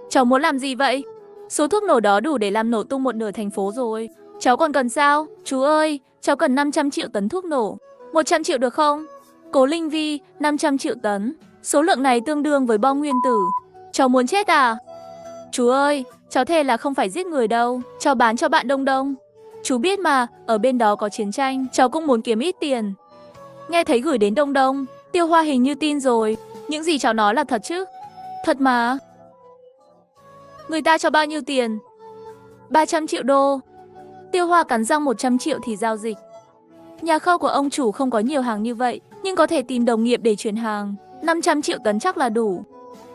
Speaker 1: Cháu muốn làm gì vậy? Số thuốc nổ đó đủ để làm nổ tung một nửa thành phố rồi. Cháu còn cần sao? Chú ơi, cháu cần 500 triệu tấn thuốc nổ. 100 triệu được không? Cố Linh Vi, 500 triệu tấn. Số lượng này tương đương với bom nguyên tử. Cháu muốn chết à? Chú ơi, cháu thề là không phải giết người đâu. Cháu bán cho bạn Đông Đông. Chú biết mà, ở bên đó có chiến tranh, cháu cũng muốn kiếm ít tiền. Nghe thấy gửi đến Đông Đông, Tiêu Hoa hình như tin rồi. Những gì cháu nói là thật chứ? Thật mà. Người ta cho bao nhiêu tiền? 300 triệu đô. Tiêu Hoa cắn răng 100 triệu thì giao dịch. Nhà kho của ông chủ không có nhiều hàng như vậy, nhưng có thể tìm đồng nghiệp để chuyển hàng. 500 triệu tấn chắc là đủ.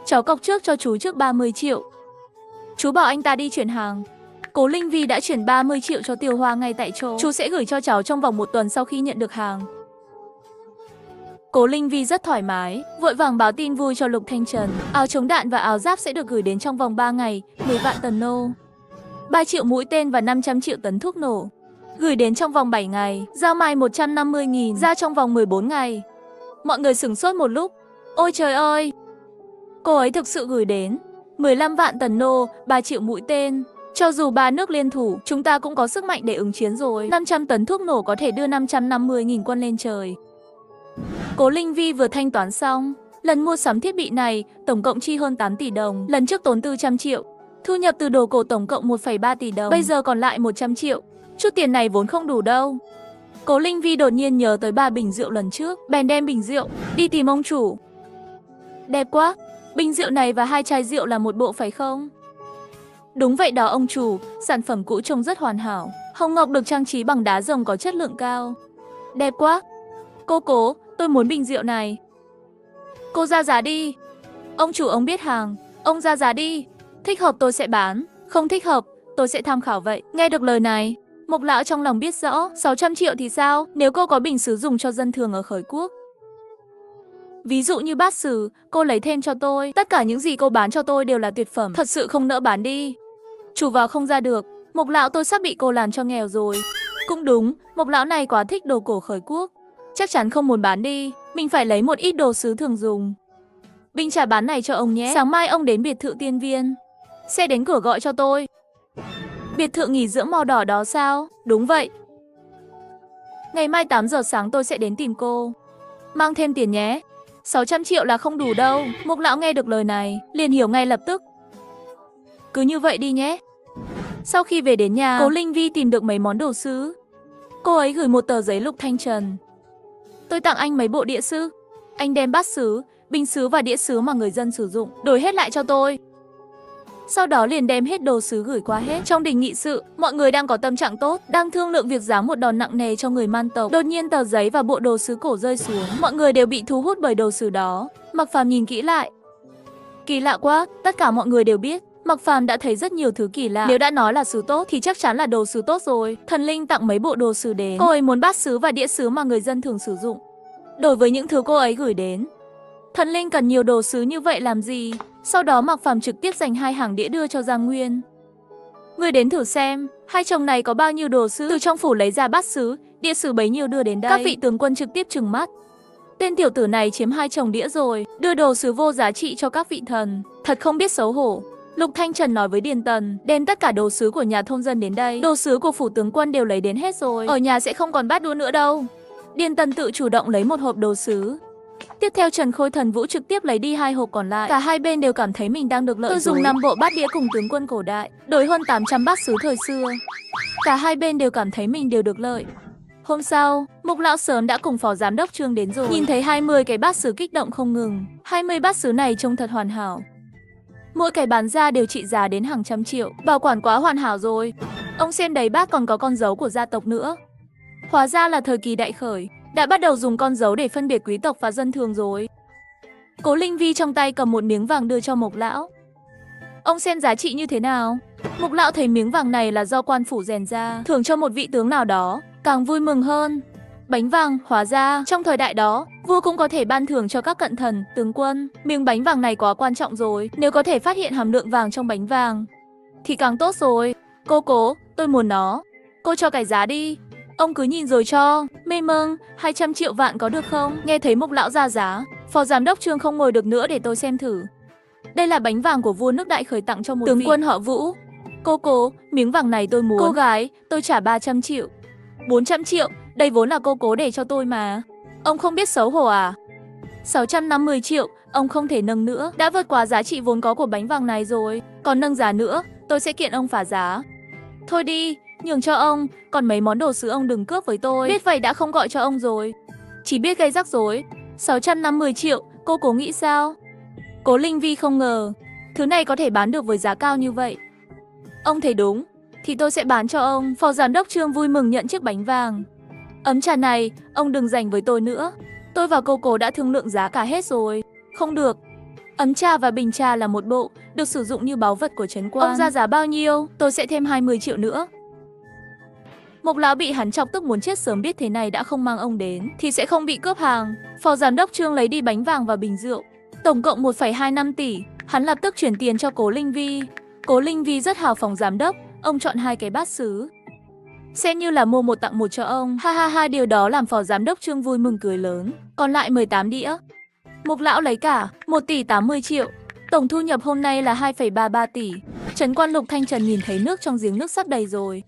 Speaker 1: Cháu cọc trước cho chú trước 30 triệu. Chú bảo anh ta đi chuyển hàng. Cố Linh Vi đã chuyển 30 triệu cho Tiêu Hoa ngay tại chỗ. Chú sẽ gửi cho cháu trong vòng 1 tuần sau khi nhận được hàng. Cố Linh Vi rất thoải mái, vội vàng báo tin vui cho Lục Thanh Trần. Áo chống đạn và áo giáp sẽ được gửi đến trong vòng 3 ngày, 10 vạn tấn nô. 3 triệu mũi tên và 500 triệu tấn thuốc nổ. Gửi đến trong vòng 7 ngày, giao mai 150.000, ra trong vòng 14 ngày. Mọi người sửng sốt một lúc. Ôi trời ơi! Cô ấy thực sự gửi đến 15 vạn tấn nô, 3 triệu mũi tên. Cho dù ba nước liên thủ, chúng ta cũng có sức mạnh để ứng chiến rồi. 500 tấn thuốc nổ có thể đưa 550.000 quân lên trời. Cố Linh Vi vừa thanh toán xong. Lần mua sắm thiết bị này, tổng cộng chi hơn 8 tỷ đồng. Lần trước tốn 400 triệu. Thu nhập từ đồ cổ tổng cộng 1,3 tỷ đồng. Bây giờ còn lại 100 triệu. Chút tiền này vốn không đủ đâu. Cố Linh Vi đột nhiên nhớ tới 3 bình rượu lần trước. Bèn đem bình rượu, đi tìm ông chủ. Đẹp quá. Bình rượu này và 2 chai rượu là một bộ phải không? Đúng vậy đó ông chủ, sản phẩm cũ trông rất hoàn hảo. Hồng ngọc được trang trí bằng đá rồng có chất lượng cao. Đẹp quá. Cô Cố, tôi muốn bình rượu này. Cô ra giá đi. Ông chủ ông biết hàng, ông ra giá đi. Thích hợp tôi sẽ bán, không thích hợp, tôi sẽ tham khảo vậy. Nghe được lời này, Mộc lão trong lòng biết rõ, 600 triệu thì sao, nếu cô có bình sứ dùng cho dân thường ở khởi quốc. Ví dụ như bát sứ, cô lấy thêm cho tôi, tất cả những gì cô bán cho tôi đều là tuyệt phẩm, thật sự không nỡ bán đi. Chủ vào không ra được, Mộc lão tôi sắp bị cô làm cho nghèo rồi. Cũng đúng, Mộc lão này quá thích đồ cổ khởi quốc. Chắc chắn không muốn bán đi, mình phải lấy một ít đồ sứ thường dùng. Bình trà bán này cho ông nhé, sáng mai ông đến biệt thự Tiên Viên. Xe đến cửa gọi cho tôi. Biệt thự nghỉ dưỡng màu đỏ đó sao? Đúng vậy. Ngày mai 8 giờ sáng tôi sẽ đến tìm cô. Mang thêm tiền nhé. 600 triệu là không đủ đâu. Mục lão nghe được lời này, liền hiểu ngay lập tức. Cứ như vậy đi nhé. Sau khi về đến nhà, Cố Linh Vi tìm được mấy món đồ sứ. Cô ấy gửi một tờ giấy Lục Thanh Trần. Tôi tặng anh mấy bộ đĩa sứ. Anh đem bát sứ, bình sứ và đĩa sứ mà người dân sử dụng, đổi hết lại cho tôi. Sau đó liền đem hết đồ sứ gửi qua hết. Trong đình nghị sự, mọi người đang có tâm trạng tốt, đang thương lượng việc giáng một đòn nặng nề cho người Man tộc. Đột nhiên tờ giấy và bộ đồ sứ cổ rơi xuống. Mọi người đều bị thu hút bởi đồ sứ đó. Mặc Phàm nhìn kỹ lại. Kỳ lạ quá, tất cả mọi người đều biết. Mặc Phàm đã thấy rất nhiều thứ kỳ lạ. Nếu đã nói là sứ tốt thì chắc chắn là đồ sứ tốt rồi. Thần linh tặng mấy bộ đồ sứ đến. Cô ấy muốn bát sứ và đĩa sứ mà người dân thường sử dụng. Đối với những thứ cô ấy gửi đến, thần linh cần nhiều đồ sứ như vậy làm gì? Sau đó Mạc Phàm trực tiếp dành 2 hàng đĩa đưa cho Giang Nguyên. Người đến thử xem, hai chồng này có bao nhiêu đồ sứ. Từ trong phủ lấy ra bát sứ, đĩa sứ bấy nhiêu đưa đến đây. Các vị tướng quân trực tiếp trừng mắt. Tên tiểu tử này chiếm 2 chồng đĩa rồi, đưa đồ sứ vô giá trị cho các vị thần. Thật không biết xấu hổ. Lục Thanh Trần nói với Điền Tần, đem tất cả đồ sứ của nhà thôn dân đến đây. Đồ sứ của phủ tướng quân đều lấy đến hết rồi. Ở nhà sẽ không còn bát đũa nữa đâu. Điền Tần tự chủ động lấy một hộp đồ sứ. Tiếp theo Trần Khôi Thần Vũ trực tiếp lấy đi 2 hộp còn lại. Cả hai bên đều cảm thấy mình đang được lợi. Tôi dùng 5 bộ bát đĩa cùng tướng quân cổ đại, đổi hơn 800 bát sứ thời xưa. Cả hai bên đều cảm thấy mình đều được lợi. Hôm sau, Mục lão sớm đã cùng phó giám đốc Trương đến rồi. Nhìn thấy 20 cái bát sứ kích động không ngừng. 20 bát sứ này trông thật hoàn hảo. Mỗi cái bán ra đều trị giá đến hàng trăm triệu. Bảo quản quá hoàn hảo rồi. Ông xem đấy, bác còn có con dấu của gia tộc nữa. Hóa ra là thời kỳ đại khởi, đã bắt đầu dùng con dấu để phân biệt quý tộc và dân thường rồi. Cố Linh Vi trong tay cầm một miếng vàng đưa cho Mộc lão. Ông xem giá trị như thế nào? Mộc lão thấy miếng vàng này là do quan phủ rèn ra, thưởng cho một vị tướng nào đó, càng vui mừng hơn. Bánh vàng, hóa ra trong thời đại đó, vua cũng có thể ban thưởng cho các cận thần, tướng quân. Miếng bánh vàng này quá quan trọng rồi, nếu có thể phát hiện hàm lượng vàng trong bánh vàng thì càng tốt rồi. Cô Cố, tôi muốn nó. Cô cho cái giá đi. Ông cứ nhìn rồi cho. Mê mâng, 200 triệu vạn có được không? Nghe thấy Mục lão ra giá, phó giám đốc Trương không ngồi được nữa, để tôi xem thử. Đây là bánh vàng của vua nước Đại Khởi tặng cho một tướng quân họ Vũ. Cô, miếng vàng này tôi muốn. Cô gái, tôi trả 300 triệu. 400 triệu, đây vốn là cô để cho tôi mà. Ông không biết xấu hổ à? 650 triệu, ông không thể nâng nữa. Đã vượt quá giá trị vốn có của bánh vàng này rồi. Còn nâng giá nữa, tôi sẽ kiện ông phá giá. Thôi đi, nhường cho ông, còn mấy món đồ sứ ông đừng cướp với tôi. Biết vậy đã không gọi cho ông rồi. Chỉ biết gây rắc rối. 650 triệu, cô cố nghĩ sao? Cố Linh Vi không ngờ, thứ này có thể bán được với giá cao như vậy. Ông thấy đúng, thì tôi sẽ bán cho ông. Phó giám đốc Trương vui mừng nhận chiếc bánh vàng. Ấm trà này, ông đừng giành với tôi nữa. Tôi và cô đã thương lượng giá cả hết rồi. Không được. Ấm trà và bình trà là một bộ, được sử dụng như báu vật của trấn quan. Ông ra giá bao nhiêu, tôi sẽ thêm 20 triệu nữa. Mộc lão bị hắn chọc tức muốn chết, sớm biết thế này đã không mang ông đến thì sẽ không bị cướp hàng. Phó giám đốc Trương lấy đi bánh vàng và bình rượu, tổng cộng 1,25 tỷ. Hắn lập tức chuyển tiền cho Cố Linh Vi. Cố Linh Vi rất hào phóng giám đốc, ông chọn 2 cái bát sứ, xem như là mua một tặng một cho ông. Ha, điều đó làm phó giám đốc Trương vui mừng cười lớn. Còn lại 18 đĩa. Mộc lão lấy cả 1 tỷ 80 triệu. Tổng thu nhập hôm nay là 2,33 tỷ. Trấn quan Lục Thanh Trần nhìn thấy nước trong giếng nước sắp đầy rồi,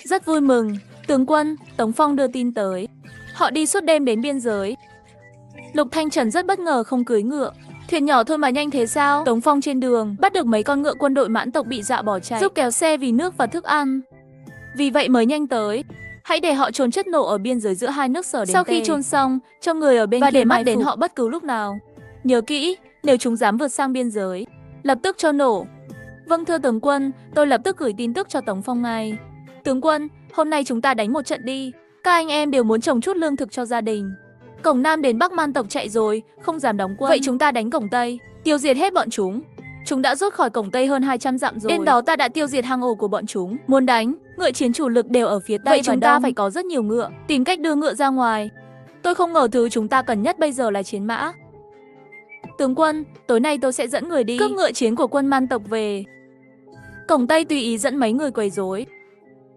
Speaker 1: rất vui mừng. Tướng quân, Tống Phong đưa tin tới. Họ đi suốt đêm đến biên giới. Lục Thanh Trần rất bất ngờ không cưỡi ngựa. Thuyền nhỏ thôi mà nhanh thế sao? Tống Phong trên đường bắt được mấy con ngựa quân đội Mãn tộc bị dọa bỏ chạy, giúp kéo xe vì nước và thức ăn. Vì vậy mới nhanh tới. Hãy để họ chôn chất nổ ở biên giới giữa hai nước Sở đến. Sau khi chôn xong, cho người ở bên và để mắt đến họ bất cứ lúc nào. Nhớ kỹ, nếu chúng dám vượt sang biên giới, lập tức cho nổ. Vâng thưa tướng quân, tôi lập tức gửi tin tức cho Tống Phong ngay. Tướng quân, hôm nay chúng ta đánh một trận đi. Các anh em đều muốn trồng chút lương thực cho gia đình. Cổng Nam đến Bắc Man tộc chạy rồi, không dám đóng quân. Vậy chúng ta đánh cổng Tây, tiêu diệt hết bọn chúng. Chúng đã rút khỏi cổng Tây hơn 200 dặm rồi. Đêm đó ta đã tiêu diệt hang ổ của bọn chúng. Muốn đánh, ngựa chiến chủ lực đều ở phía Tây. Vậy chúng ta phải có rất nhiều ngựa, tìm cách đưa ngựa ra ngoài. Tôi không ngờ thứ chúng ta cần nhất bây giờ là chiến mã. Tướng quân, tối nay tôi sẽ dẫn người đi cướp ngựa chiến của quân Man tộc về. Cổng Tây tùy ý dẫn mấy người quấy rối.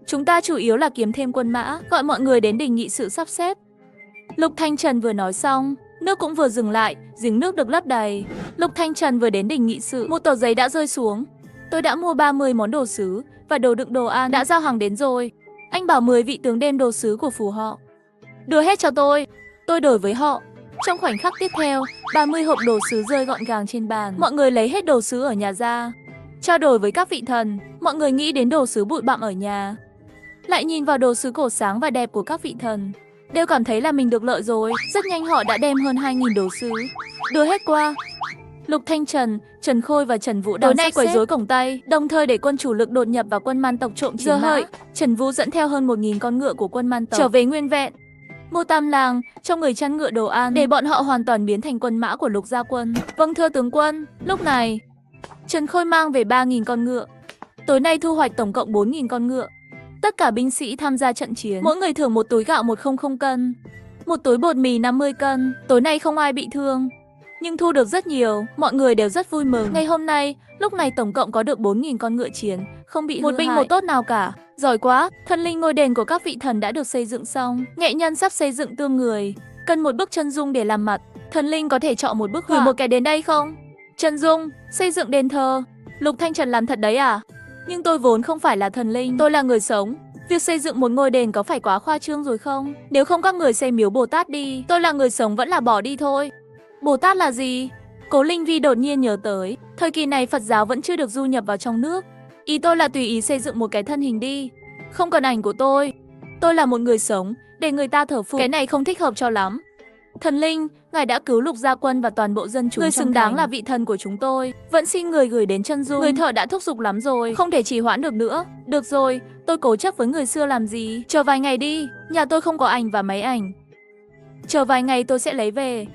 Speaker 1: Chúng ta chủ yếu là kiếm thêm quân mã, gọi mọi người đến đình nghị sự sắp xếp. Lục Thanh Trần vừa nói xong, nước cũng vừa dừng lại, giếng nước được lấp đầy. Lục Thanh Trần vừa đến đình nghị sự, một tờ giấy đã rơi xuống. Tôi đã mua 30 món đồ sứ và đồ đựng đồ ăn, đã giao hàng đến rồi. Anh bảo 10 vị tướng đem đồ sứ của phủ họ đưa hết cho tôi đổi với họ. Trong khoảnh khắc tiếp theo, 30 hộp đồ sứ rơi gọn gàng trên bàn. Mọi người lấy hết đồ sứ ở nhà ra, trao đổi với các vị thần. Mọi người nghĩ đến đồ sứ bụi bặm ở nhà, lại nhìn vào đồ sứ cổ sáng và đẹp của các vị thần, đều cảm thấy là mình được lợi rồi. Rất nhanh họ đã đem hơn 2.000 đồ sứ đưa hết qua. Lục Thanh Trần, Trần Khôi và Trần Vũ tối nay quấy rối cổng Tây, đồng thời để quân chủ lực đột nhập vào quân Man tộc trộm chiến mã. Trần Vũ dẫn theo hơn 1.000 con ngựa của quân Man tộc trở về nguyên vẹn. Ngô Tam Lang cho người chăn ngựa đồ ăn để bọn họ hoàn toàn biến thành quân mã của Lục gia quân. Vâng thưa tướng quân. Lúc này, Trần Khôi mang về 3.000 con ngựa. Tối nay thu hoạch tổng cộng 4.000 con ngựa. Tất cả binh sĩ tham gia trận chiến, mỗi người thưởng một túi gạo 100 cân, một túi bột mì 50 cân. Tối nay không ai bị thương, nhưng thu được rất nhiều, mọi người đều rất vui mừng. Ngày hôm nay, lúc này tổng cộng có được 4.000 con ngựa chiến, không bị một binh một tốt nào cả. Giỏi quá, thần linh ngôi đền của các vị thần đã được xây dựng xong. Nghệ nhân sắp xây dựng tương người, cần một bức chân dung để làm mặt. Thần linh có thể chọn một bức họa, gửi một cái đến đây không? Chân dung, xây dựng đền thờ. Lục Thanh Trần làm thật đấy à? Nhưng tôi vốn không phải là thần linh, tôi là người sống. Việc xây dựng một ngôi đền có phải quá khoa trương rồi không? Nếu không các người xây miếu Bồ Tát đi. Tôi là người sống vẫn là bỏ đi thôi. Bồ Tát là gì? Cố Linh Vi đột nhiên nhớ tới, thời kỳ này Phật giáo vẫn chưa được du nhập vào trong nước. Ý tôi là tùy ý xây dựng một cái thân hình đi, không cần ảnh của tôi. Tôi là một người sống, để người ta thờ phụng. Cái này không thích hợp cho lắm. Thần linh, ngài đã cứu Lục gia quân và toàn bộ dân chúng. Người xứng đáng là vị thần của chúng tôi. Vẫn xin người gửi đến chân dung. Người thợ đã thúc giục lắm rồi, không thể trì hoãn được nữa. Được rồi, tôi cố chấp với người xưa làm gì? Chờ vài ngày đi, nhà tôi không có ảnh và máy ảnh. Chờ vài ngày tôi sẽ lấy về.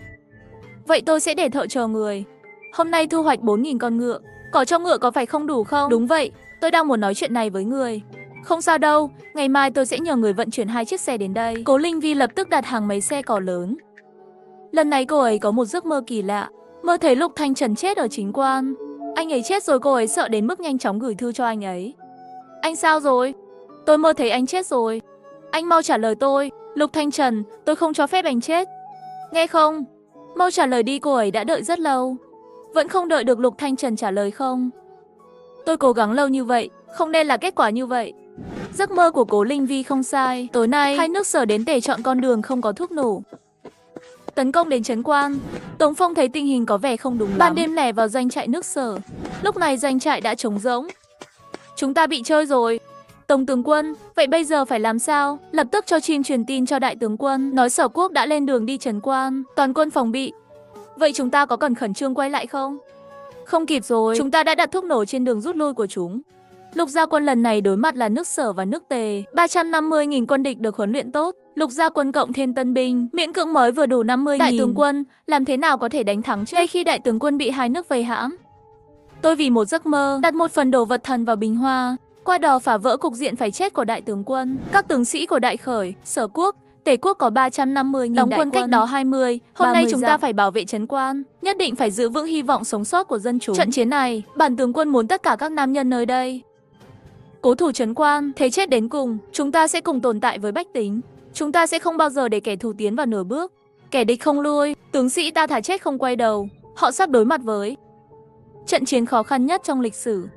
Speaker 1: Vậy tôi sẽ để thợ chờ người. Hôm nay thu hoạch 4.000 con ngựa. Cỏ cho ngựa có phải không đủ không? Đúng vậy, tôi đang muốn nói chuyện này với người. Không sao đâu, ngày mai tôi sẽ nhờ người vận chuyển 2 chiếc xe đến đây. Cố Linh Vi lập tức đặt hàng mấy xe cỏ lớn. Lần này cô ấy có một giấc mơ kỳ lạ, mơ thấy Lục Thanh Trần chết ở chính quan. Anh ấy chết rồi, cô ấy sợ đến mức nhanh chóng gửi thư cho anh ấy. Anh sao rồi? Tôi mơ thấy anh chết rồi. Anh mau trả lời tôi. Lục Thanh Trần, tôi không cho phép anh chết. Nghe không? Mau trả lời đi, cô ấy đã đợi rất lâu. Vẫn không đợi được Lục Thanh Trần trả lời không? Tôi cố gắng lâu như vậy, Không nên là kết quả như vậy. Giấc mơ của Cố Linh Vi không sai. Tối nay, hai nước Sở đến Tề chọn con đường không có thuốc nổ, tấn công đến trấn quan. Tống Phong thấy tình hình có vẻ không đúng lắm. Ban đêm lẻ vào doanh trại nước Sở. Lúc này doanh trại đã trống rỗng. Chúng ta bị chơi rồi. Tổng tướng quân, vậy bây giờ phải làm sao? Lập tức cho chim truyền tin cho đại tướng quân, nói Sở Quốc đã lên đường đi trấn quan, toàn quân phòng bị. Vậy chúng ta có cần khẩn trương quay lại không? Không kịp rồi, chúng ta đã đặt thuốc nổ trên đường rút lui của chúng. Lục gia quân lần này đối mặt là nước Sở và nước Tề. 350.000 quân địch được huấn luyện tốt. Lục gia quân cộng thêm tân binh, miễn cưỡng mới vừa đủ 50.000. Đại tướng quân, làm thế nào có thể đánh thắng chứ? Ngay khi đại tướng quân bị hai nước vây hãm, tôi vì một giấc mơ đặt một phần đồ vật thần vào Bình Hoa, qua đó phá vỡ cục diện phải chết của đại tướng quân. Các tướng sĩ của Đại Khởi, Sở Quốc, Tề Quốc có 350.000 đóng quân cách đó 20. Hôm nay chúng ta phải bảo vệ trấn quan, nhất định phải giữ vững hy vọng sống sót của dân chúng. Trận chiến này, bản tướng quân muốn tất cả các nam nhân nơi đây cố thủ trấn quan, thế chết đến cùng. Chúng ta sẽ cùng tồn tại với bách tính. Chúng ta sẽ không bao giờ để kẻ thù tiến vào nửa bước. Kẻ địch không lui, tướng sĩ ta thà chết không quay đầu. Họ sắp đối mặt với trận chiến khó khăn nhất trong lịch sử.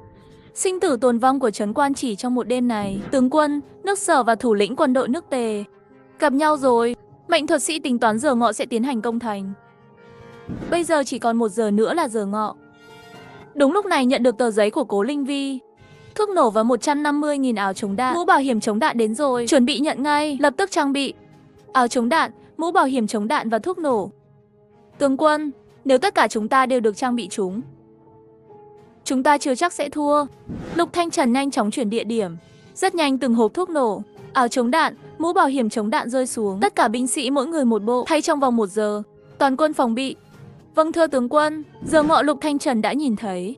Speaker 1: Sinh tử tồn vong của trấn quan chỉ trong một đêm này. Tướng quân, nước Sở và thủ lĩnh quân đội nước Tề gặp nhau rồi. Mệnh thuật sĩ tính toán giờ ngọ sẽ tiến hành công thành. Bây giờ chỉ còn 1 giờ nữa là giờ ngọ. Đúng lúc này nhận được tờ giấy của Cố Linh Vi. Thuốc nổ và 150.000 áo chống đạn, mũ bảo hiểm chống đạn đến rồi. Chuẩn bị nhận ngay, lập tức trang bị áo chống đạn, mũ bảo hiểm chống đạn và thuốc nổ. Tướng quân, nếu tất cả chúng ta đều được trang bị chúng ta chưa chắc sẽ thua. Lục Thanh Trần nhanh chóng chuyển địa điểm. Rất nhanh từng hộp thuốc nổ, áo chống đạn, mũ bảo hiểm chống đạn rơi xuống. Tất cả binh sĩ mỗi người một bộ, thay trong vòng 1 giờ. Toàn quân phòng bị. Vâng thưa tướng quân. Giờ ngọ Lục Thanh Trần đã nhìn thấy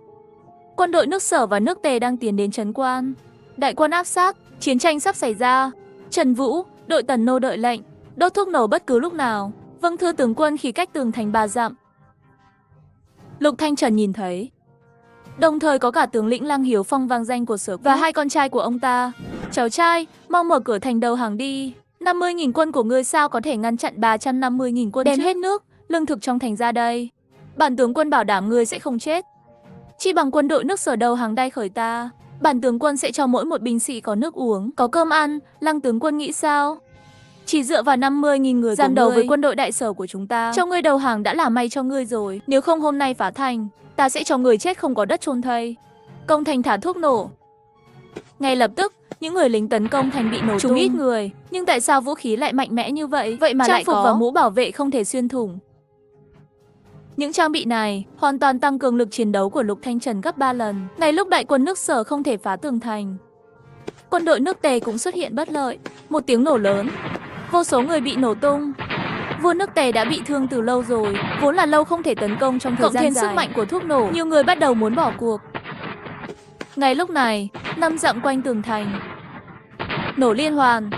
Speaker 1: quân đội nước Sở và nước Tề đang tiến đến trấn quan. Đại quân áp sát, chiến tranh sắp xảy ra. Trần Vũ, đội Tần Nô đợi lệnh, đốt thuốc nổ bất cứ lúc nào. Vâng thưa tướng quân. Khi cách tường thành 3 dặm, Lục Thanh Trần nhìn thấy, đồng thời có cả tướng lĩnh Lăng Hiếu Phong vang danh của Sở và 2 con trai của ông ta. Cháu trai, mau mở cửa thành đầu hàng đi. 50.000 quân của ngươi sao có thể ngăn chặn 350.000 quân đem hết nước, lương thực trong thành ra đây. Bản tướng quân bảo đảm ngươi sẽ không chết. Chỉ bằng quân đội nước Sở đầu hàng Đại Khởi ta, bản tướng quân sẽ cho mỗi một binh sĩ có nước uống, có cơm ăn. Lăng tướng quân nghĩ sao? Chỉ dựa vào 50.000 người giam đầu với quân đội Đại Sở của chúng ta, cho ngươi đầu hàng đã là may cho ngươi rồi. Nếu không hôm nay phá thành, ta sẽ cho người chết không có đất chôn thây. Công thành thả thuốc nổ. Ngay lập tức, những người lính tấn công thành bị nổ tung. Chúng ít người, nhưng tại sao vũ khí lại mạnh mẽ như vậy? Vậy mà lại có trang phục và mũ bảo vệ không thể xuyên thủng. Những trang bị này hoàn toàn tăng cường lực chiến đấu của Lục Thanh Trần gấp 3 lần. Ngay lúc đại quân nước Sở không thể phá tường thành, quân đội nước Tề cũng xuất hiện bất lợi. Một tiếng nổ lớn, vô số người bị nổ tung. Vua nước Tề đã bị thương từ lâu rồi, vốn là lâu không thể tấn công trong thời gian dài. Cộng thêm sức mạnh của thuốc nổ, nhiều người bắt đầu muốn bỏ cuộc. Ngay lúc này, 5 dặm quanh tường thành nổ liên hoàn.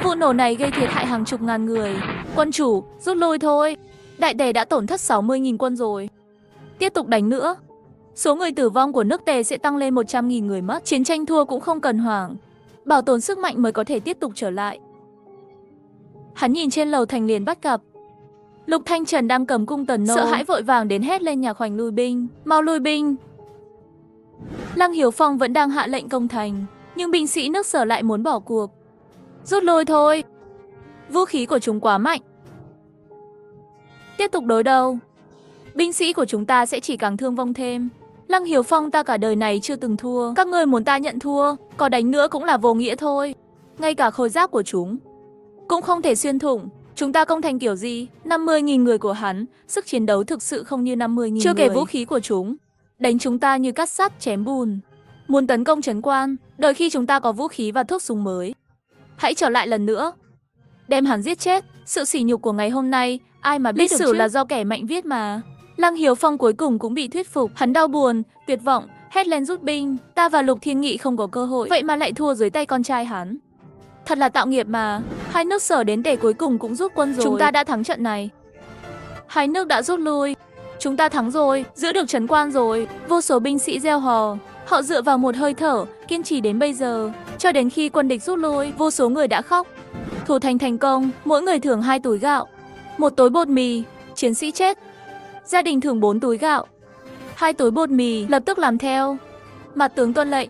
Speaker 1: Vụ nổ này gây thiệt hại hàng chục ngàn người. Quân chủ, rút lui thôi. Đại Tề đã tổn thất 60.000 quân rồi. Tiếp tục đánh nữa, số người tử vong của nước Tề sẽ tăng lên 100.000 người mất. Chiến tranh thua cũng không cần hoảng, bảo tồn sức mạnh mới có thể tiếp tục trở lại. Hắn nhìn trên lầu thành liền bắt gặp Lục Thanh Trần đang cầm cung Tần Nô, sợ hãi vội vàng đến hét lên nhà Khoành lui binh, mau lui binh. Lăng Hiếu Phong vẫn đang hạ lệnh công thành, nhưng binh sĩ nước Sở lại muốn bỏ cuộc. Rút lui thôi, vũ khí của chúng quá mạnh. Tiếp tục đối đầu, binh sĩ của chúng ta sẽ chỉ càng thương vong thêm. Lăng Hiếu Phong, ta cả đời này chưa từng thua, các ngươi muốn ta nhận thua, có đánh nữa cũng là vô nghĩa thôi. Ngay cả khôi giáp của chúng cũng không thể xuyên thủng. Chúng ta công thành kiểu gì? 50.000 người của hắn, sức chiến đấu thực sự không như 50.000 người. Chưa kể vũ khí của chúng, đánh chúng ta như cắt sắt chém bùn. Muốn tấn công trấn quan, đợi khi chúng ta có vũ khí và thuốc súng mới, hãy trở lại lần nữa, đem hắn giết chết. Sự sỉ nhục của ngày hôm nay, ai mà biết được chứ? Lịch sử là do kẻ mạnh viết mà. Lăng Hiếu Phong cuối cùng cũng bị thuyết phục. Hắn đau buồn, tuyệt vọng, hét lên rút binh. Ta và Lục Thiên Nghị không có cơ hội, vậy mà lại thua dưới tay con trai hắn. Thật là tạo nghiệp mà. Hai nước Sở đến Tề cuối cùng cũng rút quân rồi. Chúng ta đã thắng trận này. Hai nước đã rút lui. Chúng ta thắng rồi, giữ được trấn quan rồi. Vô số binh sĩ reo hò. Họ dựa vào một hơi thở, kiên trì đến bây giờ. Cho đến khi quân địch rút lui, vô số người đã khóc. Thủ thành thành công, mỗi người thưởng 2 túi gạo, 1 túi bột mì. Chiến sĩ chết, gia đình thưởng 4 túi gạo, 2 túi bột mì. Lập tức làm theo. Mặt tướng tuân lệnh.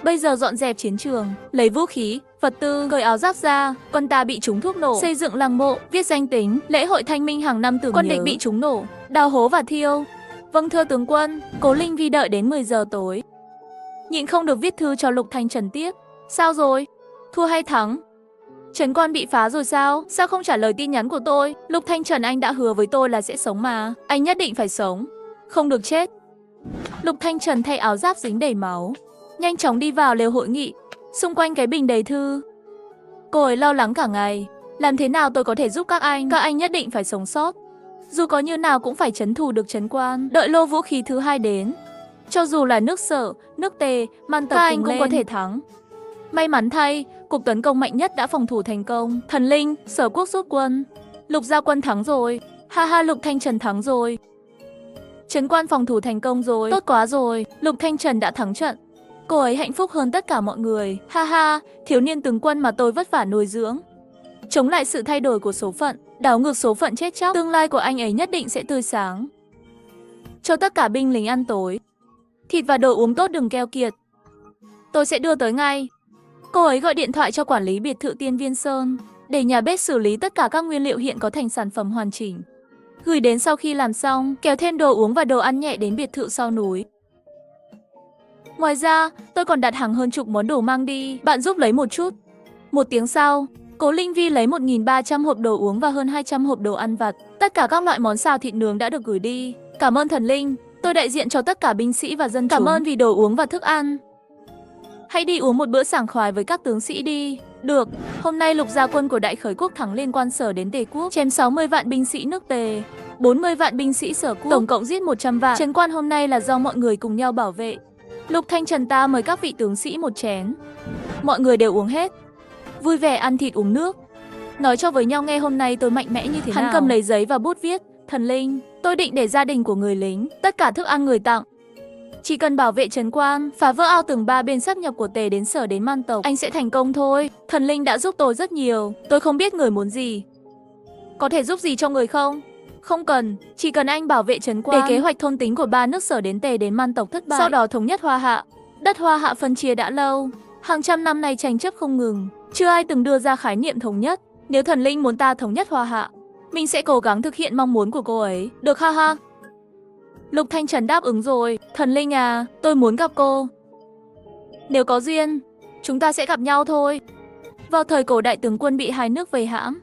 Speaker 1: Bây giờ dọn dẹp chiến trường, lấy vũ khí, vật tư, cởi áo giáp ra. Quân ta bị trúng thuốc nổ, xây dựng lăng mộ, viết danh tính, lễ hội thanh minh hàng năm tưởng nhớ. Quân địch bị trúng nổ, đào hố và thiêu. Vâng thưa tướng quân. Cố Linh Vi đợi đến 10 giờ tối, nhịn không được viết thư cho Lục Thanh Trần tiếp. Sao rồi? Thua hay thắng? Trấn quan bị phá rồi sao? Sao không trả lời tin nhắn của tôi? Lục Thanh Trần, anh đã hứa với tôi là sẽ sống mà. Anh nhất định phải sống, không được chết. Lục Thanh Trần thay áo giáp dính đầy máu, nhanh chóng đi vào lều hội nghị. Xung quanh cái bình đầy thư, cô ấy lo lắng cả ngày. Làm thế nào tôi có thể giúp các anh nhất định phải sống sót. Dù có như nào cũng phải trấn thủ được trấn quan, đợi lô vũ khí thứ 2 đến. Cho dù là nước Sở, nước Tề, Man Tộc, các anh cũng có thể thắng. May mắn thay, cuộc tấn công mạnh nhất đã phòng thủ thành công. Thần Linh, Sở Quốc rút quân. Lục gia quân thắng rồi. Ha ha, Lục Thanh Trần thắng rồi. Trấn quan phòng thủ thành công rồi. Tốt quá rồi, Lục Thanh Trần đã thắng trận. Cô ấy hạnh phúc hơn tất cả mọi người. Ha ha, thiếu niên tướng quân mà tôi vất vả nuôi dưỡng. Chống lại sự thay đổi của số phận, đảo ngược số phận chết chóc. Tương lai của anh ấy nhất định sẽ tươi sáng. Cho tất cả binh lính ăn tối, thịt và đồ uống tốt, đừng keo kiệt. Tôi sẽ đưa tới ngay. Cô ấy gọi điện thoại cho quản lý biệt thự Tiên Viên Sơn, để nhà bếp xử lý tất cả các nguyên liệu hiện có thành sản phẩm hoàn chỉnh. Gửi đến sau khi làm xong, kéo thêm đồ uống và đồ ăn nhẹ đến biệt thự sau núi. Ngoài ra, tôi còn đặt hàng hơn chục món đồ mang đi, bạn giúp lấy một chút. 1 tiếng sau, Cố Linh Vi lấy 1.300 hộp đồ uống và hơn 200 hộp đồ ăn vặt. Tất cả các loại món xào thịt nướng đã được gửi đi. Cảm ơn thần linh, tôi đại diện cho tất cả binh sĩ và dân chúng. Cảm ơn vì đồ uống và thức ăn. Hãy đi uống một bữa sảng khoái với các tướng sĩ đi. Được, hôm nay Lục gia quân của Đại Khởi Quốc thắng liên quan Sở đến Tề Quốc, chém 60 vạn binh sĩ nước Tề, 40 vạn binh sĩ Sở Quốc, tổng cộng giết 100 vạn. Trấn quan hôm nay là do mọi người cùng nhau bảo vệ. Lục Thanh Trần ta mời các vị tướng sĩ một chén. Mọi người đều uống hết, vui vẻ ăn thịt uống nước, nói cho với nhau nghe hôm nay tôi mạnh mẽ như thế nào. Hắn cầm lấy giấy và bút viết, thần linh, tôi định để gia đình của người lính, tất cả thức ăn người tặng. Chỉ cần bảo vệ trấn quan, phá vỡ ao tường 3 bên sáp nhập của Tề đến Sở đến Man tộc, anh sẽ thành công thôi. Thần linh đã giúp tôi rất nhiều, tôi không biết người muốn gì. Có thể giúp gì cho người không? Không cần, chỉ cần anh bảo vệ trấn quan, để kế hoạch thôn tính của 3 nước Sở đến Tề đến Man tộc thất bại. Sau đó thống nhất Hoa Hạ. Đất Hoa Hạ phân chia đã lâu, hàng trăm năm nay tranh chấp không ngừng, chưa ai từng đưa ra khái niệm thống nhất. Nếu thần linh muốn ta thống nhất Hoa Hạ, mình sẽ cố gắng thực hiện mong muốn của cô ấy. Được ha ha. Lục Thanh Trần đáp ứng rồi. Thần linh à, tôi muốn gặp cô. Nếu có duyên, chúng ta sẽ gặp nhau thôi. Vào thời cổ đại tướng quân bị 2 nước vây hãm,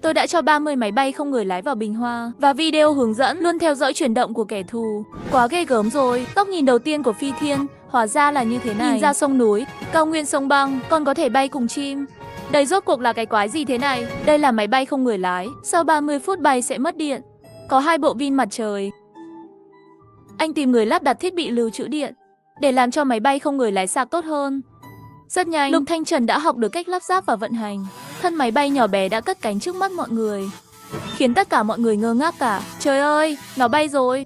Speaker 1: tôi đã cho 30 máy bay không người lái vào Bình Hoa và video hướng dẫn luôn theo dõi chuyển động của kẻ thù. Quá ghê gớm rồi. Góc nhìn đầu tiên của Phi Thiên hóa ra là như thế này. Nhìn ra sông núi, cao nguyên sông băng, còn có thể bay cùng chim. Đây rốt cuộc là cái quái gì thế này? Đây là máy bay không người lái, sau 30 phút bay sẽ mất điện. Có 2 bộ pin mặt trời. Anh tìm người lắp đặt thiết bị lưu trữ điện để làm cho máy bay không người lái sạc tốt hơn. Rất nhanh, Lục Thanh Trần đã học được cách lắp ráp và vận hành. Thân máy bay nhỏ bé đã cất cánh trước mắt mọi người, khiến tất cả mọi người ngơ ngác cả. Trời ơi, nó bay rồi.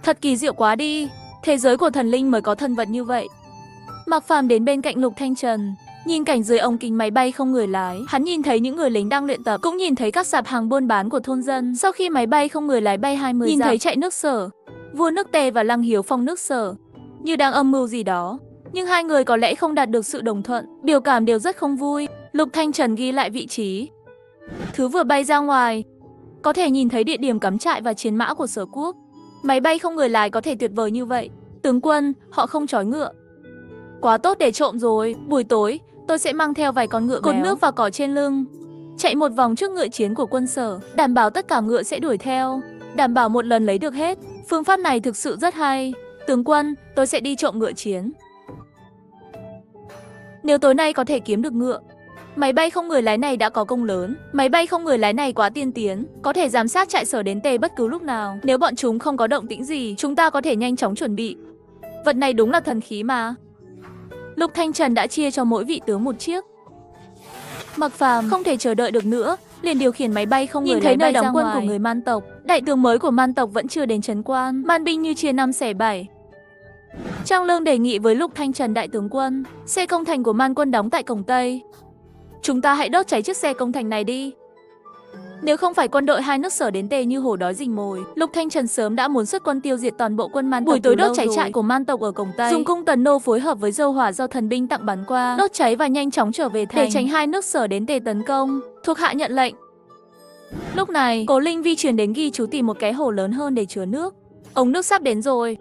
Speaker 1: Thật kỳ diệu quá đi. Thế giới của thần linh mới có thần vật như vậy. Mạc Phàm đến bên cạnh Lục Thanh Trần, nhìn cảnh dưới ống kính máy bay không người lái. Hắn nhìn thấy những người lính đang luyện tập, cũng nhìn thấy các sạp hàng buôn bán của thôn dân. Sau khi máy bay không người lái bay 20 dặm, nhìn thấy chạy nước Sở, vua nước Tề và Lăng Hiếu Phong nước Sở, như đang âm mưu gì đó. Nhưng 2 người có lẽ không đạt được sự đồng thuận, biểu cảm đều rất không vui. Lục Thanh Trần ghi lại vị trí thứ vừa bay ra ngoài, có thể nhìn thấy địa điểm cắm trại và chiến mã của Sở Quốc. Máy bay không người lái có thể tuyệt vời như vậy. Tướng quân, họ không trói ngựa. Quá tốt để trộm rồi. Buổi tối, tôi sẽ mang theo vài con ngựa cột nước và cỏ trên lưng, chạy một vòng trước ngựa chiến của quân Sở, đảm bảo tất cả ngựa sẽ đuổi theo, đảm bảo một lần lấy được hết. Phương pháp này thực sự rất hay. Tướng quân, tôi sẽ đi trộm ngựa chiến. Nếu tối nay có thể kiếm được ngựa, máy bay không người lái này đã có công lớn. Máy bay không người lái này quá tiên tiến, có thể giám sát trại Sở đến Tề bất cứ lúc nào. Nếu bọn chúng không có động tĩnh gì, chúng ta có thể nhanh chóng chuẩn bị. Vật này đúng là thần khí mà. Lục Thanh Trần đã chia cho mỗi vị tướng một chiếc. Mạc Phàm không thể chờ đợi được nữa, liền điều khiển máy bay không người lái bay ra ngoài. Nhìn thấy nơi đóng quân của người Man tộc, đại tướng mới của Man tộc vẫn chưa đến trấn quan. Man binh như chia 5 xẻ 7. Trang Lương đề nghị với Lục Thanh Trần đại tướng quân, xe công thành của Man quân đóng tại cổng Tây. Chúng ta hãy đốt cháy chiếc xe công thành này đi. Nếu không phải quân đội hai nước Sở đến tề như hổ đói rình mồi, Lục Thanh Trần sớm đã muốn xuất quân tiêu diệt toàn bộ quân man tộc. Buổi tối đốt cháy trại của man tộc ở cổng Tây, dùng cung tần nô phối hợp với dâu hỏa do thần binh tặng bắn qua, đốt cháy và nhanh chóng trở về thành để tránh hai nước Sở đến tề tấn công. Thuộc hạ nhận lệnh. Lúc này, Cố Linh Vi truyền đến ghi chú tìm một cái hồ lớn hơn để chứa nước. Ống nước sắp đến rồi.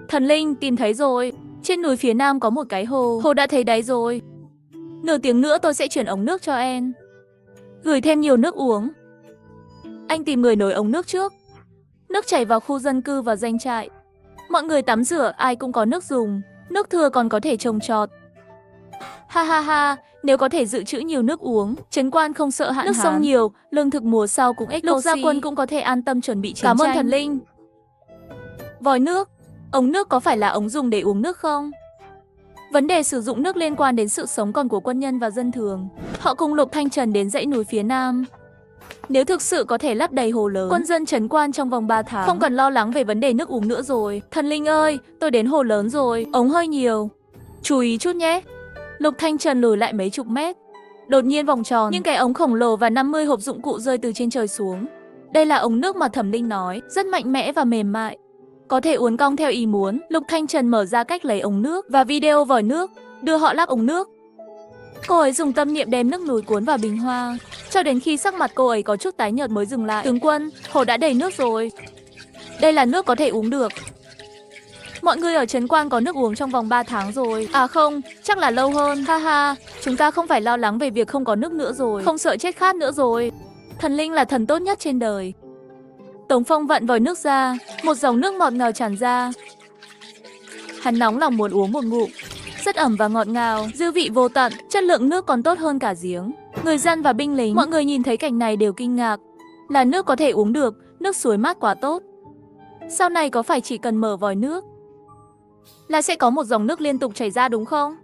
Speaker 1: Thần Linh tìm thấy rồi. Trên núi phía nam có một cái hồ. Hồ đã thấy đáy rồi. Nửa tiếng nữa tôi sẽ chuyển ống nước cho em. Gửi thêm nhiều nước uống. Anh tìm người nối ống nước trước. Nước chảy vào khu dân cư và doanh trại. Mọi người tắm rửa, ai cũng có nước dùng. Nước thừa còn có thể trồng trọt. Ha ha ha, nếu có thể dự trữ nhiều nước uống, trấn quan không sợ hạn hán. Nước sông nhiều, lương thực mùa sau cũng ích. Lục gia quân cũng có thể an tâm chuẩn bị chiến tranh. Cảm ơn thần linh. Vòi nước. Ống nước có phải là ống dùng để uống nước không? Vấn đề sử dụng nước liên quan đến sự sống còn của quân nhân và dân thường. Họ cùng Lục Thanh Trần đến dãy núi phía nam. Nếu thực sự có thể lấp đầy hồ lớn, quân dân trấn quan trong vòng 3 tháng, không cần lo lắng về vấn đề nước uống nữa rồi. Thần linh ơi, tôi đến hồ lớn rồi, ống hơi nhiều. Chú ý chút nhé. Lục Thanh Trần lùi lại mấy chục mét. Đột nhiên vòng tròn, những cái ống khổng lồ và 50 hộp dụng cụ rơi từ trên trời xuống. Đây là ống nước mà Thẩm Linh nói, rất mạnh mẽ và mềm mại. Có thể uốn cong theo ý muốn. Lục Thanh Trần mở ra cách lấy ống nước và video vòi nước, đưa họ lắp ống nước. Cô ấy dùng tâm niệm đem nước núi cuốn vào bình hoa, cho đến khi sắc mặt cô ấy có chút tái nhợt mới dừng lại. Tướng quân, hồ đã đầy nước rồi. Đây là nước có thể uống được. Mọi người ở trấn quan có nước uống trong vòng 3 tháng rồi. À không, chắc là lâu hơn. Ha ha, chúng ta không phải lo lắng về việc không có nước nữa rồi, không sợ chết khát nữa rồi. Thần linh là thần tốt nhất trên đời. Tống Phong vặn vòi nước ra, một dòng nước ngọt ngào tràn ra. Hắn nóng lòng muốn uống một ngụm. Rất ẩm và ngọt ngào, dư vị vô tận, chất lượng nước còn tốt hơn cả giếng. Người dân và binh lính, mọi người nhìn thấy cảnh này đều kinh ngạc. Là nước có thể uống được, nước suối mát quá tốt. Sau này có phải chỉ cần mở vòi nước là sẽ có một dòng nước liên tục chảy ra đúng không?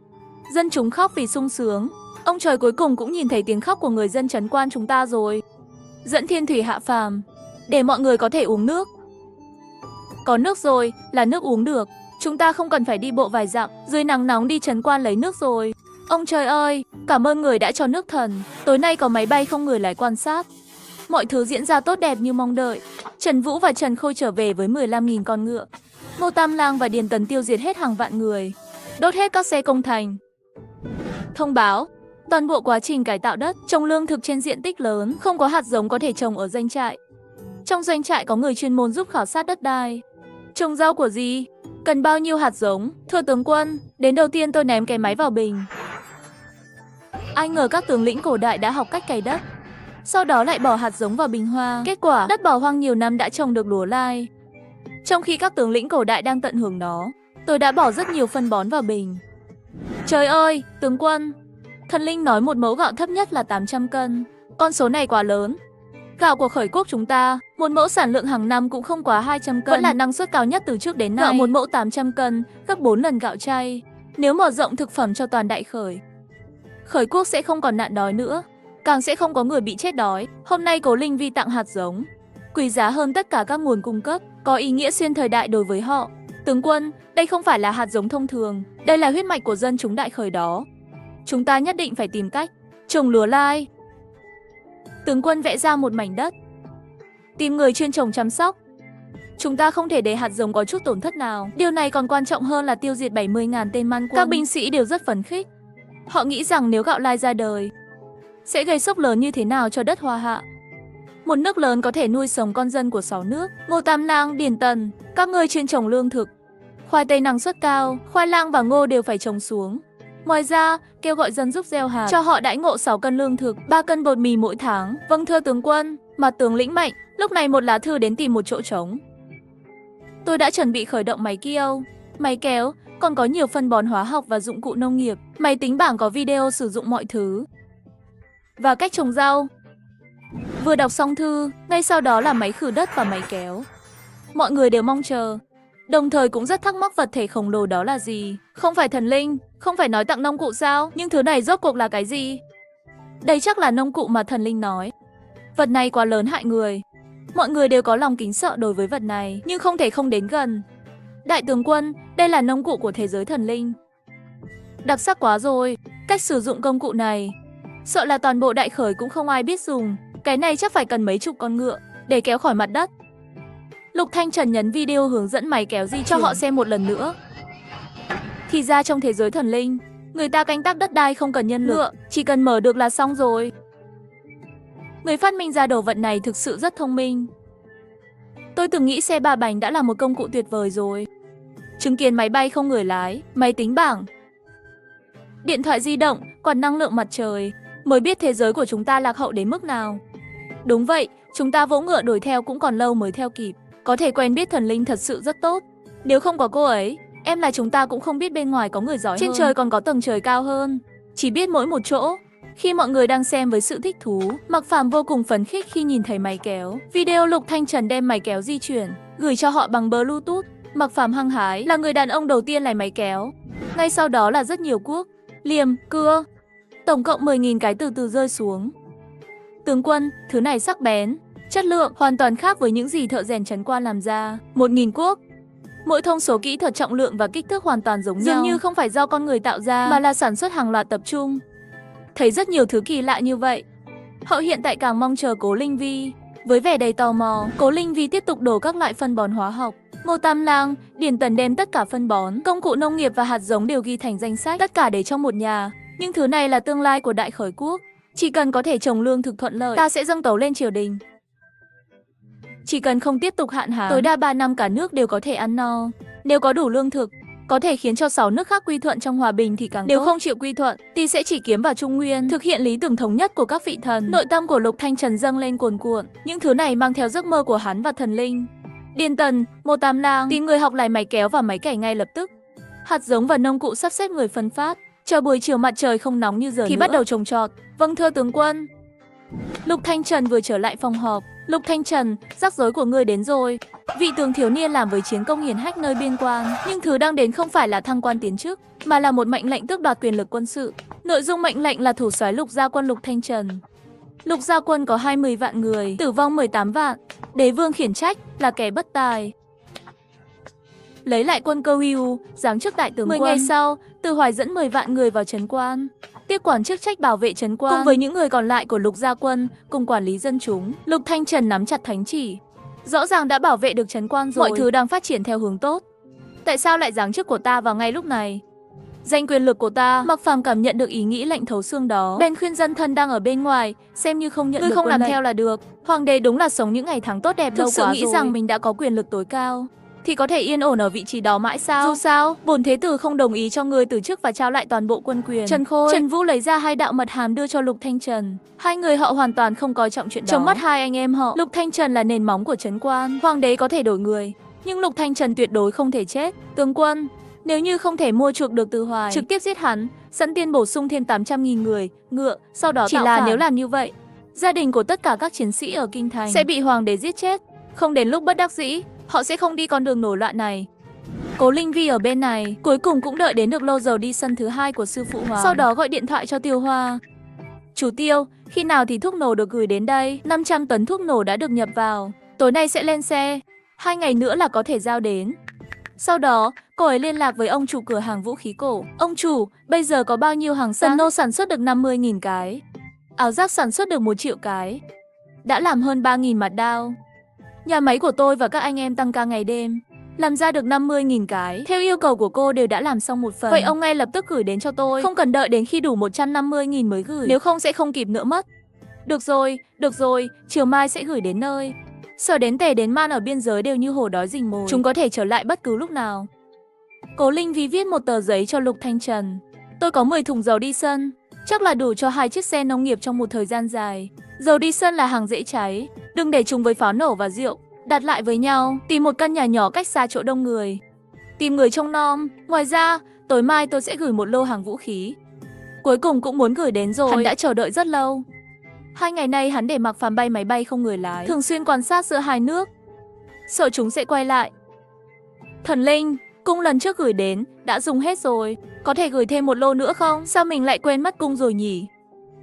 Speaker 1: Dân chúng khóc vì sung sướng. Ông trời cuối cùng cũng nhìn thấy tiếng khóc của người dân trấn quan chúng ta rồi. Dẫn thiên thủy hạ phàm, để mọi người có thể uống nước. Có nước rồi, là nước uống được. Chúng ta không cần phải đi bộ vài dặm, dưới nắng nóng đi trấn quan lấy nước rồi. Ông trời ơi, cảm ơn người đã cho nước thần. Tối nay có máy bay không người lái quan sát. Mọi thứ diễn ra tốt đẹp như mong đợi. Trần Vũ và Trần Khôi trở về với 15.000 con ngựa. Ngô Tam Lang và Điền Tần tiêu diệt hết hàng vạn người, đốt hết các xe công thành. Thông báo, toàn bộ quá trình cải tạo đất, trồng lương thực trên diện tích lớn, không có hạt giống có thể trồng ở doanh trại. Trong doanh trại có người chuyên môn giúp khảo sát đất đai. Trồng rau của gì? Cần bao nhiêu hạt giống? Thưa tướng quân, đến đầu tiên tôi ném cái máy vào bình. Ai ngờ các tướng lĩnh cổ đại đã học cách cày đất, sau đó lại bỏ hạt giống vào bình hoa. Kết quả, đất bỏ hoang nhiều năm đã trồng được lúa lai. Trong khi các tướng lĩnh cổ đại đang tận hưởng đó, tôi đã bỏ rất nhiều phân bón vào bình. Trời ơi, tướng quân! Thần linh nói một mẫu gạo thấp nhất là 800 cân. Con số này quá lớn. Gạo của khởi quốc chúng ta, một mẫu sản lượng hàng năm cũng không quá 200 cân. Vẫn là năng suất cao nhất từ trước đến nay. Gạo một mẫu 800 cân, gấp 4 lần gạo chay. Nếu mở rộng thực phẩm cho toàn đại khởi, khởi quốc sẽ không còn nạn đói nữa, càng sẽ không có người bị chết đói. Hôm nay Cố Linh Vi tặng hạt giống, quý giá hơn tất cả các nguồn cung cấp, có ý nghĩa xuyên thời đại đối với họ. Tướng quân, đây không phải là hạt giống thông thường, đây là huyết mạch của dân chúng đại khởi đó. Chúng ta nhất định phải tìm cách trồng lúa lai. Tướng quân vẽ ra một mảnh đất, tìm người chuyên trồng chăm sóc. Chúng ta không thể để hạt giống có chút tổn thất nào. Điều này còn quan trọng hơn là tiêu diệt 70.000 tên man quân. Các binh sĩ đều rất phấn khích. Họ nghĩ rằng nếu gạo lai ra đời, sẽ gây sốc lớn như thế nào cho đất Hoa Hạ. Một nước lớn có thể nuôi sống con dân của 6 nước. Ngô Tam Lang, Điền Tần, các ngươi chuyên trồng lương thực. Khoai tây năng suất cao, khoai lang và ngô đều phải trồng xuống. Ngoài ra, kêu gọi dân giúp gieo hạt, cho họ đãi ngộ 6 cân lương thực, 3 cân bột mì mỗi tháng. Vâng thưa tướng quân, mặt tướng lĩnh mệnh. Lúc này một lá thư đến tìm một chỗ trống. Tôi đã chuẩn bị khởi động máy kiêu, máy kéo, còn có nhiều phân bón hóa học và dụng cụ nông nghiệp. Máy tính bảng có video sử dụng mọi thứ và cách trồng rau. Vừa đọc xong thư, ngay sau đó là máy khử đất và máy kéo. Mọi người đều mong chờ, đồng thời cũng rất thắc mắc vật thể khổng lồ đó là gì. Không phải thần linh, không phải nói tặng nông cụ sao? Nhưng thứ này rốt cuộc là cái gì? Đây chắc là nông cụ mà thần linh nói. Vật này quá lớn hại người. Mọi người đều có lòng kính sợ đối với vật này, nhưng không thể không đến gần. Đại tướng quân, đây là nông cụ của thế giới thần linh. Đặc sắc quá rồi, cách sử dụng công cụ này, sợ là toàn bộ đại khởi cũng không ai biết dùng. Cái này chắc phải cần mấy chục con ngựa để kéo khỏi mặt đất. Lục Thanh Trần nhấn video hướng dẫn máy kéo di cho họ xem một lần nữa. Thì ra trong thế giới thần linh, người ta canh tác đất đai không cần nhân lực, chỉ cần mở được là xong rồi. Người phát minh ra đồ vật này thực sự rất thông minh. Tôi từng nghĩ xe ba bánh đã là một công cụ tuyệt vời rồi. Chứng kiến máy bay không người lái, máy tính bảng, điện thoại di động, còn năng lượng mặt trời, mới biết thế giới của chúng ta lạc hậu đến mức nào. Đúng vậy, chúng ta vỗ ngựa đuổi theo cũng còn lâu mới theo kịp. Có thể quen biết thần linh thật sự rất tốt. Nếu không có cô ấy, em là chúng ta cũng không biết bên ngoài có người giỏi hơn. Trên trời còn có tầng trời cao hơn, chỉ biết mỗi một chỗ. Khi mọi người đang xem với sự thích thú, Mạc Phàm vô cùng phấn khích khi nhìn thấy máy kéo. Video Lục Thanh Trần đem máy kéo di chuyển, gửi cho họ bằng Bluetooth. Mạc Phàm hăng hái là người đàn ông đầu tiên lái máy kéo. Ngay sau đó là rất nhiều cuốc, liềm, cưa. Tổng cộng 10.000 cái từ từ rơi xuống. Tướng quân, thứ này sắc bén, chất lượng hoàn toàn khác với những gì thợ rèn Trấn Quan làm ra. 1.000 cuốc. Mỗi thông số kỹ thuật, trọng lượng và kích thước hoàn toàn giống nhau. Dường như không phải do con người tạo ra, mà là sản xuất hàng loạt tập trung. Thấy rất nhiều thứ kỳ lạ như vậy, họ hiện tại càng mong chờ Cố Linh Vi. Với vẻ đầy tò mò, Cố Linh Vi tiếp tục đổ các loại phân bón hóa học. Ngô Tam Lang, Điền Tần đem tất cả phân bón, công cụ nông nghiệp và hạt giống đều ghi thành danh sách, tất cả để trong một nhà. Nhưng thứ này là tương lai của Đại Khởi Quốc. Chỉ cần có thể trồng lương thực thuận lợi, ta sẽ dâng tấu lên triều đình. Chỉ cần không tiếp tục hạn hán, tối đa 3 năm cả nước đều có thể ăn no. Nếu có đủ lương thực, có thể khiến cho 6 nước khác quy thuận trong hòa bình thì càng tốt. Nếu không chịu quy thuận, thì sẽ chỉ kiếm vào Trung Nguyên, thực hiện lý tưởng thống nhất của các vị thần. Nội tâm của Lục Thanh Trần dâng lên cuồn cuộn. Những thứ này mang theo giấc mơ của hắn và thần linh. Điền Tần, Ngô Tam Lang tìm người học lái máy kéo và máy cày ngay lập tức. Hạt giống và nông cụ sắp xếp người phân phát. Chờ buổi chiều mặt trời không nóng như giờ thì bắt đầu trồng trọt. Vâng thưa tướng quân. Lục Thanh Trần vừa trở lại phòng họp. Lục Thanh Trần, rắc rối của ngươi đến rồi. Vị tướng thiếu niên làm với chiến công hiển hách nơi biên quan, nhưng thứ đang đến không phải là thăng quan tiến chức, mà là một mệnh lệnh tước đoạt quyền lực quân sự. Nội dung mệnh lệnh là thủ soái Lục gia quân Lục Thanh Trần. Lục gia quân có 20 vạn người, tử vong 18 vạn. Đế vương khiển trách là kẻ bất tài. Lấy lại quân Cơ Hưu, giáng chức đại tướng quân. 10 ngày sau, Từ Hoài dẫn 10 vạn người vào trấn quan, tiếp quản chức trách bảo vệ trấn quan, cùng với những người còn lại của Lục gia quân cùng quản lý dân chúng. Lục Thanh Trần nắm chặt thánh chỉ, rõ ràng đã bảo vệ được trấn quan rồi, mọi thứ đang phát triển theo hướng tốt. Tại sao lại giáng chức của ta vào ngay lúc này? Giành quyền lực của ta. Mạc Phàm cảm nhận được ý nghĩ lạnh thấu xương đó, bèn khuyên dân thân đang ở bên ngoài xem như không nhận được, không làm theo là được. Hoàng đế đúng là sống những ngày tháng tốt đẹp lâu quá rồi. Thực sự nghĩ rằng mình đã có quyền lực tối cao thì có thể yên ổn ở vị trí đó mãi sao? Dù sao, bổn thế tử không đồng ý cho người từ chức và trao lại toàn bộ quân quyền. Trần Khôi, Trần Vũ lấy ra 2 đạo mật hàm đưa cho Lục Thanh Trần. Hai người họ hoàn toàn không coi trọng chuyện đó. Trong mắt hai anh em họ, Lục Thanh Trần là nền móng của trấn quan. Hoàng đế có thể đổi người, nhưng Lục Thanh Trần tuyệt đối không thể chết. Tướng quân, nếu như không thể mua chuộc được Từ Hoài, trực tiếp giết hắn, sẵn tiền bổ sung thêm 800.000 người, ngựa, sau đó chỉ tạo phản. Nếu làm như vậy, gia đình của tất cả các chiến sĩ ở kinh thành sẽ bị hoàng đế giết chết. Không đến lúc bất đắc dĩ, họ sẽ không đi con đường nổi loạn này. Cố Linh Vi ở bên này, cuối cùng cũng đợi đến được lô dầu đi sân thứ 2 của sư phụ Hoàng. Sau đó gọi điện thoại cho Tiêu Hoa. Chủ Tiêu, khi nào thì thuốc nổ được gửi đến đây? 500 tấn thuốc nổ đã được nhập vào, tối nay sẽ lên xe, 2 ngày nữa là có thể giao đến. Sau đó, cô ấy liên lạc với ông chủ cửa hàng vũ khí cổ. Ông chủ, bây giờ có bao nhiêu hàng sẵn? Nô sản xuất được 50.000 cái, áo giáp sản xuất được 1 triệu cái, đã làm hơn 3.000 mặt đao. Nhà máy của tôi và các anh em tăng ca ngày đêm, làm ra được 50.000 cái. Theo yêu cầu của cô đều đã làm xong một phần. Vậy ông ngay lập tức gửi đến cho tôi, không cần đợi đến khi đủ 150.000 mới gửi, nếu không sẽ không kịp nữa mất. Được rồi, chiều mai sẽ gửi đến nơi. Sở đến Tề đến Man ở biên giới đều như hổ đói rình mồi, chúng có thể trở lại bất cứ lúc nào. Cố Linh Vi viết một tờ giấy cho Lục Thanh Trần. Tôi có 10 thùng dầu đi sân, chắc là đủ cho 2 chiếc xe nông nghiệp trong một thời gian dài. Dầu đi sân là hàng dễ cháy, đừng để chúng với pháo nổ và rượu. Đặt lại với nhau, tìm một căn nhà nhỏ cách xa chỗ đông người, tìm người trông nom. Ngoài ra, tối mai tôi sẽ gửi một lô hàng vũ khí. Cuối cùng cũng muốn gửi đến rồi, hắn đã chờ đợi rất lâu. 2 ngày nay hắn để Mạc Phàm bay máy bay không người lái, thường xuyên quan sát giữa hai nước, sợ chúng sẽ quay lại. Thần linh, cung lần trước gửi đến đã dùng hết rồi, có thể gửi thêm một lô nữa không? Sao mình lại quên mất cung rồi nhỉ?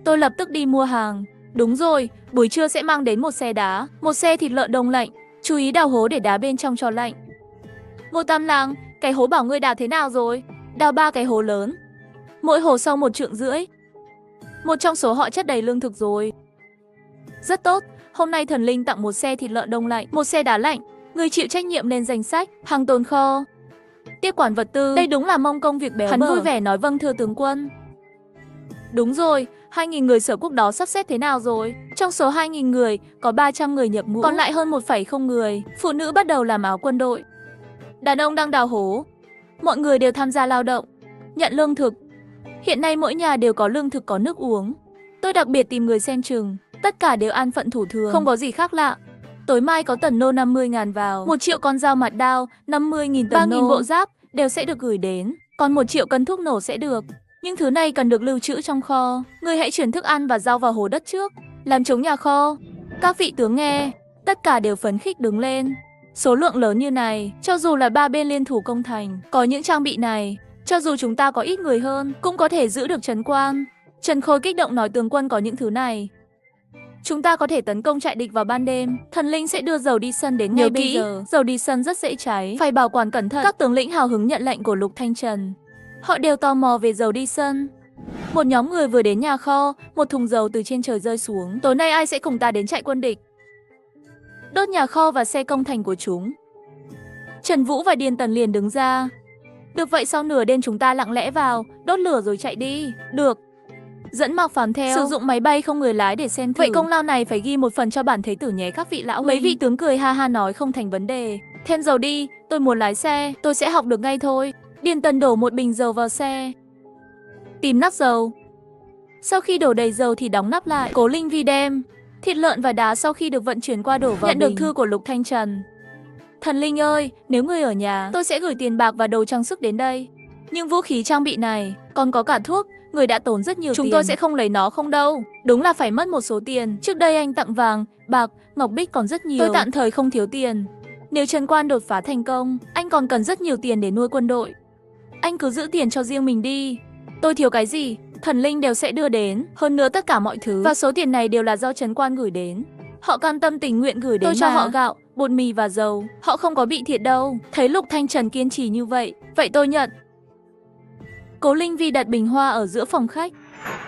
Speaker 1: Tôi lập tức đi mua hàng. Đúng rồi, buổi trưa sẽ mang đến một xe đá, một xe thịt lợn đông lạnh. Chú ý đào hố để đá bên trong cho lạnh. Ngô Tam Lang, cái hố bảo ngươi đào thế nào rồi? Đào 3 cái hố lớn, mỗi hố sâu 1,5 trượng. Một trong số họ chất đầy lương thực rồi. Rất tốt, hôm nay thần linh tặng một xe thịt lợn đông lạnh, một xe đá lạnh. Người chịu trách nhiệm lên danh sách, hàng tồn kho, tiếp quản vật tư. Đây đúng là mông công việc béo bở. Hắn vui vẻ nói vâng thưa tướng quân. Đúng rồi, 2.000 người Sở Quốc đó sắp xếp thế nào rồi? Trong số 2.000 người, có 300 người nhập ngũ, còn lại hơn 1,0 người. Phụ nữ bắt đầu làm áo quân đội. Đàn ông đang đào hố. Mọi người đều tham gia lao động, nhận lương thực. Hiện nay mỗi nhà đều có lương thực, có nước uống. Tôi đặc biệt tìm người xem chừng, tất cả đều an phận thủ thường, không có gì khác lạ. Tối mai có tần nô 50.000 vào, 1 triệu con dao mạt đao, 50.000 tần nô, 3.000 bộ giáp đều sẽ được gửi đến, còn 1 triệu cân thuốc nổ sẽ được. Nhưng thứ này cần được lưu trữ trong kho. Ngươi hãy chuyển thức ăn và rau vào hố đất trước, làm trống nhà kho. Các vị tướng nghe, tất cả đều phấn khích đứng lên. Số lượng lớn như này, cho dù là 3 bên liên thủ công thành, có những trang bị này, cho dù chúng ta có ít người hơn, cũng có thể giữ được trấn quan. Trần Khôi kích động nói tướng quân có những thứ này, chúng ta có thể tấn công trại địch vào ban đêm. Thần linh sẽ đưa dầu đi sân đến ngay bây giờ. Dầu đi sân rất dễ cháy, phải bảo quản cẩn thận. Các tướng lĩnh hào hứng nhận lệnh của Lục Thanh Trần. Họ đều tò mò về dầu đi sân. Một nhóm người vừa đến nhà kho, một thùng dầu từ trên trời rơi xuống. Tối nay ai sẽ cùng ta đến trại quân địch, đốt nhà kho và xe công thành của chúng? Trần Vũ và Điền Tần liền đứng ra. Được vậy, sau nửa đêm chúng ta lặng lẽ vào, đốt lửa rồi chạy đi. Được. Dẫn Mạc Phàm theo, sử dụng máy bay không người lái để xem thử. Vậy công lao này phải ghi một phần cho bản thế tử nhé các vị lão huynh. Mấy vị tướng cười ha ha nói không thành vấn đề. Thêm dầu đi, tôi muốn lái xe, tôi sẽ học được ngay thôi. Điền Tần đổ một bình dầu vào xe, tìm nắp dầu. Sau khi đổ đầy dầu thì đóng nắp lại. Cố Linh Vi đem thịt lợn và đá sau khi được vận chuyển qua đổ vào. Nhận được thư của Lục Thanh Trần. Thần linh ơi, nếu người ở nhà, tôi sẽ gửi tiền bạc và đồ trang sức đến đây. Nhưng vũ khí trang bị này, còn có cả thuốc, người đã tốn rất nhiều tiền. Chúng tôi sẽ không lấy nó không đâu. Đúng là phải mất một số tiền. Trước đây anh tặng vàng, bạc, ngọc bích còn rất nhiều. Tôi tạm thời không thiếu tiền. Nếu trấn quan đột phá thành công, anh còn cần rất nhiều tiền để nuôi quân đội. Anh cứ giữ tiền cho riêng mình đi. Tôi thiếu cái gì, thần linh đều sẽ đưa đến. Hơn nữa tất cả mọi thứ và số tiền này đều là do trấn quan gửi đến. Họ cam tâm tình nguyện gửi đến. Tôi cho họ gạo, bột mì và dầu. Họ không có bị thiệt đâu. Thấy Lục Thanh Trần kiên trì như vậy, vậy tôi nhận. Cố Linh Vi đặt bình hoa ở giữa phòng khách.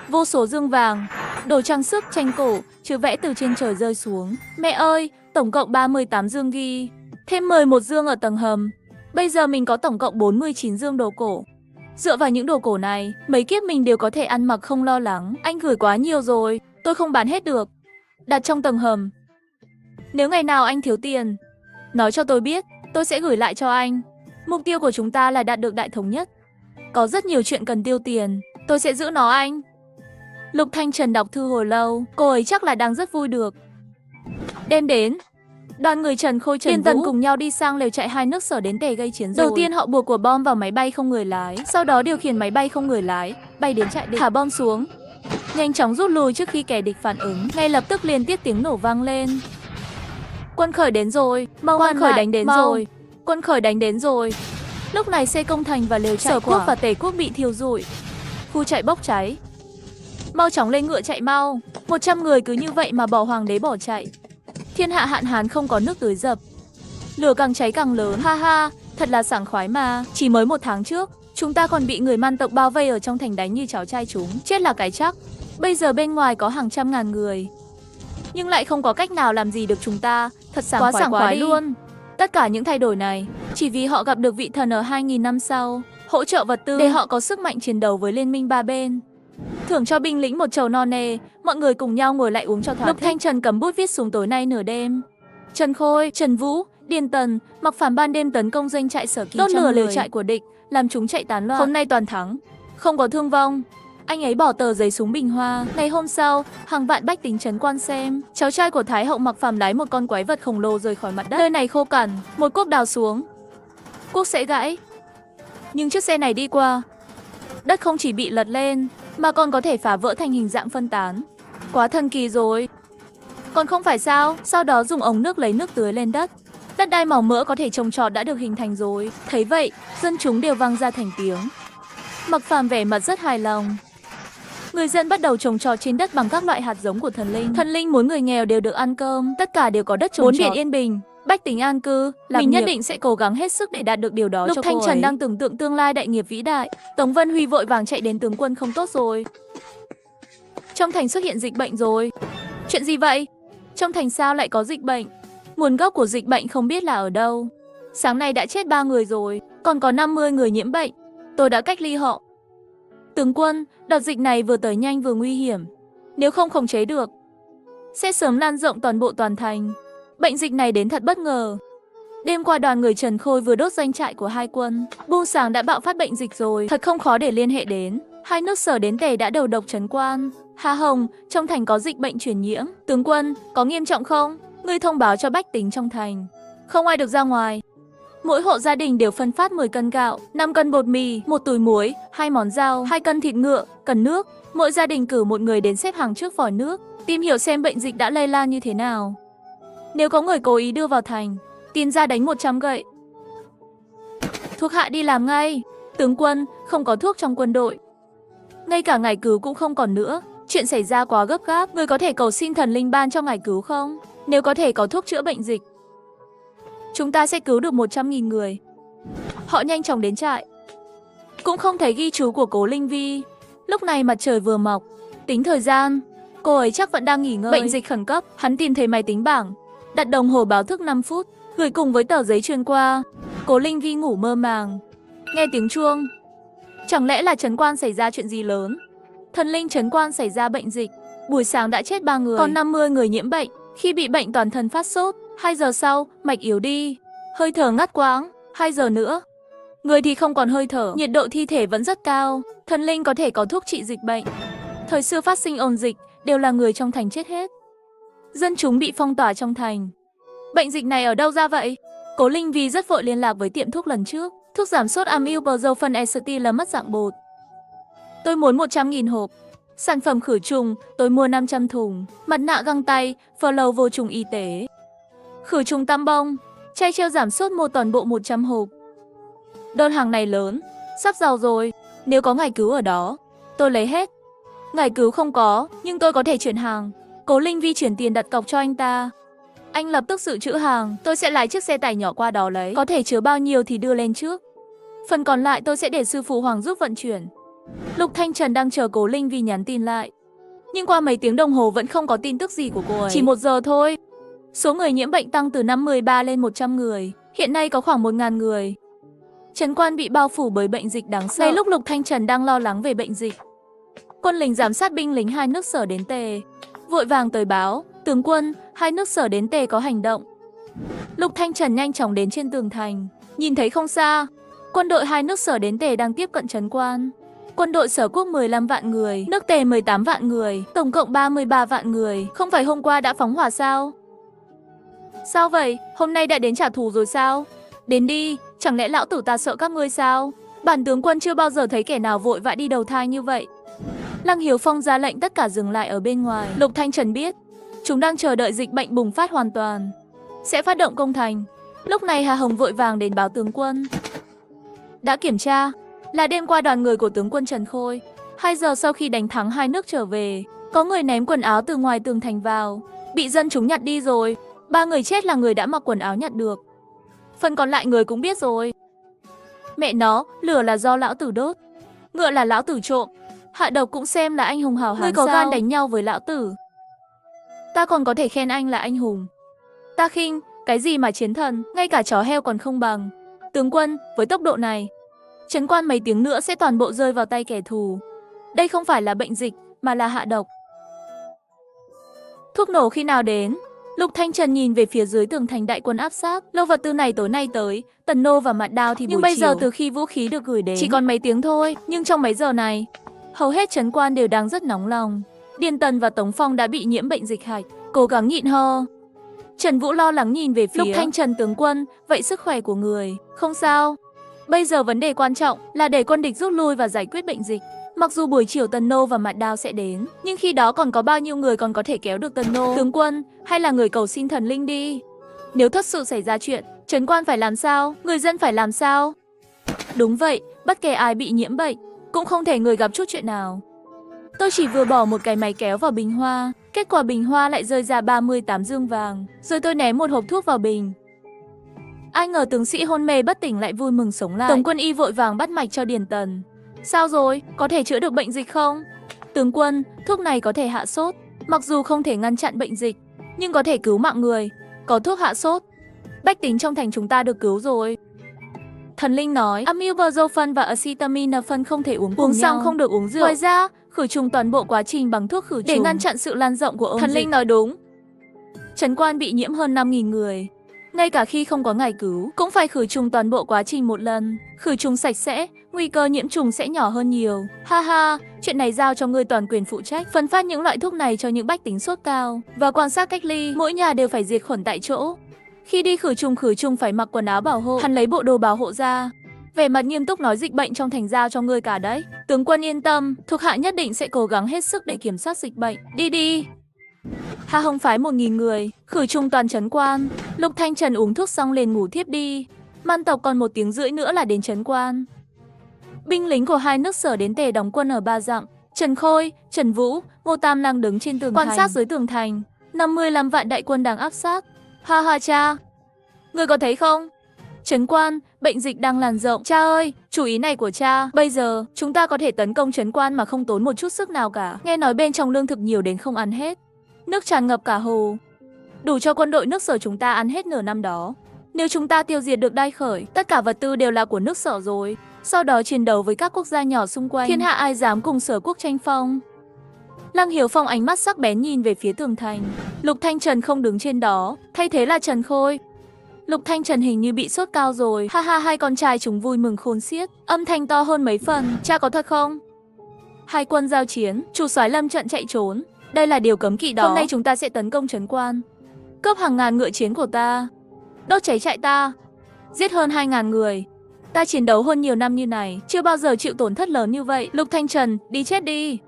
Speaker 1: Vô số dương vàng, đồ trang sức, tranh cổ, chữ vẽ từ trên trời rơi xuống. Mẹ ơi, tổng cộng 38 dương ghi, thêm 11 dương ở tầng hầm. Bây giờ mình có tổng cộng 49 dương đồ cổ. Dựa vào những đồ cổ này, mấy kiếp mình đều có thể ăn mặc không lo lắng. Anh gửi quá nhiều rồi, tôi không bán hết được. Đặt trong tầng hầm. Nếu ngày nào anh thiếu tiền, nói cho tôi biết, tôi sẽ gửi lại cho anh. Mục tiêu của chúng ta là đạt được đại thống nhất. Có rất nhiều chuyện cần tiêu tiền, tôi sẽ giữ nó anh. Lục Thanh Trần đọc thư hồi lâu, cô ấy chắc là đang rất vui được. Đêm đến, đoàn người Trần Khôi, Trần Tần cùng nhau đi sang lều trại hai nước Sở đến để gây chiến rồi. Đầu tiên họ buộc quả bom vào máy bay không người lái, sau đó điều khiển máy bay không người lái bay đến trại địch, thả bom xuống, nhanh chóng rút lui trước khi kẻ địch phản ứng. Ngay lập tức liên tiếp tiếng nổ vang lên. Quân khởi đến rồi, mau quân khởi đánh đến rồi, quân khởi đánh đến rồi. Lúc này xe công thành và lều trại Sở Quốc và Tề Quốc bị thiêu rụi, khu trại bốc cháy. Mau chóng lên ngựa chạy mau. 100 người cứ như vậy mà bỏ hoàng đế bỏ chạy. Thiên hạ hạn hán không có nước tưới dập, lửa càng cháy càng lớn. Ha ha, thật là sảng khoái mà. Chỉ mới 1 tháng trước, chúng ta còn bị người Man tộc bao vây ở trong thành đánh như cháo trai chúng, chết là cái chắc. Bây giờ bên ngoài có hàng trăm ngàn người, nhưng lại không có cách nào làm gì được chúng ta. Thật sảng khoái luôn. Tất cả những thay đổi này chỉ vì họ gặp được vị thần ở 2.000 năm sau, hỗ trợ vật tư để họ có sức mạnh chiến đấu với liên minh 3 bên. Thưởng cho binh lĩnh 1 chầu no nê, mọi người cùng nhau ngồi lại uống cho thỏa thích. Lục Thanh Trần cầm bút viết xuống tối nay nửa đêm. Trần Khôi, Trần Vũ, Điền Tần, Mạc Phàm ban đêm tấn công doanh trại Sở Kỳ, đốt lửa lều trại của địch, làm chúng chạy tán loạn. Hôm nay toàn thắng, không có thương vong. Anh ấy bỏ tờ giấy xuống bình hoa. Ngày hôm sau, hàng vạn bách tính trấn quan xem. Cháu trai của Thái hậu Mạc Phàm lái một con quái vật khổng lồ rời khỏi mặt đất. Nơi này khô cằn, một cuốc đào xuống, cuốc sẽ gãy. Nhưng chiếc xe này đi qua, đất không chỉ bị lật lên mà còn có thể phá vỡ thành hình dạng phân tán. Quá thần kỳ rồi. Còn không phải sao? Sau đó dùng ống nước lấy nước tưới lên đất. Đất đai màu mỡ có thể trồng trọt đã được hình thành rồi. Thấy vậy, dân chúng đều vang ra thành tiếng. Mạc Phàm vẻ mặt rất hài lòng. Người dân bắt đầu trồng trọt trên đất bằng các loại hạt giống của thần linh. Thần linh muốn người nghèo đều được ăn cơm, tất cả đều có đất trồng trọt. 4 biển yên bình, bách tính an cư, mình nhất định sẽ cố gắng hết sức để đạt được điều đó. Lục Thanh Trần đang tưởng tượng tương lai đại nghiệp vĩ đại. Tống Vân Huy vội vàng chạy đến, tướng quân không tốt rồi. Trong thành xuất hiện dịch bệnh rồi. Chuyện gì vậy? Trong thành sao lại có dịch bệnh? Nguồn gốc của dịch bệnh không biết là ở đâu. Sáng nay đã chết 3 người rồi, còn có 50 người nhiễm bệnh. Tôi đã cách ly họ. Tướng quân, đợt dịch này vừa tới nhanh vừa nguy hiểm. Nếu không khống chế được, sẽ sớm lan rộng toàn bộ toàn thành. Bệnh dịch này đến thật bất ngờ. Đêm qua đoàn người Trần Khôi vừa đốt doanh trại của hai quân. Buông sáng đã bạo phát bệnh dịch rồi, thật không khó để liên hệ đến. Hai nước Sở đến Tề đã đầu độc trấn quan. Hà Hồng, trong thành có dịch bệnh truyền nhiễm. Tướng quân, có nghiêm trọng không? Ngươi thông báo cho bách tính trong thành. Không ai được ra ngoài. Mỗi hộ gia đình đều phân phát 10 cân gạo, 5 cân bột mì, 1 túi muối, 2 món rau, 2 cân thịt ngựa, cần nước. Mỗi gia đình cử một người đến xếp hàng trước vòi nước, tìm hiểu xem bệnh dịch đã lây lan như thế nào. Nếu có người cố ý đưa vào thành, tin ra đánh 100 gậy. Thuộc hạ đi làm ngay. Tướng quân, không có thuốc trong quân đội. Ngay cả ngải cứu cũng không còn nữa. Chuyện xảy ra quá gấp gáp, người có thể cầu xin thần linh ban cho ngải cứu không? Nếu có thể có thuốc chữa bệnh dịch, chúng ta sẽ cứu được 100.000 người. Họ nhanh chóng đến trại. Cũng không thấy ghi chú của Cố Linh Vi. Lúc này mặt trời vừa mọc. Tính thời gian, cô ấy chắc vẫn đang nghỉ ngơi. Bệnh dịch khẩn cấp, hắn tìm thấy máy tính bảng, đặt đồng hồ báo thức 5 phút, gửi cùng với tờ giấy truyền qua. Cố Linh Vi ngủ mơ màng, nghe tiếng chuông. Chẳng lẽ là trấn quan xảy ra chuyện gì lớn? Thần linh trấn quan xảy ra bệnh dịch, buổi sáng đã chết 3 người, còn 50 người nhiễm bệnh. Khi bị bệnh toàn thân phát sốt, 2 giờ sau, mạch yếu đi, hơi thở ngắt quãng, 2 giờ nữa. Người thì không còn hơi thở, nhiệt độ thi thể vẫn rất cao. Thần linh có thể có thuốc trị dịch bệnh. Thời xưa phát sinh ôn dịch, đều là người trong thành chết hết. Dân chúng bị phong tỏa trong thành. Bệnh dịch này ở đâu ra vậy? Cố Linh Vi rất vội liên lạc với tiệm thuốc lần trước. Thuốc giảm sốt Amiprozole Esti là mất dạng bột. Tôi muốn 100.000 hộp. Sản phẩm khử trùng, tôi mua 500 thùng. Mặt nạ găng tay, Flow vô trùng y tế. Khử trùng tăm bông, chai treo giảm sốt mua toàn bộ 100 hộp. Đơn hàng này lớn, sắp giàu rồi. Nếu có ngải cứu ở đó, tôi lấy hết. Ngải cứu không có, nhưng tôi có thể chuyển hàng. Cố Linh Vi chuyển tiền đặt cọc cho anh ta. Anh lập tức dự trữ hàng, tôi sẽ lái chiếc xe tải nhỏ qua đó lấy. Có thể chứa bao nhiêu thì đưa lên trước. Phần còn lại tôi sẽ để sư phụ Hoàng giúp vận chuyển. Lục Thanh Trần đang chờ Cố Linh Vi nhắn tin lại. Nhưng qua mấy tiếng đồng hồ vẫn không có tin tức gì của cô ấy. Chỉ 1 giờ thôi. Số người nhiễm bệnh tăng từ 53 lên 100 người. Hiện nay có khoảng 1.000 người. Trấn quan bị bao phủ bởi bệnh dịch đáng sợ. Ngay lúc Lục Thanh Trần đang lo lắng về bệnh dịch, quân lính giám sát binh lính hai nước Sở đến Tề vội vàng tới báo, tướng quân, hai nước Sở đến Tề có hành động. Lục Thanh Trần nhanh chóng đến trên tường thành, nhìn thấy không xa, quân đội hai nước Sở đến Tề đang tiếp cận trấn quan. Quân đội Sở Quốc 15 vạn người, nước Tề 18 vạn người, tổng cộng 33 vạn người. Không phải hôm qua đã phóng hỏa sao? Sao vậy? Hôm nay đã đến trả thù rồi sao? Đến đi, chẳng lẽ lão tử ta sợ các ngươi sao? Bản tướng quân chưa bao giờ thấy kẻ nào vội vã đi đầu thai như vậy. Lăng Hiếu Phong ra lệnh tất cả dừng lại ở bên ngoài. Lục Thanh Trần biết, chúng đang chờ đợi dịch bệnh bùng phát hoàn toàn, sẽ phát động công thành. Lúc này Hà Hồng vội vàng đến báo tướng quân. Đã kiểm tra, là đêm qua đoàn người của tướng quân Trần Khôi, 2 giờ sau khi đánh thắng hai nước trở về, có người ném quần áo từ ngoài tường thành vào, bị dân chúng nhặt đi rồi. 3 người chết là người đã mặc quần áo nhặt được. Phần còn lại người cũng biết rồi. Mẹ nó, lửa là do lão tử đốt, ngựa là lão tử trộm, hạ độc cũng xem là anh hùng hào hán. Ngươi có gan đánh nhau với lão tử, ta còn có thể khen anh là anh hùng. Ta khinh, cái gì mà chiến thần, ngay cả chó heo còn không bằng. Tướng quân, với tốc độ này, trấn quan mấy tiếng nữa sẽ toàn bộ rơi vào tay kẻ thù. Đây không phải là bệnh dịch, mà là hạ độc. Thuốc nổ khi nào đến? Lục Thanh Trần nhìn về phía dưới tường thành đại quân áp sát. Lô vật tư này tối nay tới, Tần Nô và Mạn Đao thì nhưng bây giờ từ khi vũ khí được gửi đến chỉ còn mấy tiếng thôi. Nhưng trong mấy giờ này, hầu hết trấn quan đều đang rất nóng lòng. Điền Tần và Tống Phong đã bị nhiễm bệnh dịch hạch, cố gắng nhịn ho. Trần Vũ lo lắng nhìn về phía Lục Thanh Trần tướng quân, vậy sức khỏe của người không sao. Bây giờ vấn đề quan trọng là để quân địch rút lui và giải quyết bệnh dịch. Mặc dù buổi chiều Tần Nô và Mạn Đao sẽ đến, nhưng khi đó còn có bao nhiêu người còn có thể kéo được Tần Nô? Tướng quân, hay là người cầu xin thần linh đi. Nếu thật sự xảy ra chuyện, trấn quan phải làm sao? Người dân phải làm sao? Đúng vậy, bất kể ai bị nhiễm bệnh, cũng không thể người gặp chút chuyện nào. Tôi chỉ vừa bỏ một cái máy kéo vào bình hoa, kết quả bình hoa lại rơi ra 38 dương vàng, rồi tôi ném một hộp thuốc vào bình. Ai ngờ tướng sĩ hôn mê bất tỉnh lại vui mừng sống lại. Tổng quân y vội vàng bắt mạch cho Điền Tần. Sao rồi, có thể chữa được bệnh dịch không? Tướng quân, thuốc này có thể hạ sốt, mặc dù không thể ngăn chặn bệnh dịch, nhưng có thể cứu mạng người. Có thuốc hạ sốt. Bách tính trong thành chúng ta được cứu rồi. Thần linh nói, Amilobuprofen và acetaminophen không thể uống cùng xong không được uống rượu. Ngoài ra, khử trùng toàn bộ quá trình bằng thuốc khử trùng để ngăn chặn sự lan rộng của ôn dịch. Thần linh nói đúng. Trấn Quan bị nhiễm hơn 5.000 người. Ngay cả khi không có ngài cứu, cũng phải khử trùng toàn bộ quá trình một lần. Khử trùng sạch sẽ, nguy cơ nhiễm trùng sẽ nhỏ hơn nhiều. Ha ha, chuyện này giao cho ngươi toàn quyền phụ trách. Phân phát những loại thuốc này cho những bách tính sốt cao. Và quan sát cách ly, mỗi nhà đều phải diệt khuẩn tại chỗ. Khi đi khử trùng phải mặc quần áo bảo hộ. Hắn lấy bộ đồ bảo hộ ra. Vẻ mặt nghiêm túc nói dịch bệnh trong thành giao cho ngươi cả đấy. Tướng quân yên tâm, thuộc hạ nhất định sẽ cố gắng hết sức để kiểm soát dịch bệnh. Đi đi. Hà Hồng phái 1.000 người, khử trùng toàn Trấn Quan. Lục Thanh Trần uống thuốc xong liền ngủ thiếp đi. Man tộc còn 1 tiếng rưỡi nữa là đến Trấn Quan. Binh lính của hai nước Sở đến tề đóng quân ở 3 dặm. Trần Khôi, Trần Vũ, Ngô Tam Lăng đứng trên tường thành. Quan sát dưới tường thành, 55 vạn đại quân đang áp sát. Ha ha cha, người có thấy không? Trấn Quan, bệnh dịch đang lan rộng. Cha ơi, chủ ý này của cha. Bây giờ, chúng ta có thể tấn công Trấn Quan mà không tốn một chút sức nào cả. Nghe nói bên trong lương thực nhiều đến không ăn hết. Nước tràn ngập cả hồ. Đủ cho quân đội nước Sở chúng ta ăn hết nửa năm đó. Nếu chúng ta tiêu diệt được Đai Khởi, tất cả vật tư đều là của nước Sở rồi. Sau đó chiến đấu với các quốc gia nhỏ xung quanh. Thiên hạ ai dám cùng Sở quốc tranh phong. Lăng Hiếu Phong ánh mắt sắc bén nhìn về phía tường thành. Lục Thanh Trần không đứng trên đó, thay thế là Trần Khôi. Lục Thanh Trần hình như bị sốt cao rồi. Ha ha, hai con trai chúng vui mừng khôn xiết. Âm thanh to hơn mấy phần. Cha có thật không? Hai quân giao chiến, chủ soái lâm trận chạy trốn. Đây là điều cấm kỵ đó. Hôm nay chúng ta sẽ tấn công Trấn Quan, cướp hàng ngàn ngựa chiến của ta, đốt cháy trại ta, giết hơn 2.000 người. Ta chiến đấu hơn nhiều năm như này, chưa bao giờ chịu tổn thất lớn như vậy. Lục Thanh Trần, đi chết đi.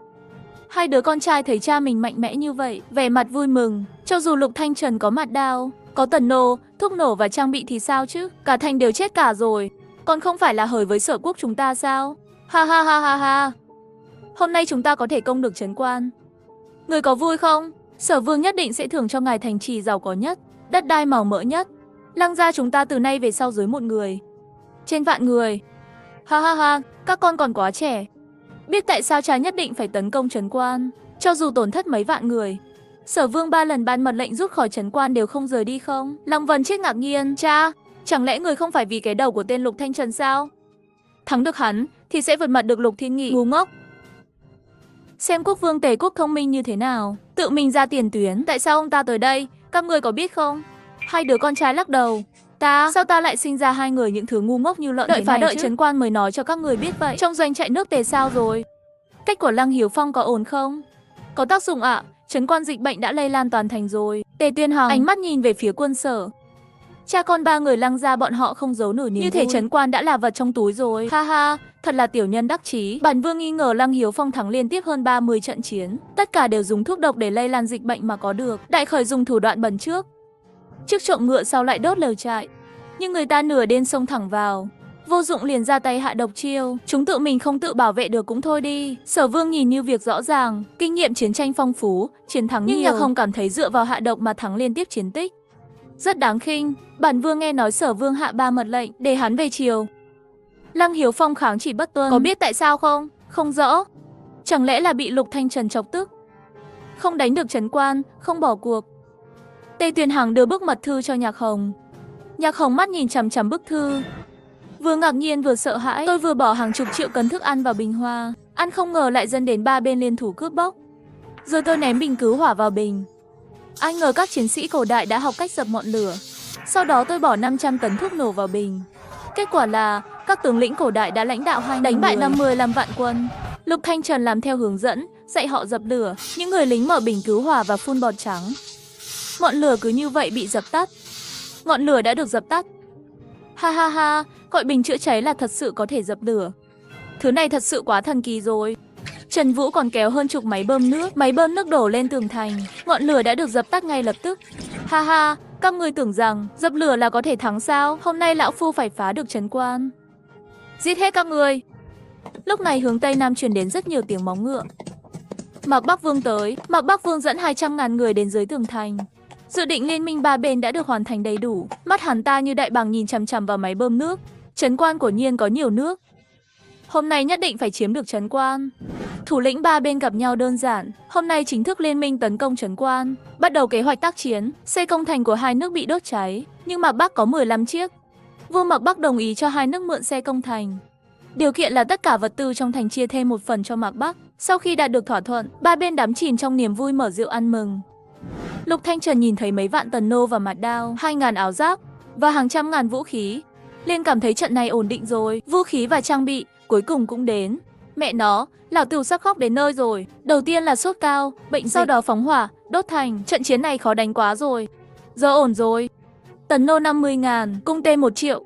Speaker 1: Hai đứa con trai thấy cha mình mạnh mẽ như vậy, vẻ mặt vui mừng. Cho dù Lục Thanh Trần có mặt đao, có tần nô, thuốc nổ và trang bị thì sao chứ? Cả thành đều chết cả rồi. Còn không phải là hời với Sở quốc chúng ta sao? Ha ha ha ha ha. Hôm nay chúng ta có thể công được Trấn Quan. Người có vui không? Sở Vương nhất định sẽ thưởng cho ngài thành trì giàu có nhất, đất đai màu mỡ nhất. Lăng gia chúng ta từ nay về sau dưới 1 người, trên vạn người. Ha ha ha, các con còn quá trẻ. Biết tại sao cha nhất định phải tấn công Trấn Quan, cho dù tổn thất mấy vạn người. Sở Vương 3 lần ban mật lệnh rút khỏi Trấn Quan đều không rời đi không? Lăng Vân chết ngạc nhiên. Cha, chẳng lẽ người không phải vì cái đầu của tên Lục Thanh Trần sao? Thắng được hắn thì sẽ vượt mặt được Lục Thiên Nghị. Ngu ngốc. Xem quốc vương Tề quốc thông minh như thế nào, tự mình ra tiền tuyến. Tại sao ông ta tới đây? Các người có biết không? Hai đứa con trai lắc đầu. Sao ta lại sinh ra hai người những thứ ngu ngốc như lợn thế này chứ? Đợi phá đợi Trấn Quan mới nói cho các người biết vậy. Trong doanh trại nước Tề sao rồi? Cách của Lăng Hiếu Phong có ổn không? Có tác dụng ạ. Trấn Quan dịch bệnh đã lây lan toàn thành rồi. Tề Tuyên Hằng ánh mắt nhìn về phía quân Sở. Cha con 3 người Lăng gia bọn họ không giấu nổi niềm vui. Như thể Trấn Quan đã là vật trong túi rồi. Ha ha, thật là tiểu nhân đắc chí. Bản vương nghi ngờ Lăng Hiếu Phong thắng liên tiếp hơn 30 trận chiến. Tất cả đều dùng thuốc độc để lây lan dịch bệnh mà có được. Đại Khởi dùng thủ đoạn bẩn trước trộm ngựa sau lại đốt lều trại. Nhưng người ta nửa đêm xông thẳng vào, vô dụng liền ra tay hạ độc chiêu. Chúng tự mình không tự bảo vệ được cũng thôi đi. Sở Vương nhìn như việc rõ ràng, kinh nghiệm chiến tranh phong phú, chiến thắng nhiều. Nhưng Nhạc Hồng cảm thấy dựa vào hạ độc mà thắng liên tiếp chiến tích rất đáng khinh. Bản vương nghe nói Sở Vương hạ 3 mật lệnh để hắn về triều. Lăng Hiếu Phong kháng chỉ bất tuân. Có biết tại sao không? Không rõ. Chẳng lẽ là bị Lục Thanh Trần chọc tức, không đánh được Trấn Quan, không bỏ cuộc. Tề Tuyền Hằng đưa bức mật thư cho Nhạc Hồng. Nhạc Hồng mắt nhìn chằm chằm bức thư, vừa ngạc nhiên vừa sợ hãi. Tôi vừa bỏ hàng chục triệu cân thức ăn vào bình hoa, ăn không ngờ lại dẫn đến 3 bên liên thủ cướp bóc. Rồi tôi ném bình cứu hỏa vào bình. Ai ngờ các chiến sĩ cổ đại đã học cách dập ngọn lửa. Sau đó tôi bỏ 500 tấn thuốc nổ vào bình. Kết quả là các tướng lĩnh cổ đại đã lãnh đạo 2 đánh bại 55 vạn quân. Lục Thanh Trần làm theo hướng dẫn, dạy họ dập lửa. Những người lính mở bình cứu hỏa và phun bọt trắng. Ngọn lửa cứ như vậy bị dập tắt. Ngọn lửa đã được dập tắt. Ha ha ha, gọi bình chữa cháy là thật sự có thể dập lửa. Thứ này thật sự quá thần kỳ rồi. Trần Vũ còn kéo hơn chục máy bơm nước đổ lên tường thành. Ngọn lửa đã được dập tắt ngay lập tức. Ha ha, các người tưởng rằng dập lửa là có thể thắng sao? Hôm nay lão phu phải phá được Trấn Quan. Giết hết các người. Lúc này hướng Tây Nam truyền đến rất nhiều tiếng móng ngựa. Mạc Bắc Vương tới. Mạc Bắc Vương dẫn 200.000 người đến dưới tường thành. Dự định liên minh 3 bên đã được hoàn thành đầy đủ. Mắt hắn ta như đại bàng nhìn chằm chằm vào máy bơm nước. Trấn Quan quả nhiên có nhiều nước. Hôm nay nhất định phải chiếm được Trấn Quan. Thủ lĩnh ba bên gặp nhau đơn giản, hôm nay chính thức liên minh tấn công trấn quan, bắt đầu kế hoạch tác chiến, xây công thành của hai nước bị đốt cháy, nhưng Mạc Bắc có 15 chiếc. Vua Mạc Bắc đồng ý cho hai nước mượn xe công thành. Điều kiện là tất cả vật tư trong thành chia thêm một phần cho Mạc Bắc. Sau khi đạt được thỏa thuận, ba bên đắm chìm trong niềm vui mở rượu ăn mừng. Lục Thanh Trần nhìn thấy mấy vạn tần nô và mặt đao, 2.000 áo giáp và hàng trăm ngàn vũ khí, liền cảm thấy trận này ổn định rồi. Vũ khí và trang bị cuối cùng cũng đến. Mẹ nó, lão tử sắp khóc đến nơi rồi. Đầu tiên là sốt cao, bệnh sau đó phóng hỏa, đốt thành. Trận chiến này khó đánh quá rồi. Giờ ổn rồi. Tần nô 50.000, cung tên 1 triệu.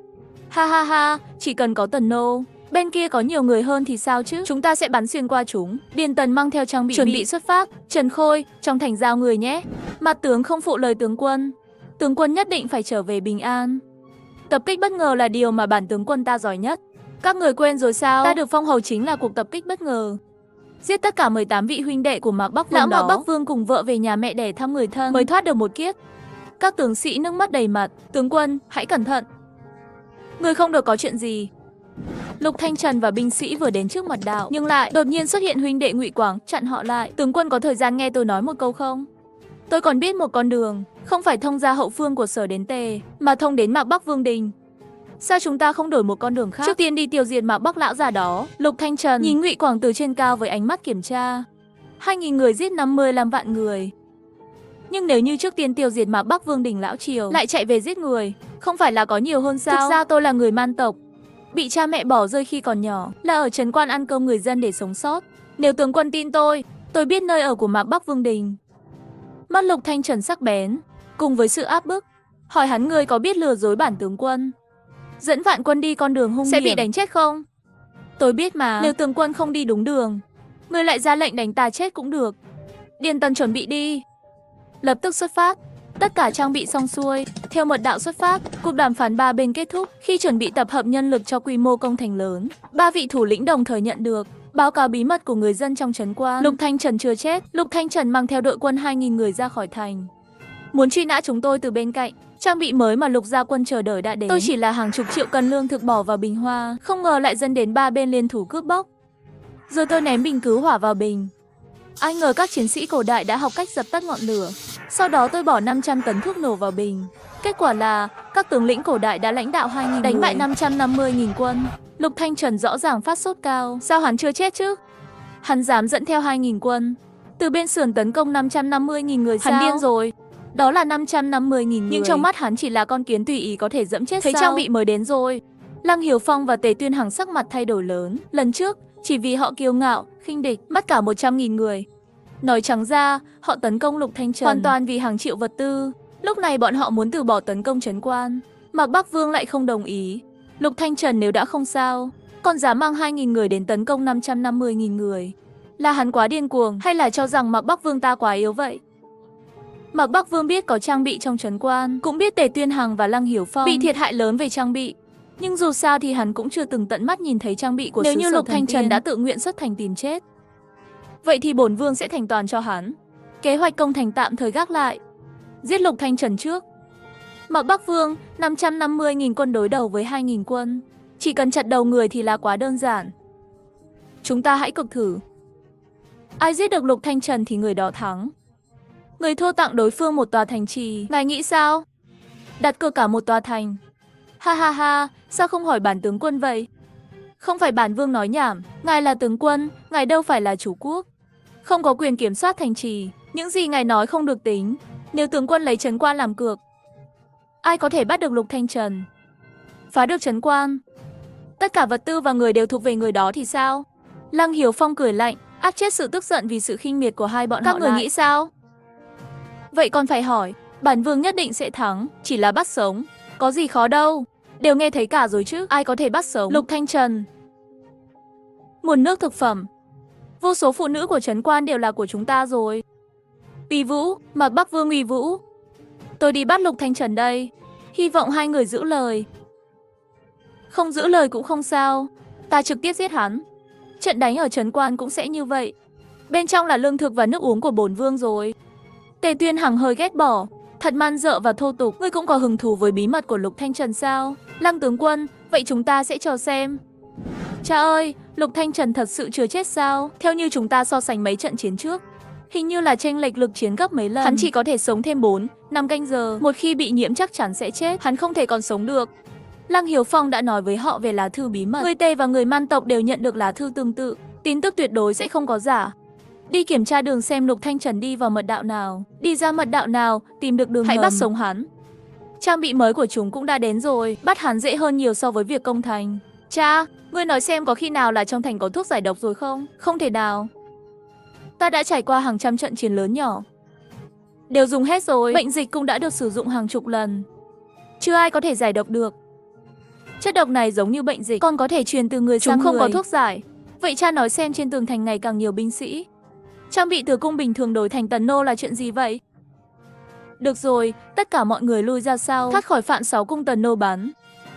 Speaker 1: Ha ha ha, chỉ cần có tần nô. Bên kia có nhiều người hơn thì sao chứ? Chúng ta sẽ bắn xuyên qua chúng. Điền Tần mang theo trang bị chuẩn bị xuất phát. Trần Khôi, trong thành giao người nhé. Mặt tướng không phụ lời tướng quân. Tướng quân nhất định phải trở về bình an. Tập kích bất ngờ là điều mà bản tướng quân ta giỏi nhất. Các người quên rồi sao? Ta được phong hầu chính là cuộc tập kích bất ngờ. Giết tất cả 18 vị huynh đệ của Mạc Bắc Vương. Lão Mạc Bắc Vương cùng vợ về nhà mẹ để thăm người thân mới thoát được một kiếp. Các tướng sĩ nước mắt đầy mặt. Tướng quân, hãy cẩn thận. Người không được có chuyện gì. Lục Thanh Trần và binh sĩ vừa đến trước mật đạo, nhưng lại đột nhiên xuất hiện huynh đệ Ngụy Quảng chặn họ lại. Tướng quân có thời gian nghe tôi nói một câu không? Tôi còn biết một con đường, không phải thông ra hậu phương của Sở đến Tề, mà thông đến Mạc Bắc Vương đình. Sao chúng ta không đổi một con đường khác? Trước tiên đi tiêu diệt Mạc Bắc lão già đó. Lục Thanh Trần nhìn Ngụy Quảng từ trên cao với ánh mắt kiểm tra. 2.000 người giết 55 vạn người. Nhưng nếu như trước tiên tiêu diệt Mạc Bắc Vương đình lão triều, lại chạy về giết người, không phải là có nhiều hơn sao? Thực ra tôi là người man tộc, bị cha mẹ bỏ rơi khi còn nhỏ, là ở trấn quan ăn cơm người dân để sống sót. Nếu tướng quân tin tôi biết nơi ở của Mạc Bắc Vương đình. Mắt Lục Thanh Trần sắc bén, cùng với sự áp bức, hỏi hắn ngươi có biết lừa dối bản tướng quân, dẫn vạn quân đi con đường hung hiểm sẽ bị đánh chết không? Tôi biết mà, nếu tướng quân không đi đúng đường, ngươi lại ra lệnh đánh ta chết cũng được. Điền Tần chuẩn bị đi. Lập tức xuất phát. Tất cả trang bị xong xuôi, theo mật đạo xuất phát. Cuộc đàm phán ba bên kết thúc. Khi chuẩn bị tập hợp nhân lực cho quy mô công thành lớn, ba vị thủ lĩnh đồng thời nhận được báo cáo bí mật của người dân trong trấn quan. Lục Thanh Trần chưa chết. Lục Thanh Trần mang theo đội quân 2.000 người ra khỏi thành, muốn truy nã chúng tôi từ bên cạnh. Trang bị mới mà Lục gia quân chờ đợi đã đến. Tôi chỉ là hàng chục triệu cân lương thực bỏ vào bình hoa, không ngờ lại dẫn đến ba bên liên thủ cướp bóc. Rồi tôi ném bình cứu hỏa vào bình. Ai ngờ các chiến sĩ cổ đại đã học cách dập tắt ngọn lửa. Sau đó tôi bỏ 500 tấn thuốc nổ vào bình. Kết quả là các tướng lĩnh cổ đại đã lãnh đạo 2.000 đánh bại 550.000 quân. Lục Thanh Trần rõ ràng phát sốt cao. Sao hắn chưa chết chứ? Hắn dám dẫn theo 2.000 quân từ bên sườn tấn công 550.000 người sao? Hắn điên rồi. Đó là 550.000 người. Nhưng trong mắt hắn chỉ là con kiến tùy ý có thể dẫm chết. Thấy sao? Trang bị mới đến rồi. Lăng Hiểu Phong và Tề Tuyên Hằng sắc mặt thay đổi lớn. Lần trước chỉ vì họ kiêu ngạo, khinh địch, mất cả 100.000 người. Nói trắng ra, họ tấn công Lục Thanh Trần hoàn toàn vì hàng triệu vật tư. Lúc này bọn họ muốn từ bỏ tấn công trấn quan, Mạc Bắc Vương lại không đồng ý. Lục Thanh Trần nếu đã không sao, còn dám mang 2.000 người đến tấn công 550.000 người. Là hắn quá điên cuồng hay là cho rằng Mạc Bắc Vương ta quá yếu vậy? Mạc Bắc Vương biết có trang bị trong trấn quan, cũng biết Tề Tuyên Hằng và Lăng Hiểu Phong bị thiệt hại lớn về trang bị. Nhưng dù sao thì hắn cũng chưa từng tận mắt nhìn thấy trang bị của Nếu như Lục Thanh Trần đã tự nguyện xuất thành tìm chết, vậy thì bổn vương sẽ thành toàn cho hắn. Kế hoạch công thành tạm thời gác lại, giết Lục Thanh Trần trước. Mạc Bắc Vương 550.000 quân đối đầu với 2.000 quân, chỉ cần chặt đầu người thì là quá đơn giản. Chúng ta hãy cực thử. Ai giết được Lục Thanh Trần thì người đó thắng. Người thua tặng đối phương một tòa thành trì. Ngài nghĩ sao? Đặt cược cả một tòa thành. Ha ha ha, sao không hỏi bản tướng quân vậy? Không phải bản vương nói nhảm, ngài là tướng quân, ngài đâu phải là chủ quốc. Không có quyền kiểm soát thành trì, những gì ngài nói không được tính. Nếu tướng quân lấy trấn quan làm cược, ai có thể bắt được Lục Thanh Trần, phá được trấn quan, tất cả vật tư và người đều thuộc về người đó thì sao? Lăng Hiểu Phong cười lạnh, áp chết sự tức giận vì sự khinh miệt của hai bọn họ. Các người nghĩ sao? Vậy còn phải hỏi, bản vương nhất định sẽ thắng, chỉ là bắt sống, có gì khó đâu. Đều nghe thấy cả rồi chứ, ai có thể bắt sống Lục Thanh Trần? Nguồn nước thực phẩm, vô số phụ nữ của trấn quan đều là của chúng ta rồi. Uy Vũ, Mạc Bắc Vương Uy Vũ, tôi đi bắt Lục Thanh Trần đây. Hy vọng hai người giữ lời. Không giữ lời cũng không sao, ta trực tiếp giết hắn. Trận đánh ở trấn quan cũng sẽ như vậy. Bên trong là lương thực và nước uống của bổn vương rồi. Tề Tuyên Hằng hơi ghét bỏ, thật man dợ và thô tục. Ngươi cũng có hứng thú với bí mật của Lục Thanh Trần sao? Lăng tướng quân, vậy chúng ta sẽ chờ xem. Cha ơi, Lục Thanh Trần thật sự chưa chết sao? Theo như chúng ta so sánh mấy trận chiến trước, hình như là chênh lệch lực chiến gấp mấy lần. Hắn chỉ có thể sống thêm 4-5 canh giờ. Một khi bị nhiễm chắc chắn sẽ chết. Hắn không thể còn sống được. Lăng Hiếu Phong đã nói với họ về lá thư bí mật. Người Tề và người Man tộc đều nhận được lá thư tương tự. Tin tức tuyệt đối sẽ không có giả. Đi kiểm tra đường xem Lục Thanh Trần đi vào mật đạo nào, đi ra mật đạo nào, tìm được đường hãy bắt sống hắn. Trang bị mới của chúng cũng đã đến rồi, bắt hắn dễ hơn nhiều so với việc công thành. Cha, ngươi nói xem có khi nào là trong thành có thuốc giải độc rồi không? Không thể nào. Ta đã trải qua hàng trăm trận chiến lớn nhỏ, đều dùng hết rồi. Bệnh dịch cũng đã được sử dụng hàng chục lần, chưa ai có thể giải độc được. Chất độc này giống như bệnh dịch, còn có thể truyền từ người sang người. Chúng không có thuốc giải. Vậy cha nói xem trên tường thành ngày càng nhiều binh sĩ, trang bị từ cung bình thường đổi thành tần nô là chuyện gì vậy? Được rồi, tất cả mọi người lui ra sau, thoát khỏi phạm 6 cung tần nô bắn.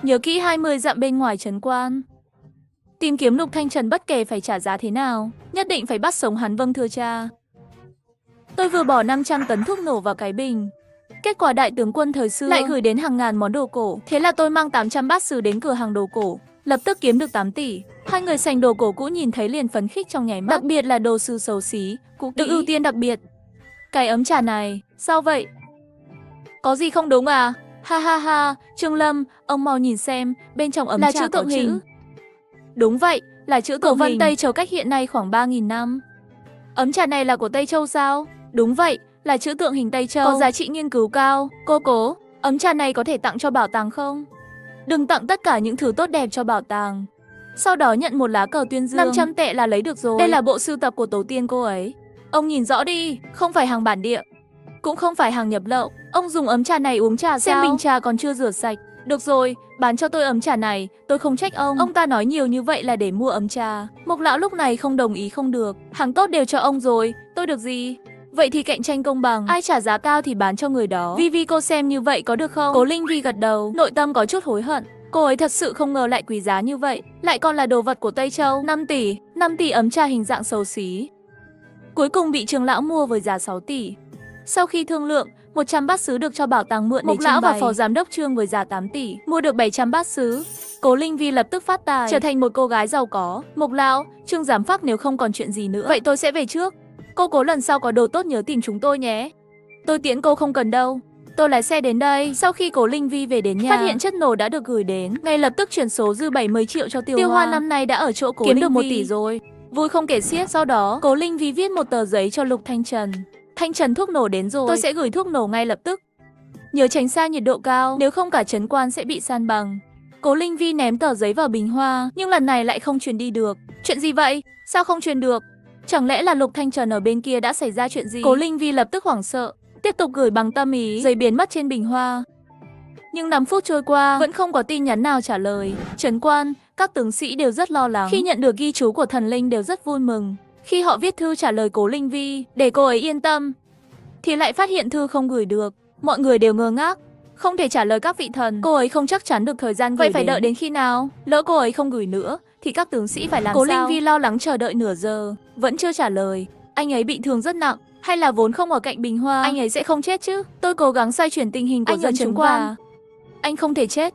Speaker 1: Nhớ kỹ 20 dặm bên ngoài trấn quan. Tìm kiếm Lục Thanh Trần bất kể phải trả giá thế nào, nhất định phải bắt sống hắn. Vâng thưa cha. Tôi vừa bỏ 500 tấn thuốc nổ vào cái bình. Kết quả đại tướng quân thời xưa lại gửi đến hàng ngàn món đồ cổ. Thế là tôi mang 800 bát sứ đến cửa hàng đồ cổ, lập tức kiếm được 8 tỷ. Hai người sành đồ cổ cũ nhìn thấy liền phấn khích trong nháy mắt. Đặc biệt là đồ sứ xấu xí, cũ kỹ, được ưu tiên đặc biệt. Cái ấm trà này, sao vậy? Có gì không đúng à? Ha ha ha, Trương Lâm, ông mau nhìn xem, bên trong ấm
Speaker 2: là
Speaker 1: trà
Speaker 2: chữ tượng
Speaker 1: có
Speaker 2: hình.
Speaker 1: chữ. Đúng vậy, là chữ tượng
Speaker 2: Vân
Speaker 1: hình. Tây Châu cách hiện nay khoảng 3.000 năm. Ấm trà này là của Tây Châu sao? Đúng vậy, là chữ tượng hình Tây Châu, có giá trị nghiên cứu cao. Cô cố, ấm trà này có thể tặng cho bảo tàng không? Đừng tặng tất cả những thứ tốt đẹp cho bảo tàng. Sau đó nhận một lá cờ tuyên dương. 500 tệ là lấy được rồi. Đây là bộ sưu tập của tổ tiên cô ấy. Ông nhìn rõ đi, không phải hàng bản địa, cũng không phải hàng nhập lậu. Ông dùng ấm trà này uống trà sao? Xem bình trà còn chưa rửa sạch. Được rồi, bán cho tôi ấm trà này, tôi không trách ông. Ông ta nói nhiều như vậy là để mua ấm trà. Mộc lão lúc này không đồng ý không được. Hàng tốt đều cho ông rồi, tôi được gì? Vậy thì cạnh tranh công bằng, ai trả giá cao thì bán cho người đó. Vi cô xem như vậy có được không? Cố Linh Vi gật đầu, nội tâm có chút hối hận. Cô ấy thật sự không ngờ lại quý giá như vậy, lại còn là đồ vật của Tây Châu. 5 tỷ ấm trà hình dạng xấu xí. Cuối cùng bị Trường lão mua với giá 6 tỷ. Sau khi thương lượng, 100 bát sứ được cho bảo tàng mượn để trưng bày. Mộc lão và phó giám đốc Trương với giá 8 tỷ, mua được 700 bát sứ. Cố Linh Vi lập tức phát tài, trở thành một cô gái giàu có. Mộc lão, Trương giám phác nếu không còn chuyện gì nữa, vậy tôi sẽ về trước. Cô cố lần sau có đồ tốt nhớ tìm chúng tôi nhé. Tôi tiễn cô không cần đâu. Tôi lái xe đến đây. Sau khi Cố Linh Vi về đến nhà, phát hiện chất nổ đã được gửi đến, ngay lập tức chuyển số dư 70 triệu cho Tiêu Hoa. Năm nay đã ở chỗ Cố Linh Vi, kiếm được 1 tỷ rồi. Vui không kể xiết. Sau đó, Cố Linh Vi viết một tờ giấy cho Lục Thanh Trần. Thanh Trần, thuốc nổ đến rồi, tôi sẽ gửi thuốc nổ ngay lập tức. Nhớ tránh xa nhiệt độ cao, nếu không cả trấn quan sẽ bị san bằng. Cố Linh Vi ném tờ giấy vào bình hoa, nhưng lần này lại không truyền đi được. Chuyện gì vậy? Sao không truyền được? Chẳng lẽ là Lục Thanh Trần ở bên kia đã xảy ra chuyện gì? Cố Linh Vi lập tức hoảng sợ, tiếp tục gửi bằng tâm ý, giấy biến mất trên bình hoa. Nhưng 5 phút trôi qua, vẫn không có tin nhắn nào trả lời. Trấn quan, các tướng sĩ đều rất lo lắng. Khi nhận được ghi chú của thần linh đều rất vui mừng. Khi họ viết thư trả lời Cố Linh Vi, để cô ấy yên tâm, thì lại phát hiện thư không gửi được. Mọi người đều ngơ ngác, không thể trả lời các vị thần. Cô ấy không chắc chắn được thời gian gửi. Vậy phải đợi đến khi nào? Lỡ cô ấy không gửi nữa, thì các tướng sĩ phải làm sao? Cố Linh Vi lo lắng chờ đợi nửa giờ, vẫn chưa trả lời. Anh ấy bị thương rất nặng, hay là vốn không ở cạnh bình hoa? Anh ấy sẽ không chết chứ? Tôi cố gắng xoay chuyển tình hình của dân chúng qua. Anh không thể chết.